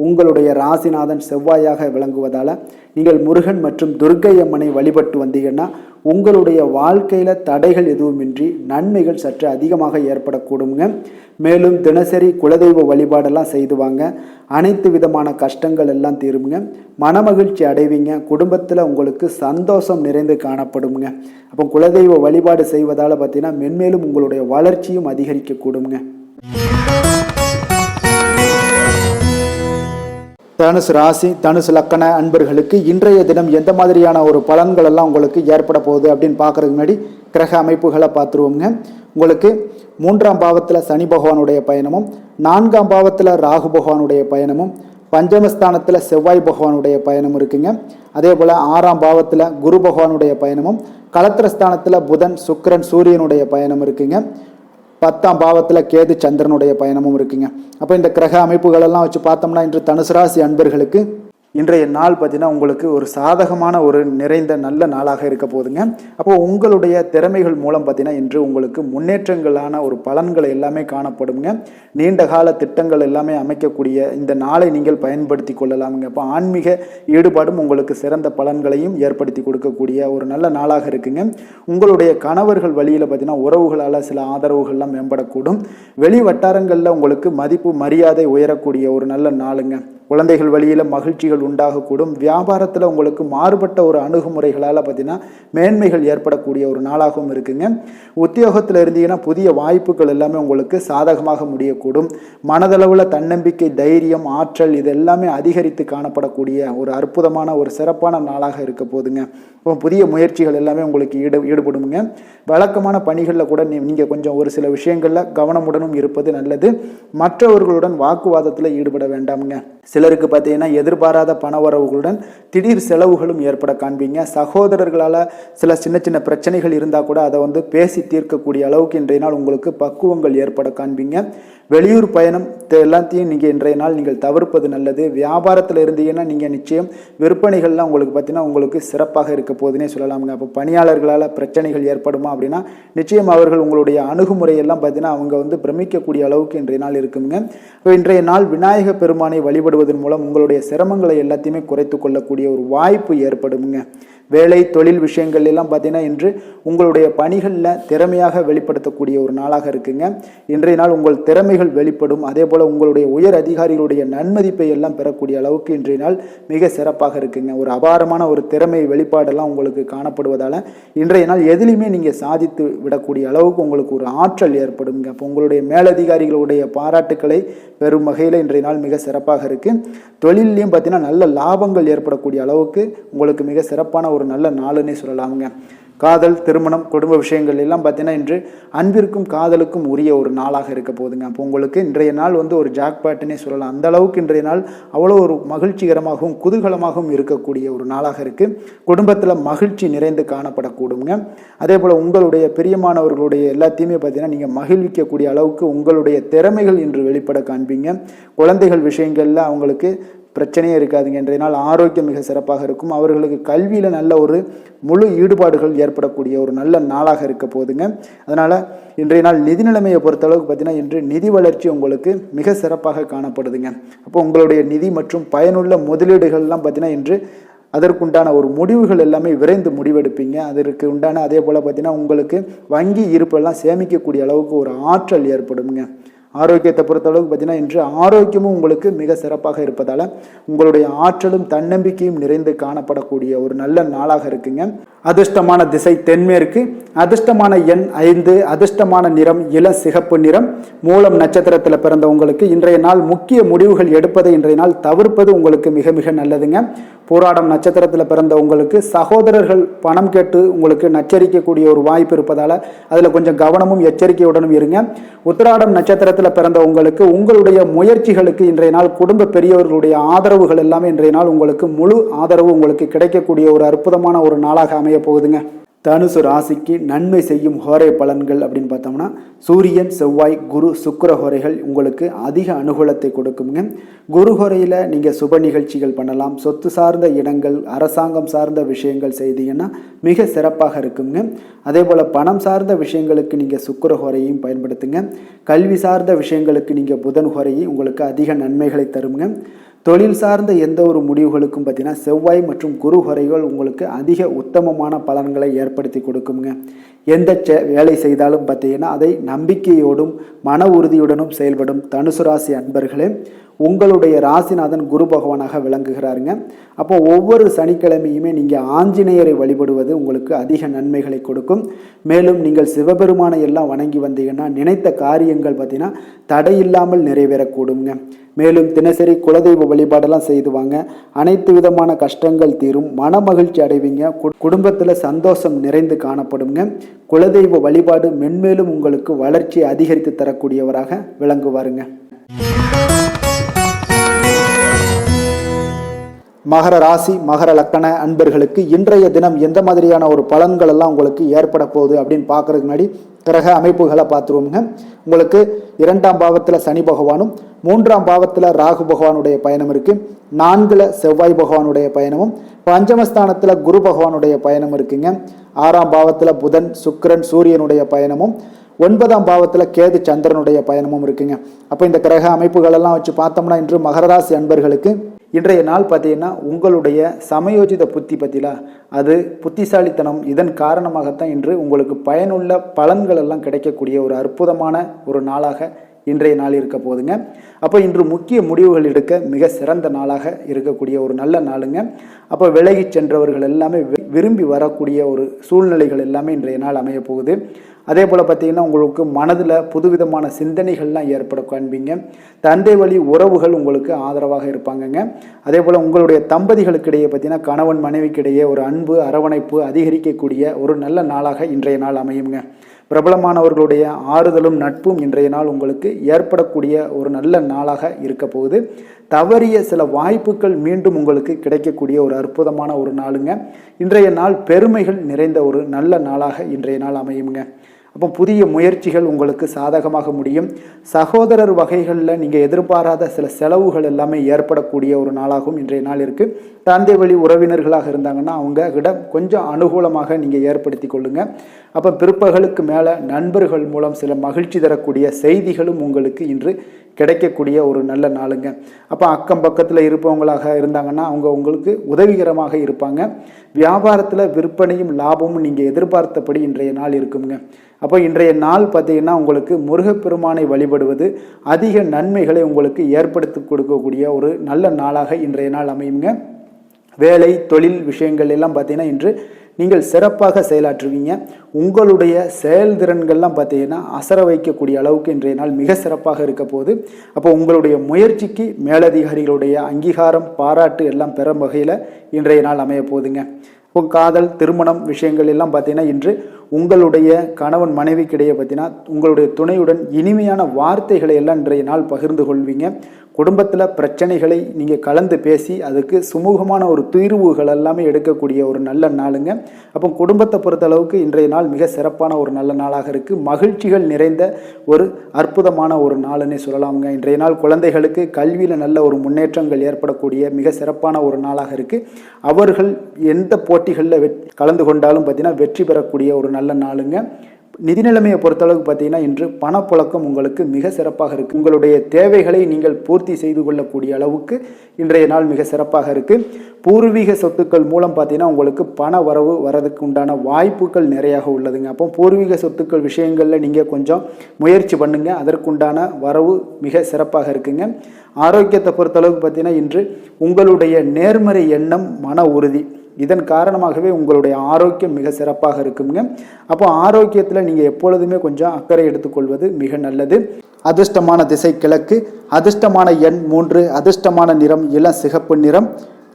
உங்களுடைய ராசிநாதன் செவ்வாயாக விளங்குவதால் நீங்கள் முருகன் மற்றும் துர்க்கை அம்மனை வழிபட்டு வந்தீங்கன்னா உங்களுடைய வாழ்க்கையில் தடைகள் எதுவுமின்றி நன்மைகள் சற்று அதிகமாக ஏற்படக்கூடுங்க. மேலும் தினசரி குலதெய்வ வழிபாடெல்லாம் செய்து வாங்க. அனைத்து விதமான கஷ்டங்கள் எல்லாம் தீருங்க. மனமகிழ்ச்சி அடைவீங்க. குடும்பத்தில் உங்களுக்கு சந்தோஷம் நிறைந்து காணப்படுங்க. அப்போ குலதெய்வ வழிபாடு செய்வதால் பார்த்தீங்கன்னா மென்மேலும் உங்களுடைய வளர்ச்சியும் அதிகரிக்கக்கூடுங்க. தனுசு ராசி, தனுசு லக்கண அன்பர்களுக்கு இன்றைய தினம் எந்த மாதிரியான ஒரு பலன்கள் எல்லாம் உங்களுக்கு ஏற்பட போகுது அப்படின்னு பார்க்கறதுக்கு முன்னாடி கிரக அமைப்புகளை பார்த்துருவோங்க. உங்களுக்கு 3ஆம் பாவத்தில் சனி பகவானுடைய பயணமும், 4ஆம் பாவத்தில் ராகு பகவானுடைய பயணமும், பஞ்சமஸ்தானத்தில் செவ்வாய் பகவானுடைய பயணமும் இருக்குங்க. அதே போல் 6ஆம் பாவத்தில் குரு பகவானுடைய பயணமும், களத்திரஸ்தானத்தில் புதன், சுக்கிரன், சூரியனுடைய பயணம் இருக்குங்க. 10ஆம் பாவத்தில் கேது, சந்திரனுடைய பயணமும் இருக்குங்க. அப்போ இந்த கிரக அமைப்புகளெல்லாம் வச்சு பார்த்தோம்னா இன்று தனுசு ராசி அன்பர்களுக்கு இன்றைய நாள் பார்த்தீங்கன்னா உங்களுக்கு ஒரு சாதகமான ஒரு நிறைந்த நல்ல நாளாக இருக்க போகுதுங்க. அப்போது உங்களுடைய திறமைகள் மூலம் பார்த்தீங்கன்னா இன்று உங்களுக்கு முன்னேற்றங்களான ஒரு பலன்கள் எல்லாமே காணப்படுங்க. நீண்ட கால திட்டங்கள் எல்லாமே அமைக்கக்கூடிய இந்த நாளை நீங்கள் பயன்படுத்தி கொள்ளலாமுங்க. அப்போ ஆன்மீக ஈடுபாடும் உங்களுக்கு சிறந்த பலன்களையும் ஏற்படுத்தி கொடுக்கக்கூடிய ஒரு நல்ல நாளாக இருக்குங்க. உங்களுடைய கணவர்கள் வழியில் பார்த்தீங்கன்னா உறவுகளால் சில ஆதரவுகள்லாம் மேம்படக்கூடும். வெளி வட்டாரங்களில் உங்களுக்கு மதிப்பு மரியாதை உயரக்கூடிய ஒரு நல்ல நாளுங்க. குழந்தைகள் வழியில் மகிழ்ச்சிகள் உண்டாகக்கூடும். வியாபாரத்தில் உங்களுக்கு மாறுபட்ட ஒரு அணுகுமுறைகளால் பார்த்தீங்கன்னா மேன்மைகள் ஏற்படக்கூடிய ஒரு நாளாகவும் இருக்குங்க. உத்தியோகத்தில் இருந்தீங்கன்னா புதிய வாய்ப்புகள் எல்லாமே உங்களுக்கு சாதகமாக முடியக்கூடும். மனதளவில் தன்னம்பிக்கை, தைரியம், ஆற்றல் இது எல்லாமே அதிகரித்து காணப்படக்கூடிய ஒரு அற்புதமான ஒரு சிறப்பான நாளாக இருக்க போதுங்க. புதிய முயற்சிகள் எல்லாமே உங்களுக்கு ஈடுபடுங்க. வழக்கமான பணிகளில் கூட நீங்கள் கொஞ்சம் ஒரு சில விஷயங்களில் கவனமுடனும் இருப்பது நல்லது. மற்றவர்களுடன் வாக்குவாதத்தில் ஈடுபட வேண்டாமுங்க. சிலருக்கு பார்த்தீங்கன்னா எதிர்பாராத பண வரவுகளுடன் திடீர் செலவுகளும் ஏற்பட காண்பீங்க. சகோதரர்களால் சில சின்ன சின்ன பிரச்சனைகள் இருந்தால் கூட அதை பேசி தீர்க்கக்கூடிய அளவுக்கு இன்றைய நாள் உங்களுக்கு பக்குவங்கள் ஏற்பட காண்பீங்க. வெளியூர் பயணம் எல்லாத்தையும் நீங்கள் இன்றைய நாள் நீங்கள் தவிர்ப்பது நல்லது. வியாபாரத்தில் இருந்தீங்கன்னா நீங்கள் நிச்சயம் விற்பனைகள்லாம் உங்களுக்கு பார்த்தீங்கன்னா உங்களுக்கு சிறப்பாக இருக்க போதுன்னே சொல்லலாமுங்க. அப்போ பணியாளர்களால் பிரச்சனைகள் ஏற்படுமா அப்படின்னா நிச்சயம் அவர்கள் உங்களுடைய அணுகுமுறையெல்லாம் பார்த்தீங்கன்னா அவங்க பிரமிக்கக்கூடிய அளவுக்கு இன்றைய நாள் இருக்குங்க. இப்போ இன்றைய நாள் விநாயக பெருமானை வழிபடுவதன் மூலம் உங்களுடைய சிரமங்களை எல்லாத்தையுமே குறைத்து கொள்ளக்கூடிய ஒரு வாய்ப்பு ஏற்படுங்க. வேலை, தொழில் விஷயங்கள் எல்லாம் பார்த்தீங்கன்னா இன்று உங்களுடைய பணிகளில் திறமையாக வெளிப்படுத்தக்கூடிய ஒரு நாளாக இருக்குங்க. இன்றைய நாள் உங்கள் திறமை திறமைகள் வெளிப்படும். அதே போல் உங்களுடைய உயர் அதிகாரிகளுடைய நன்மதிப்பை எல்லாம் பெறக்கூடிய அளவுக்கு இன்றைய நாள் மிக சிறப்பாக இருக்குங்க. ஒரு அபாரமான ஒரு திறமை வெளிப்பாடெல்லாம் உங்களுக்கு காணப்படுவதால் இன்றைய நாள் எதிலுமே நீங்கள் சாதித்து விடக்கூடிய அளவுக்கு உங்களுக்கு ஒரு ஆற்றல் ஏற்படுங்க. அப்போ உங்களுடைய மேலதிகாரிகளுடைய பாராட்டுக்களை பெறும் வகையில் இன்றைய நாள் மிக சிறப்பாக இருக்குது. தொழிலையும் பார்த்தீங்கன்னா நல்ல லாபங்கள் ஏற்படக்கூடிய அளவுக்கு உங்களுக்கு மிக சிறப்பான ஒரு நல்ல நாளுன்னே சொல்லலாமுங்க. காதல், திருமணம், குடும்ப விஷயங்கள் எல்லாம் பார்த்தீங்கன்னா இன்று அன்பிற்கும் காதலுக்கும் உரிய ஒரு நாளாக இருக்க போகுதுங்க. அப்போ உங்களுக்கு இன்றைய நாள் ஒரு ஜாக்பாட்டுன்னே சொல்லலாம். அந்த அளவுக்கு இன்றைய நாள் அவ்வளோ ஒரு மகிழ்ச்சிகரமாகவும் குதூகலமாகவும் இருக்கக்கூடிய ஒரு நாளாக இருக்குது. குடும்பத்தில் மகிழ்ச்சி நிறைந்து காணப்படக்கூடுங்க. அதே போல் உங்களுடைய பிரியமானவர்களுடைய எல்லாத்தையுமே பார்த்தீங்கன்னா நீங்கள் மகிழ்விக்கக்கூடிய அளவுக்கு உங்களுடைய திறமைகள் இன்று வெளிப்பட காண்பீங்க. குழந்தைகள் விஷயங்களில் அவங்களுக்கு பிரச்சனையே இருக்காதுங்க. இன்றைய நாள் ஆரோக்கியம் மிக சிறப்பாக இருக்கும். அவர்களுக்கு கல்வியில் நல்ல ஒரு முழு ஈடுபாடுகள் ஏற்படக்கூடிய ஒரு நல்ல நாளாக இருக்க போகுதுங்க. அதனால் இன்றைய நாள் நிதி நிலைமையை பொறுத்தளவுக்கு பார்த்தீங்கன்னா இன்று நிதி வளர்ச்சி உங்களுக்கு மிக சிறப்பாக காணப்படுதுங்க. அப்போ உங்களுடைய நிதி மற்றும் பயனுள்ள முதலீடுகள்லாம் பார்த்தீங்கன்னா இன்று அதற்குண்டான ஒரு முடிவுகள் எல்லாமே விரைந்து முடிவெடுப்பீங்க. அதற்கு உண்டான அதே போல் பார்த்தீங்கன்னா உங்களுக்கு வங்கி இருப்பெல்லாம் சேமிக்கக்கூடிய அளவுக்கு ஒரு ஆற்றல் ஏற்படுங்க. ஆரோக்கியத்தை பொறுத்தளவுக்கு பார்த்தீங்கன்னா இன்று ஆரோக்கியமும் உங்களுக்கு மிக சிறப்பாக இருப்பதால் உங்களுடைய ஆற்றலும் தன்னம்பிக்கையும் நிறைந்து காணப்படக்கூடிய ஒரு நல்ல நாளாக இருக்குங்க. அதிர்ஷ்டமான திசை தென்மேற்கு, அதிர்ஷ்டமான எண் 5, அதிர்ஷ்டமான நிறம் இள சிகப்பு நிறம். மூலம் நட்சத்திரத்தில் பிறந்த உங்களுக்கு இன்றைய நாள் முக்கிய முடிவுகள் எடுப்பதை இன்றைய நாள் தவிர்ப்பது உங்களுக்கு மிக மிக நல்லதுங்க. போராடம் நட்சத்திரத்தில் பிறந்த உங்களுக்கு சகோதரர்கள் பணம் கேட்டு உங்களுக்கு நச்சரிக்கக்கூடிய ஒரு வாய்ப்பு இருப்பதால் அதில் கொஞ்சம் கவனமும் எச்சரிக்கையுடனும் இருங்க. உத்திராடம் நட்சத்திரத்தில் பிறந்த உங்களுக்கு உங்களுடைய முயற்சிகளுக்கு இன்றைய நாள் குடும்ப பெரியவர்களுடைய ஆதரவுகள் எல்லாமே இன்றைய நாள் உங்களுக்கு முழு ஆதரவு உங்களுக்கு கிடைக்கக்கூடிய ஒரு அற்புதமான ஒரு நாளாக அமைய போகுதுங்க. தனுசு ராசிக்கு நன்மை செய்யும் ஹோரை பலன்கள் அப்படின்னு பார்த்தோம்னா சூரியன், செவ்வாய், குரு, சுக்கிர ஹோரைகள் உங்களுக்கு அதிக அனுகூலத்தை கொடுக்குங்க. குரு ஹோரையில் நீங்கள் சுப நிகழ்ச்சிகள் பண்ணலாம். சொத்து சார்ந்த இடங்கள், அரசாங்கம் சார்ந்த விஷயங்கள் செய்தீங்கன்னா மிக சிறப்பாக இருக்குங்க. அதே போல் பணம் சார்ந்த விஷயங்களுக்கு நீங்கள் சுக்கிர ஹோரையும் பயன்படுத்துங்க. கல்வி சார்ந்த விஷயங்களுக்கு நீங்கள் புதன் ஹோரையும் உங்களுக்கு அதிக நன்மைகளை தருங்க. தொழில் சார்ந்த எந்த ஒரு முடிவுகளுக்கும் பார்த்தீங்கன்னா செவ்வாய் மற்றும் குரு ஹோரைகள் உங்களுக்கு அதிக உத்தமமான பலன்களை ஏற்படுத்தி கொடுக்குங்க. எந்த வேலை செய்தாலும் பார்த்தீங்கன்னா அதை நம்பிக்கையோடும் மன உறுதியுடனும் செயல்படும் தனுசு ராசி அன்பர்களே, உங்களுடைய ராசிநாதன் குரு பகவானாக விளங்குகிறாருங்க. அப்போ ஒவ்வொரு சனிக்கிழமையுமே நீங்கள் ஆஞ்சநேயரை வழிபடுவது உங்களுக்கு அதிக நன்மைகளை கொடுக்கும். மேலும் நீங்கள் சிவபெருமானை எல்லாம் வணங்கி வந்தீங்கன்னா நினைத்த காரியங்கள் பார்த்தீங்கன்னா தடையில்லாமல் நிறைவேறக்கூடுங்க. மேலும் தினசரி குலதெய்வ வழிபாடெல்லாம் செய்துவாங்க. அனைத்து விதமான கஷ்டங்கள் தீரும், மன மகிழ்ச்சி அடைவீங்க. குடும்பத்தில் சந்தோஷம் நிறைந்து காணப்படுங்க. குலதெய்வ வழிபாடு மென்மேலும் உங்களுக்கு வளர்ச்சியை அதிகரித்து தரக்கூடியவராக விளங்குவாருங்க. மகர ராசி, மகர லக்கண அன்பர்களுக்கு இன்றைய தினம் எந்த மாதிரியான ஒரு பலன்கள் எல்லாம் உங்களுக்கு ஏற்பட போகுது அப்படின்னு பார்க்கறதுக்கு முன்னாடி கிரக அமைப்புகளை பார்த்துருவோங்க. உங்களுக்கு 2ஆம் பாவத்தில் சனி பகவானும், 3ஆம் பாவத்தில் ராகு பகவானுடைய பயணம் இருக்குது. 4ல் செவ்வாய் பகவானுடைய பயணமும், பஞ்சமஸ்தானத்தில் குரு பகவானுடைய பயணம் இருக்குங்க. 6ஆம் பாவத்தில் புதன், சுக்கிரன், சூரியனுடைய பயணமும், 9ஆம் பாவத்தில் கேது, சந்திரனுடைய பயணமும் இருக்குங்க. அப்போ இந்த கிரக அமைப்புகள் எல்லாம் வச்சு பார்த்தோம்னா இன்று மகர ராசி அன்பர்களுக்கு இன்றைய நாள் பார்த்தீங்கன்னா உங்களுடைய சமயோஜித புத்தி பற்றிலா அது புத்திசாலித்தனம், இதன் காரணமாகத்தான் இன்று உங்களுக்கு பயனுள்ள பலன்கள் எல்லாம் கிடைக்கக்கூடிய ஒரு அற்புதமான ஒரு நாளாக இன்றைய நாள் இருக்க போகுதுங்க. அப்போ இன்று முக்கிய முடிவுகள் எடுக்க மிக சிறந்த நாளாக இருக்கக்கூடிய ஒரு நல்ல நாளுங்க. அப்போ விலகி சென்றவர்கள் எல்லாமே விரும்பி வரக்கூடிய ஒரு சூழ்நிலைகள் எல்லாமே இன்றைய நாள் அமைய போகுது. அதே போல் பார்த்தீங்கன்னா உங்களுக்கு மனதில் புதுவிதமான சிந்தனைகள்லாம் ஏற்பட காண்பீங்க. தந்தை வழி உறவுகள் உங்களுக்கு ஆதரவாக இருப்பாங்கங்க. அதே போல் உங்களுடைய தம்பதிகளுக்கிடையே பார்த்தீங்கன்னா கணவன் மனைவிக்கிடையே ஒரு அன்பு அரவணைப்பு அதிகரிக்கக்கூடிய ஒரு நல்ல நாளாக இன்றைய நாள் அமையுங்க. பிரபலமானவர்களுடைய ஆறுதலும் நட்பும் இன்றைய நாள் உங்களுக்கு ஏற்படக்கூடிய ஒரு நல்ல நாளாக இருக்க போகுது. தவறிய சில வாய்ப்புகள் மீண்டும் உங்களுக்கு கிடைக்கக்கூடிய ஒரு அற்புதமான ஒரு நாளுங்க. இன்றைய நாள் பெருமைகள் நிறைந்த ஒரு நல்ல நாளாக இன்றைய நாள் அமையுங்க. அப்போ புதிய முயற்சிகள் உங்களுக்கு சாதகமாக முடியும். சகோதரர் வகைகளில் நீங்கள் எதிர்பாராத சில செலவுகள் எல்லாமே ஏற்படக்கூடிய ஒரு நாளாகவும் இன்றைய நாள் இருக்குது. தந்தை வழி உறவினர்களாக இருந்தாங்கன்னா அவங்க கிட்ட கொஞ்சம் அனுகூலமாக நீங்கள் ஏற்படுத்தி கொள்ளுங்க. அப்போ பிற்பகலுக்கு மேலே நண்பர்கள் மூலம் சில மகிழ்ச்சி தரக்கூடிய செய்திகளும் உங்களுக்கு இன்று கிடைக்கக்கூடிய ஒரு நல்ல நாளுங்க. அப்போ அக்கம் பக்கத்தில் இருப்பவங்களாக இருந்தாங்கன்னா அவங்க உங்களுக்கு உதவிகரமாக இருப்பாங்க. வியாபாரத்தில் விற்பனையும் லாபமும் நீங்கள் எதிர்பார்த்தபடி இன்றைய நாள் இருக்குங்க. அப்போ இன்றைய நாள் பார்த்தீங்கன்னா உங்களுக்கு முருகப்பெருமானை வழிபடுவது அதிக நன்மைகளை உங்களுக்கு ஏற்படுத்தி கொடுக்கக்கூடிய ஒரு நல்ல நாளாக இன்றைய நாள் அமையுங்க. வேலை தொழில் விஷயங்கள் எல்லாம் பார்த்தீங்கன்னா இன்று நீங்கள் சிறப்பாக செயலாற்றுவீங்க. உங்களுடைய செயல்திறன்கள்லாம் பார்த்தீங்கன்னா அசர வைக்கக்கூடிய அளவுக்கு இன்றைய நாள் மிக சிறப்பாக இருக்க போகுது. அப்போ உங்களுடைய முயற்சிக்கு மேலதிகாரிகளுடைய அங்கீகாரம் பாராட்டு எல்லாம் பெறும் வகையில் இன்றைய நாள் அமைய போகுதுங்க. இப்போ காதல் திருமணம் விஷயங்கள் எல்லாம் பார்த்தீங்கன்னா இன்று உங்களுடைய கணவன் மனைவிக்கிடையே பார்த்தீங்கன்னா உங்களுடைய துணையுடன் இனிமையான வார்த்தைகளை எல்லாம் இன்றைய நாள் பகிர்ந்து கொள்வீங்க. குடும்பத்தில் பிரச்சனைகளை நீங்கள் கலந்து பேசி அதுக்கு சுமூகமான ஒரு தீர்வுகள் எல்லாமே எடுக்கக்கூடிய ஒரு நல்ல நாளுங்க. அப்போ குடும்பத்தை பொறுத்தளவுக்கு இன்றைய நாள் மிக சிறப்பான ஒரு நல்ல நாளாக இருக்குது. மகிழ்ச்சிகள் நிறைந்த ஒரு அற்புதமான ஒரு நாளுன்னே சொல்லலாமுங்க. இன்றைய நாள் குழந்தைகளுக்கு கல்வியில் நல்ல ஒரு முன்னேற்றங்கள் ஏற்படக்கூடிய மிக சிறப்பான ஒரு நாளாக இருக்குது. அவர்கள் எந்த போட்டிகளில் கலந்து கொண்டாலும் பார்த்தீங்கன்னா வெற்றி பெறக்கூடிய ஒரு நல்ல நாளுங்க. நிதி நிலைமையை பொறுத்தளவுக்கு பார்த்தீங்கன்னா இன்று பணப்புழக்கம் உங்களுக்கு மிக சிறப்பாக இருக்குது. உங்களுடைய தேவைகளை நீங்கள் பூர்த்தி செய்து கொள்ளக்கூடிய அளவுக்கு இன்றைய நாள் மிக சிறப்பாக இருக்குது. பூர்வீக சொத்துக்கள் மூலம் பார்த்தீங்கன்னா உங்களுக்கு பண வரவு வரதுக்கு உண்டான வாய்ப்புகள் நிறையாக உள்ளதுங்க. அப்போ பூர்வீக சொத்துக்கள் விஷயங்களில் நீங்கள் கொஞ்சம் முயற்சி பண்ணுங்க, அதற்குண்டான வரவு மிக சிறப்பாக இருக்குங்க. ஆரோக்கியத்தை பொறுத்தளவுக்கு பார்த்தீங்கன்னா இன்று உங்களுடைய நேர்மறை எண்ணம் மன உறுதி இதன் காரணமாகவே உங்களுடைய ஆரோக்கியம் மிக சிறப்பாக இருக்குங்க. அப்போ ஆரோக்கியத்தில் நீங்கள் எப்பொழுதுமே கொஞ்சம் அக்கறை எடுத்துக்கொள்வது மிக நல்லது. அதிர்ஷ்டமான திசை கிழக்கு, அதிர்ஷ்டமான எண் 3, அதிர்ஷ்டமான நிறம் இளம் சிகப்பு நிறம்.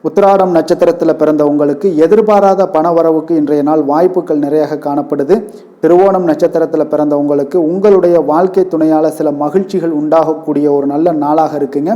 உத்திராடம் நட்சத்திரத்தில் பிறந்த உங்களுக்கு எதிர்பாராத பணவரவுக்கு இன்றைய நாள் வாய்ப்புகள் நிறையாக காணப்படுது. திருவோணம் நட்சத்திரத்தில் பிறந்த உங்களுக்கு உங்களுடைய வாழ்க்கை துணையால் சில மகிழ்ச்சிகள் உண்டாகக்கூடிய ஒரு நல்ல நாளாக இருக்குங்க.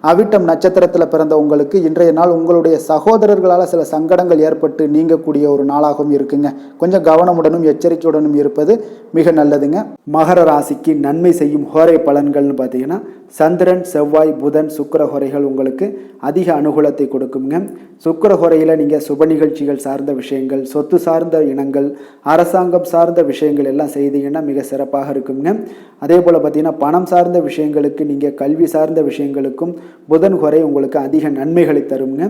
அவிட்டம் நட்சத்திரத்தில் பிறந்த உங்களுக்கு இன்றைய நாள் உங்களுடைய சகோதரர்களால் சில சங்கடங்கள் ஏற்பட்டு நீங்கக்கூடிய ஒரு நாளாகவும் இருக்குங்க. கொஞ்சம் கவனமுடனும் எச்சரிக்கையுடனும் இருப்பது மிக நல்லதுங்க. மகர ராசிக்கு நன்மை செய்யும் ஹோரை பலன்கள்னு பார்த்தீங்கன்னா சந்திரன் செவ்வாய் புதன் சுக்கிர ஹோரைகள் உங்களுக்கு அதிக அனுகூலத்தை கொடுக்குங்க. சுக்கிர ஹோரையில் நீங்கள் சுப நிகழ்ச்சிகள் சார்ந்த விஷயங்கள், சொத்து சார்ந்த இனங்கள், அரசாங்கம் சார்ந்த விஷயங்கள் எல்லாம் செய்தீங்கன்னா மிக சிறப்பாக இருக்குங்க. அதே போல் பார்த்தீங்கன்னா பணம் சார்ந்த விஷயங்களுக்கு நீங்கள் கல்வி சார்ந்த விஷயங்களுக்கும் புதன் ஹோரை உங்களுக்கு அதிக நன்மைகளை தருங்க.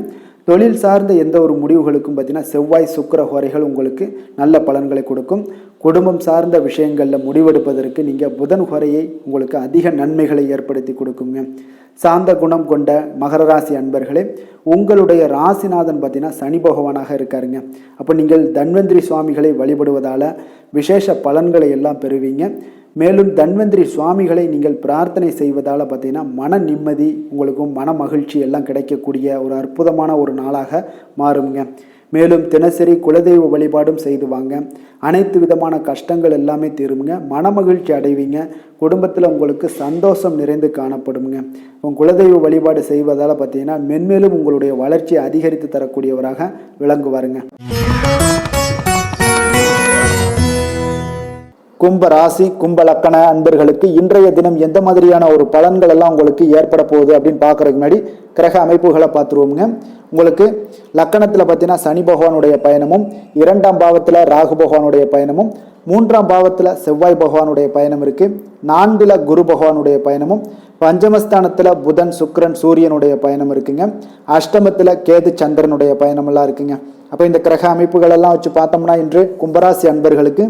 தொழில் சார்ந்த எந்த ஒரு முடிவுகளுக்கும் பார்த்தீங்கன்னா செவ்வாய் சுக்கிர ஹோரைகள் உங்களுக்கு நல்ல பலன்களை கொடுக்கும். குடும்பம் சார்ந்த விஷயங்களில் முடிவெடுப்பதற்கு நீங்கள் புதன் ஹோரையை உங்களுக்கு அதிக நன்மைகளை ஏற்படுத்தி கொடுக்குங்க. சாந்த குணம் கொண்ட மகர ராசி அன்பர்களே, உங்களுடைய ராசிநாதன் பார்த்தீங்கன்னா சனி பகவானாக இருக்காருங்க. அப்போ நீங்கள் தன்வந்திரி சுவாமிகளை வழிபடுவதால் விசேஷ பலன்களை எல்லாம் பெறுவீங்க. மேலும் தன்வந்திரி சுவாமிகளை நீங்கள் பிரார்த்தனை செய்வதால் பார்த்தீங்கன்னா மன நிம்மதி உங்களுக்கும் மன மகிழ்ச்சி எல்லாம் கிடைக்கக்கூடிய ஒரு அற்புதமான ஒரு நாளாக மாறுங்க. மேலும் தினசரி குலதெய்வ வழிபாடும் செய்து வாங்க. அனைத்து விதமான கஷ்டங்கள் எல்லாமே தீருங்க. மனமகிழ்ச்சி அடைவீங்க. குடும்பத்தில் உங்களுக்கு சந்தோஷம் நிறைந்து காணப்படுங்க. உங்கள் குலதெய்வ வழிபாடு செய்வதால் பார்த்தீங்கன்னா மென்மேலும் உங்களுடைய வளர்ச்சியை அதிகரித்து தரக்கூடியவராக விளங்குவாருங்க. கும்ப ராசி கும்ப லக்கண அன்பர்களுக்கு இன்றைய தினம் எந்த மாதிரியான ஒரு பலன்கள் எல்லாம் உங்களுக்கு ஏற்பட போகுது அப்படின்னு பார்க்கறதுக்கு முன்னாடி கிரக அமைப்புகளை பார்த்துருவோங்க. உங்களுக்கு லக்கணத்தில் பார்த்தீங்கன்னா சனி பகவானுடைய பயணமும், 2ஆம் பாவத்தில் ராகு பகவானுடைய பயணமும், 3ஆம் பாவத்தில் செவ்வாய் பகவானுடைய பயணம் இருக்குது. 4ல் குரு பகவானுடைய பயணமும், பஞ்சமஸ்தானத்தில் புதன் சுக்கிரன் சூரியனுடைய பயணம் இருக்குங்க. அஷ்டமத்தில் கேது சந்திரனுடைய பயணமெல்லாம் இருக்குங்க. அப்போ இந்த கிரக அமைப்புகள் எல்லாம் வச்சு பார்த்தோம்னா இன்று கும்பராசி அன்பர்களுக்கு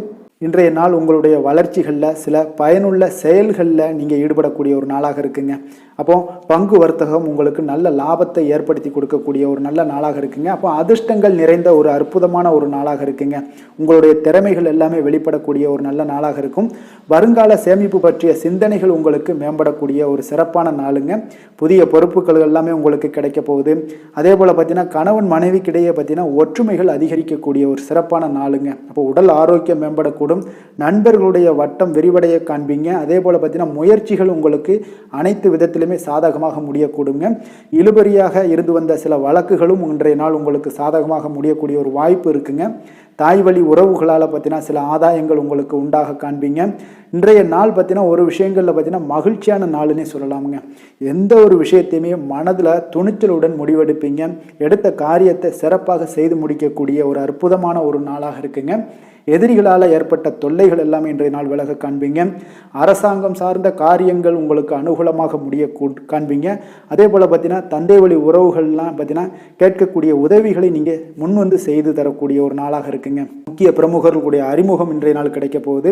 இன்றைய நாள் உங்களுடைய வளர்ச்சிகளில் சில பயனுள்ள செயல்களில் நீங்கள் ஈடுபடக்கூடிய ஒரு நாளாக இருக்குங்க. அப்போ பங்கு வர்த்தகம் உங்களுக்கு நல்ல லாபத்தை ஏற்படுத்தி கொடுக்கக்கூடிய ஒரு நல்ல நாளாக இருக்குங்க. அப்போ அதிர்ஷ்டங்கள் நிறைந்த ஒரு அற்புதமான ஒரு நாளாக இருக்குங்க. உங்களுடைய திறமைகள் எல்லாமே வெளிப்படக்கூடிய ஒரு நல்ல நாளாக இருக்கும். வருங்கால சேமிப்பு பற்றிய சிந்தனைகள் உங்களுக்கு மேம்படக்கூடிய ஒரு சிறப்பான நாளுங்க. புதிய பொறுப்புகள் எல்லாமே உங்களுக்கு கிடைக்க போகுது. அதே போல் பார்த்தீங்கன்னா கணவன் மனைவிக்கிடையே பார்த்தீங்கன்னா ஒற்றுமைகள் அதிகரிக்கக்கூடிய ஒரு சிறப்பான நாளுங்க. அப்போ உடல் ஆரோக்கியம் மேம்படக்கூடும். நண்பர்களுடைய வட்டம் விரிவடைய காண்பீங்க. அதே போல் பார்த்தீங்கன்னா முயற்சிகள் உங்களுக்கு அனைத்து விதத்திலுமே சாதகமாக முடியக்கூடுங்க. இழுபறியாக இருந்து வந்த சில வழக்குகளும் இன்றைய நாள் உங்களுக்கு சாதகமாக முடியக்கூடிய ஒரு வாய்ப்பு இருக்குங்க. தாய் வழி உறவுகளால் பார்த்தீங்கன்னா சில ஆதாயங்கள் உங்களுக்கு உண்டாக காண்பீங்க. இன்றைய நாள் பார்த்தீங்கன்னா ஒரு விஷயங்களில் பார்த்தீங்கன்னா மகிழ்ச்சியான நாளுன்னே சொல்லலாமுங்க. எந்த ஒரு விஷயத்தையுமே மனதில் துணிச்சலுடன் முடிவெடுப்பீங்க. எடுத்த காரியத்தை சிறப்பாக செய்து முடிக்கக்கூடிய ஒரு அற்புதமான ஒரு நாளாக இருக்குங்க. எதிரிகளால் ஏற்பட்ட தொல்லைகள் எல்லாமே இன்றைய நாள் விலக காண்பீங்க. அரசாங்கம் சார்ந்த காரியங்கள் உங்களுக்கு அனுகூலமாக முடிய காண்பீங்க. அதே போல் பார்த்தீங்கன்னா தந்தை வழி உறவுகள்லாம் பார்த்தீங்கன்னா கேட்கக்கூடிய உதவிகளை நீங்கள் முன் வந்து செய்து தரக்கூடிய ஒரு நாளாக இருக்குங்க. முக்கிய பிரமுகர்களுடைய அறிமுகம் இன்றைய நாள் கிடைக்க போகுது.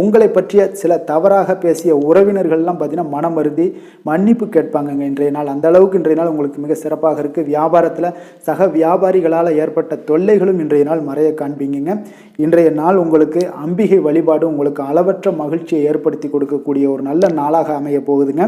உங்களை பற்றிய சில தவறாக பேசிய உறவினர்கள்லாம் பார்த்தீங்கன்னா மனம் வருந்தி மன்னிப்பு கேட்பாங்கங்க இன்றைய நாள். அந்த அளவுக்கு இன்றைய நாள் உங்களுக்கு மிக சிறப்பாக இருக்குது. வியாபாரத்தில் சக வியாபாரிகளால் ஏற்பட்ட தொல்லைகளும் இன்றைய நாள் மறைய காண்பீங்க. இன்றைய நாள் உங்களுக்கு அம்பிகை வழிபாடு உங்களுக்கு அளவற்ற மகிழ்ச்சியை ஏற்படுத்தி கொடுக்கக்கூடிய ஒரு நல்ல நாளாக அமைய போகுதுங்க.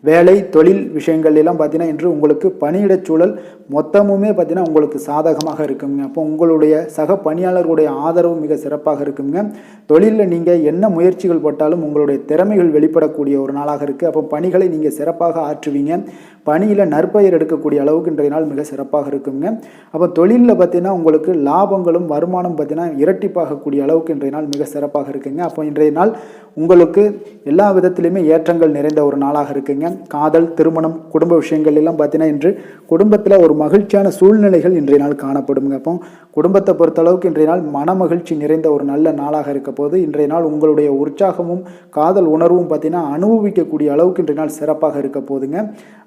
வேலை தொழில் விஷயங்கள் எல்லாம் பார்த்தீங்கன்னா இன்று உங்களுக்கு பணியிடச் சூழல் மொத்தமுமே பார்த்தீங்கன்னா உங்களுக்கு சாதகமாக இருக்குங்க. அப்போ உங்களுடைய சக பணியாளர்களுடைய ஆதரவு மிக சிறப்பாக இருக்குங்க. தொழிலில் நீங்கள் என்ன முயற்சிகள் போட்டாலும் உங்களுடைய திறமைகள் வெளிப்படக்கூடிய ஒரு நாளாக இருக்குது. அப்போ பணிகளை நீங்கள் சிறப்பாக ஆற்றுவீங்க. பணியில் நற்பெயர் எடுக்கக்கூடிய அளவுக்கு இன்றைய நாள் மிக சிறப்பாக இருக்குங்க. அப்போ தொழிலில் பார்த்தீங்கன்னா உங்களுக்கு லாபங்களும் வருமானம் பார்த்தீங்கன்னா இரட்டிப்பாகக்கூடிய அளவுக்கு இன்றைய நாள் மிக சிறப்பாக இருக்குங்க. அப்போ இன்றைய நாள் உங்களுக்கு எல்லா விதத்திலையுமே ஏற்றங்கள் நிறைந்த ஒரு நாளாக இருக்குங்க. காதல், திருமணம், குடும்ப விஷயங்கள் எல்லாம் பார்த்தீங்கன்னா இன்று குடும்பத்தில் ஒரு மகிழ்ச்சியான சூழ்நிலைகள் இன்றைய நாள் காணப்படுங்க. அப்போ குடும்பத்தை பொறுத்தளவுக்கு இன்றைய நாள் மன மகிழ்ச்சி நிறைந்த ஒரு நல்ல நாளாக இருக்க போது இன்றைய நாள் உங்களுடைய உற்சாகமும் காதல் உணர்வும் பார்த்தீங்கன்னா அனுபவிக்கக்கூடிய அளவுக்கு இன்றைய நாள் சிறப்பாக இருக்க போதுங்க.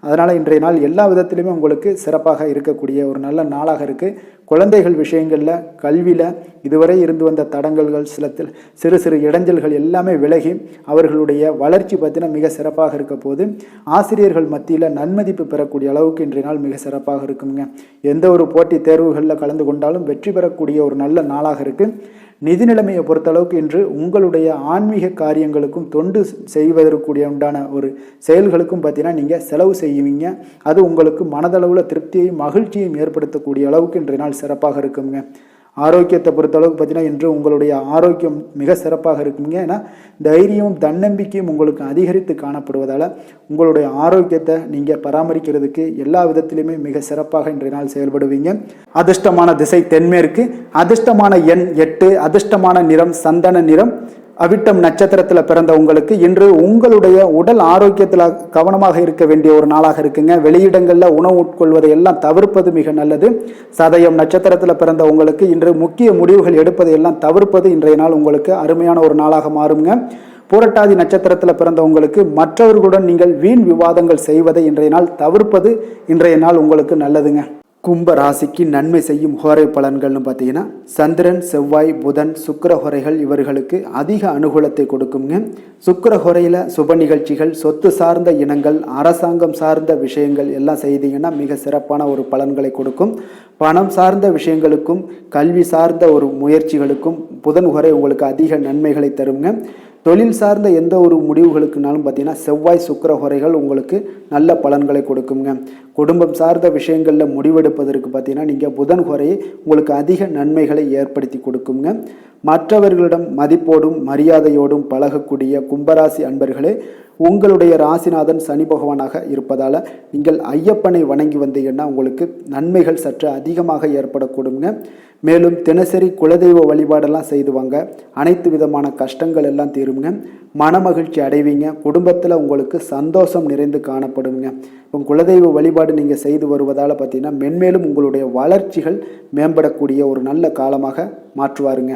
அதனால் இன்றைய நாள் எல்லா விதத்திலுமே உங்களுக்கு சிறப்பாக இருக்கக்கூடிய ஒரு நல்ல நாளாக இருக்குது. குழந்தைகள் விஷயங்களில் கல்வியில் இதுவரை இருந்து வந்த தடங்கல்கள் சிறு சிறு இடைஞ்சல்கள் எல்லாமே விலகி அவர்களுடைய வளர்ச்சி பார்த்தீங்கன்னா மிக சிறப்பாக இருக்க போது ஆசிரியர்கள் மத்தியில் நன்மதிப்பு பெறக்கூடிய அளவுக்கு இன்றைய நாள் மிக சிறப்பாக இருக்குங்க. எந்த ஒரு போட்டித் தேர்வுகளில் கலந்து கொண்டாலும் வெற்றி பெறக்கூடிய ஒரு நல்ல நாளாக இருக்குது. நிதி நிலைமையை பொறுத்தளவுக்கு இன்று உங்களுடைய ஆன்மீக காரியங்களுக்கும் தொண்டு செய்வதற்குரிய உண்டான ஒரு செயல்களுக்கும் பார்த்தீங்கன்னா நீங்கள் செலவு செய்வீங்க. அது உங்களுக்கு மனதளவில் திருப்தியையும் மகிழ்ச்சியையும் ஏற்படுத்தக்கூடிய அளவுக்கு இன்றைய நாள் சிறப்பாக இருக்குங்க. ஆரோக்கியத்தை பொறுத்தளவுக்கு பார்த்தீங்கன்னா இன்று உங்களுடைய ஆரோக்கியம் மிக சிறப்பாக இருக்குங்க. ஏன்னா தைரியமும் தன்னம்பிக்கையும் உங்களுக்கு அதிகரித்து காணப்படுவதால் உங்களுடைய ஆரோக்கியத்தை நீங்கள் பராமரிக்கிறதுக்கு எல்லா விதத்திலுமே மிக சிறப்பாக இன்றைய நாள் செயல்படுவீங்க. அதிர்ஷ்டமான திசை தென்மேற்கு, அதிர்ஷ்டமான எண் 8, அதிர்ஷ்டமான நிறம் சந்தன நிறம். அவிட்டம் நட்சத்திரத்தில் பிறந்த உங்களுக்கு இன்று உங்களுடைய உடல் ஆரோக்கியத்தில் கவனமாக இருக்க வேண்டிய ஒரு நாளாக இருக்குங்க. வெளியிடங்களில் உணவு உட்கொள்வதை எல்லாம் தவிர்ப்பது மிக நல்லது. சதயம் நட்சத்திரத்தில் பிறந்த உங்களுக்கு இன்று முக்கிய முடிவுகள் எடுப்பதை எல்லாம் தவிர்ப்பது இன்றைய நாள் உங்களுக்கு அருமையான ஒரு நாளாக மாறுங்க. பூரட்டாதி நட்சத்திரத்தில் பிறந்த உங்களுக்கு மற்றவர்களுடன் நீங்கள் வீண் விவாதங்கள் செய்வதை இன்றைய நாள் தவிர்ப்பது இன்றைய நாள் உங்களுக்கு நல்லதுங்க. கும்ப ராசிக்கு நன்மை செய்யும் ஹோரை பலன்கள்னு பார்த்தீங்கன்னா சந்திரன், செவ்வாய், புதன், சுக்கிர ஹோரைகள் இவர்களுக்கு அதிக அனுகூலத்தை கொடுக்குங்க. சுக்கிர ஹோரையில் சுப நிகழ்ச்சிகள், சொத்து சார்ந்த இனங்கள், அரசாங்கம் சார்ந்த விஷயங்கள் எல்லாம் செய்தீங்கன்னா மிக சிறப்பான ஒரு பலன்களை கொடுக்கும். பணம் சார்ந்த விஷயங்களுக்கும் கல்வி சார்ந்த ஒரு முயற்சிகளுக்கும் புதன் ஹோரை உங்களுக்கு அதிக நன்மைகளை தருங்க. தொழில் சார்ந்த எந்த ஒரு முடிவுகளுக்குனாலும் பார்த்தீங்கன்னா செவ்வாய், சுக்கிர ஹோரைகள் உங்களுக்கு நல்ல பலன்களை கொடுக்குங்க. குடும்பம் சார்ந்த விஷயங்களில் முடிவெடுப்பதற்கு பார்த்தீங்கன்னா நீங்கள் புதன் ஹோரையை உங்களுக்கு அதிக நன்மைகளை ஏற்படுத்தி கொடுக்குங்க. மற்றவர்களிடம் மதிப்போடும் மரியாதையோடும் பழகக்கூடிய கும்பராசி அன்பர்களே, உங்களுடைய ராசிநாதன் சனி பகவானாக இருப்பதால் நீங்கள் ஐயப்பனை வணங்கி வந்தீங்கன்னா உங்களுக்கு நன்மைகள் சற்று அதிகமாக ஏற்படக்கூடுங்க. மேலும் தினசரி குலதெய்வ வழிபாடெல்லாம் செய்துவாங்க. அனைத்து விதமான கஷ்டங்கள் எல்லாம் தீருங்க. மனமகிழ்ச்சி அடைவீங்க. குடும்பத்தில் உங்களுக்கு சந்தோஷம் நிறைந்து காணப்படுங்க. இப்போ குலதெய்வ வழிபாடு நீங்கள் செய்து வருவதால் பார்த்தீங்கன்னா மென்மேலும் உங்களுடைய வளர்ச்சிகள் மேம்படக்கூடிய ஒரு நல்ல காலமாக மாற்றுவாருங்க.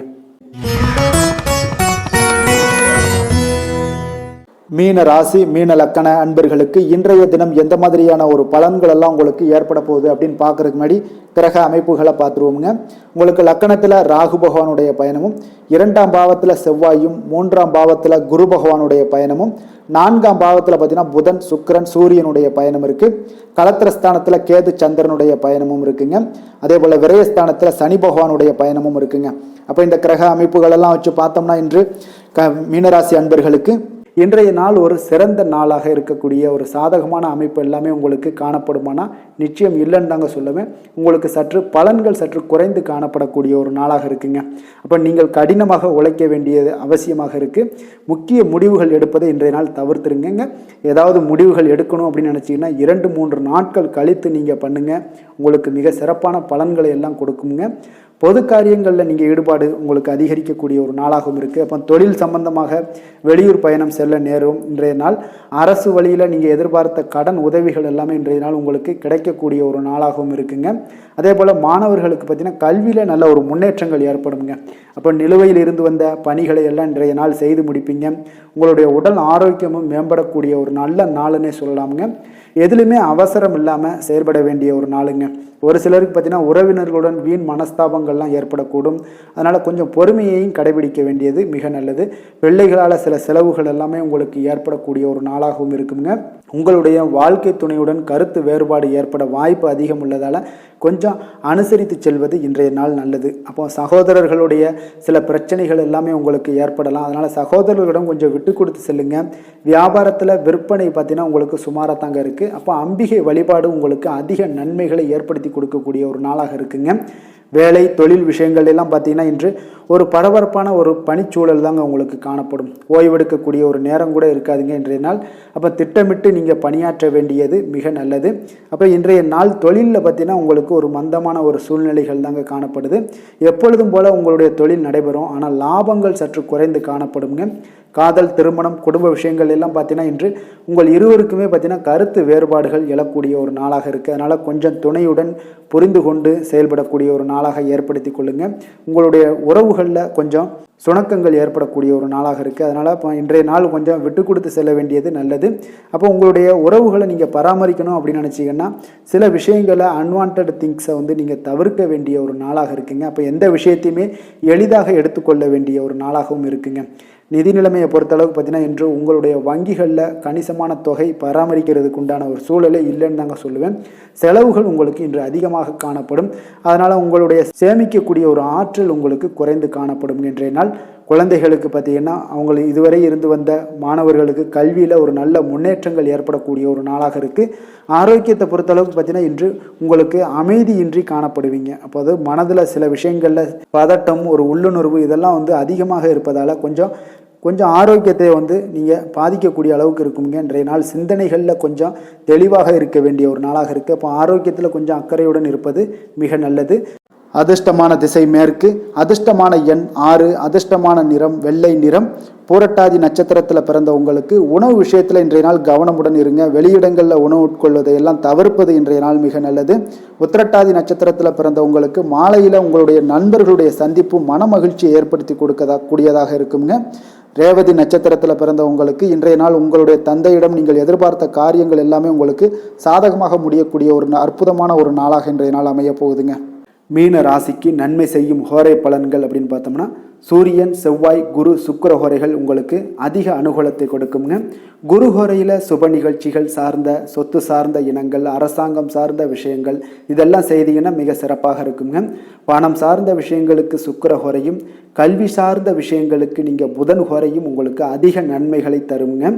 மீன ராசி, மீன லக்கண அன்பர்களுக்கு இன்றைய தினம் எந்த மாதிரியான ஒரு பலன்கள் எல்லாம் உங்களுக்கு ஏற்பட போகுது அப்படின்னு பார்க்கறதுக்கு முன்னாடி கிரக அமைப்புகளை பார்த்துருவோமுங்க. உங்களுக்கு லக்கணத்தில் ராகு பகவானுடைய பயணமும், 2ஆம் பாவத்தில் செவ்வாயும், 3ஆம் பாவத்தில் குரு பகவானுடைய பயணமும், 4ஆம் பாவத்தில் பார்த்தீங்கன்னா புதன், சுக்கிரன், சூரியனுடைய பயணம் இருக்குது. களத்திரஸ்தானத்தில் கேது, சந்திரனுடைய பயணமும் இருக்குங்க. அதே போல் விரயஸ்தானத்தில் சனி பகவானுடைய பயணமும் இருக்குங்க. அப்போ இந்த கிரக அமைப்புகளெல்லாம் வச்சு பார்த்தோம்னா இன்று மீனராசி அன்பர்களுக்கு இன்றைய நாள் ஒரு சிறந்த நாளாக இருக்கக்கூடிய ஒரு சாதகமான அமைப்பு எல்லாமே உங்களுக்கு காணப்படுமானா நிச்சயம் இல்லைன்னு தாங்க சொல்லுவேன். உங்களுக்கு சற்று பலன்கள் சற்று குறைந்து காணப்படக்கூடிய ஒரு நாளாக இருக்குங்க. அப்போ நீங்கள் கடினமாக உழைக்க வேண்டியது அவசியமாக இருக்குது. முக்கிய முடிவுகள் எடுப்பதை இன்றைய நாள் தவிர்த்துருங்க. ஏதாவது முடிவுகள் எடுக்கணும் அப்படின்னு நினச்சிங்கன்னா 2-3 நாட்கள் கழித்து நீங்கள் பண்ணுங்கள். உங்களுக்கு மிக சிறப்பான பலன்களை எல்லாம் கொடுக்குங்க. பொது காரியங்களில் நீங்கள் ஈடுபாடு உங்களுக்கு அதிகரிக்கக்கூடிய ஒரு நாளாகவும் இருக்குது. அப்போ தொழில் சம்பந்தமாக வெளியூர் பயணம் செல்ல நேரும் இன்றைய நாள். அரசு வழியில் நீங்கள் எதிர்பார்த்த கடன் உதவிகள் எல்லாமே இன்றைய நாள் உங்களுக்கு கிடைக்கக்கூடிய ஒரு நாளாகவும் இருக்குங்க. அதே போல் மாணவர்களுக்கு பார்த்தீங்கன்னா கல்வியில் நல்ல ஒரு முன்னேற்றங்கள் ஏற்படுங்க. அப்போ நிலுவையில் இருந்து வந்த பணிகளை எல்லாம் இன்றைய நாள் செய்து முடிப்பீங்க. உங்களுடைய உடல் ஆரோக்கியமும் மேம்படக்கூடிய ஒரு நல்ல நாளுன்னே சொல்லலாமுங்க. எதுலையுமே அவசரம் இல்லாமல் செயல்பட வேண்டிய ஒரு நாளுங்க. ஒரு சிலருக்கு பார்த்தீங்கன்னா உறவினர்களுடன் வீண் மனஸ்தாபங்கள்லாம் ஏற்படக்கூடும். அதனால் கொஞ்சம் பொறுமையையும் கடைபிடிக்க வேண்டியது மிக நல்லது. பிள்ளைகளால் சில செலவுகள் எல்லாமே உங்களுக்கு ஏற்படக்கூடிய ஒரு நாளாகவும் இருக்குங்க. உங்களுடைய வாழ்க்கை துணையுடன் கருத்து வேறுபாடு ஏற்பட வாய்ப்பு அதிகம் உள்ளதால் கொஞ்சம் அனுசரித்து செல்வது இன்றைய நாள் நல்லது. அப்போ சகோதரர்களுடைய சில பிரச்சனைகள் எல்லாமே உங்களுக்கு ஏற்படலாம். அதனால் சகோதரர்களிடம் கொஞ்சம் விட்டு கொடுத்து செல்லுங்க. வியாபாரத்தில் விற்பனை பார்த்தீங்கன்னா உங்களுக்கு சுமாராக தாங்க இருக்குது. அப்போ அம்பிகை வழிபாடு உங்களுக்கு அதிக நன்மைகளை ஏற்படுத்தி கொடுக்கக்கூடிய ஒரு நாளாக இருக்குங்க. வேலை தொழில் விஷயங்கள் எல்லாம் பார்த்தீங்கன்னா இன்று ஒரு பரபரப்பான ஒரு பணிச்சூழல் தாங்க உங்களுக்கு காணப்படும். ஓய்வெடுக்கக்கூடிய ஒரு நேரம் கூட இருக்காதுங்க இன்றைய நாள். அப்போ திட்டமிட்டு நீங்கள் பணியாற்ற வேண்டியது மிக நல்லது. அப்போ இன்றைய நாள் தொழிலில் பார்த்தீங்கன்னா உங்களுக்கு ஒரு மந்தமான ஒரு சூழ்நிலைகள் தாங்க காணப்படுது. எப்பொழுதும் போல் உங்களுடைய தொழில் நடைபெறும். ஆனால் லாபங்கள் சற்று குறைந்து காணப்படுங்க. காதல் திருமணம் குடும்ப விஷயங்கள் எல்லாம் பார்த்தீங்கன்னா இன்று உங்கள் இருவருக்குமே பார்த்தீங்கன்னா கருத்து வேறுபாடுகள் எழக்கூடிய ஒரு நாளாக இருக்குது. அதனால் கொஞ்சம் துணையுடன் புரிந்து கொண்டு செயல்படக்கூடிய ஒரு நாளாக ஏற்படுத்தி கொள்ளுங்கள். உங்களுடைய உறவுகளில் கொஞ்சம் சுணக்கங்கள் ஏற்படக்கூடிய ஒரு நாளாக இருக்குது. அதனால் இப்போ இன்றைய நாள் கொஞ்சம் விட்டு கொடுத்து செல்ல வேண்டியது நல்லது. அப்போ உங்களுடைய உறவுகளை நீங்கள் பராமரிக்கணும் அப்படின்னு நினச்சிங்கன்னா சில விஷயங்களை அன்வான்ட் திங்ஸை நீங்கள் தவிர்க்க வேண்டிய ஒரு நாளாக இருக்குங்க. அப்போ எந்த விஷயத்தையுமே எளிதாக எடுத்துக்கொள்ள வேண்டிய ஒரு நாளாகவும் இருக்குங்க. நிதி நிலைமையை பொறுத்தளவுக்கு பார்த்தீங்கன்னா இன்று உங்களுடைய வங்கிகளில் கணிசமான தொகை பராமரிக்கிறதுக்கு உண்டான ஒரு சூழலே இல்லைன்னு தாங்க சொல்லுவேன். செலவுகள் உங்களுக்கு இன்று அதிகமாக காணப்படும். அதனால் உங்களுடைய சேமிக்கக்கூடிய ஒரு ஆற்றல் உங்களுக்கு குறைந்து காணப்படும் இன்றைய நாள். குழந்தைகளுக்கு பார்த்தீங்கன்னா அவங்க இதுவரை இருந்து வந்த மாணவர்களுக்கு கல்வியில் ஒரு நல்ல முன்னேற்றங்கள் ஏற்படக்கூடிய ஒரு நாளாக இருக்குது. ஆரோக்கியத்தை பொறுத்தளவுக்கு பார்த்தீங்கன்னா இன்று உங்களுக்கு அமைதியின்றி காணப்படுவீங்க. அப்போது மனதில் சில விஷயங்களில் பதட்டம் ஒரு உள்ளுணர்வு இதெல்லாம் அதிகமாக இருப்பதால் கொஞ்சம் ஆரோக்கியத்தை நீங்கள் பாதிக்கக்கூடிய அளவுக்கு இருக்குங்க. இன்றைய நாள் சிந்தனைகளில் கொஞ்சம் தெளிவாக இருக்க வேண்டிய ஒரு நாளாக இருக்குது. அப்போ ஆரோக்கியத்தில் கொஞ்சம் அக்கறையுடன் இருப்பது மிக நல்லது. அதிர்ஷ்டமான திசை மேற்கு, அதிர்ஷ்டமான எண் 6, அதிர்ஷ்டமான நிறம் வெள்ளை நிறம். பூரட்டாதி நட்சத்திரத்தில் பிறந்த உங்களுக்கு உணவு விஷயத்தில் இன்றைய நாள் கவனமுடன் இருங்க. வெளியிடங்களில் உணவு உட்கொள்வதை எல்லாம் தவிர்ப்பது இன்றைய நாள் மிக நல்லது. உத்திரட்டாதி நட்சத்திரத்தில் பிறந்த உங்களுக்கு மாலையில் உங்களுடைய நண்பர்களுடைய சந்திப்பு மன மகிழ்ச்சியை ஏற்படுத்தி கூடியதாக இருக்குங்க. ரேவதி நட்சத்திரத்தில் பிறந்த உங்களுக்கு இன்றைய நாள் உங்களுடைய தந்தையிடம் நீங்கள் எதிர்பார்த்த காரியங்கள் எல்லாமே உங்களுக்கு சாதகமாக முடியக்கூடிய ஒரு அற்புதமான ஒரு நாளாக இன்றைய நாள் அமைய போகுதுங்க. மீன ராசிக்கு நன்மை செய்யும் ஹோரை பலன்கள் அப்படின்னு பார்த்தோம்னா சூரியன் செவ்வாய் குரு சுக்கிர ஹோரைகள் உங்களுக்கு அதிக அனுகூலத்தை கொடுக்குங்க. குரு ஹோரையில் சுப நிகழ்ச்சிகள் சார்ந்த சொத்து சார்ந்த இனங்கள் அரசாங்கம் சார்ந்த விஷயங்கள் இதெல்லாம் செய்தீங்கன்னா மிக சிறப்பாக இருக்குங்க. பணம் சார்ந்த விஷயங்களுக்கு சுக்கிர ஹோரையும் கல்வி சார்ந்த விஷயங்களுக்கு நீங்கள் புதன் ஹோரையும் உங்களுக்கு அதிக நன்மைகளை தருங்க.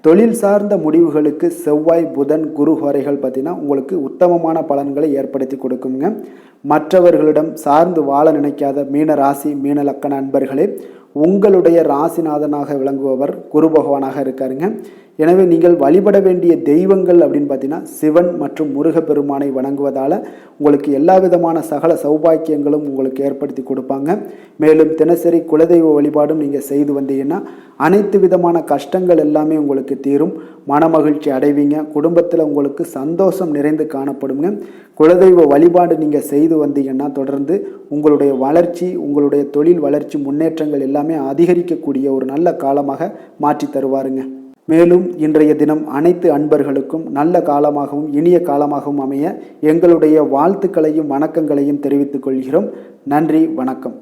தொழில் சார்ந்த முடிவுகளுக்கு செவ்வாய் புதன் குரு ஹோரைகள் பார்த்தீங்கன்னா உங்களுக்கு உத்தமமான பலன்களை ஏற்படுத்தி கொடுக்குங்க. மற்றவர்களிடம் சார்ந்து வாழ நினைக்காத மீன ராசி மீன லக்கண அன்பர்களே, உங்களுடைய ராசிநாதனாக விளங்குபவர் குரு பகவானாக இருக்காருங்க. எனவே நீங்கள் வழிபட வேண்டிய தெய்வங்கள் அப்படின்னு பார்த்தீங்கன்னா சிவன் மற்றும் முருகப்பெருமானை வணங்குவதால் உங்களுக்கு எல்லா விதமான சகல சௌபாக்கியங்களும் உங்களுக்கு ஏற்படுத்தி கொடுப்பாங்க. மேலும் தினசரி குலதெய்வ வழிபாடும் நீங்கள் செய்து வந்தீங்கன்னா அனைத்து விதமான கஷ்டங்கள் எல்லாமே உங்களுக்கு தீரும். மனமகிழ்ச்சி அடைவீங்க. குடும்பத்தில் உங்களுக்கு சந்தோஷம் நிறைந்து காணப்படுங்க. குலதெய்வ வழிபாடு நீங்கள் செய்து வந்தீங்கன்னா தொடர்ந்து உங்களுடைய வளர்ச்சி உங்களுடைய தொழில் வளர்ச்சி முன்னேற்றங்கள் எல்லாமே அதிகரிக்கக்கூடிய ஒரு நல்ல காலமாக மாற்றி தருவாருங்க. மேலும் இன்றைய தினம் அனைத்து அன்பர்களுக்கும் நல்ல காலமாகவும் இனிய காலமாகவும் அமைய எங்களுடைய வாழ்த்துக்களையும் வணக்கங்களையும் தெரிவித்துக் கொள்கிறோம். நன்றி, வணக்கம்.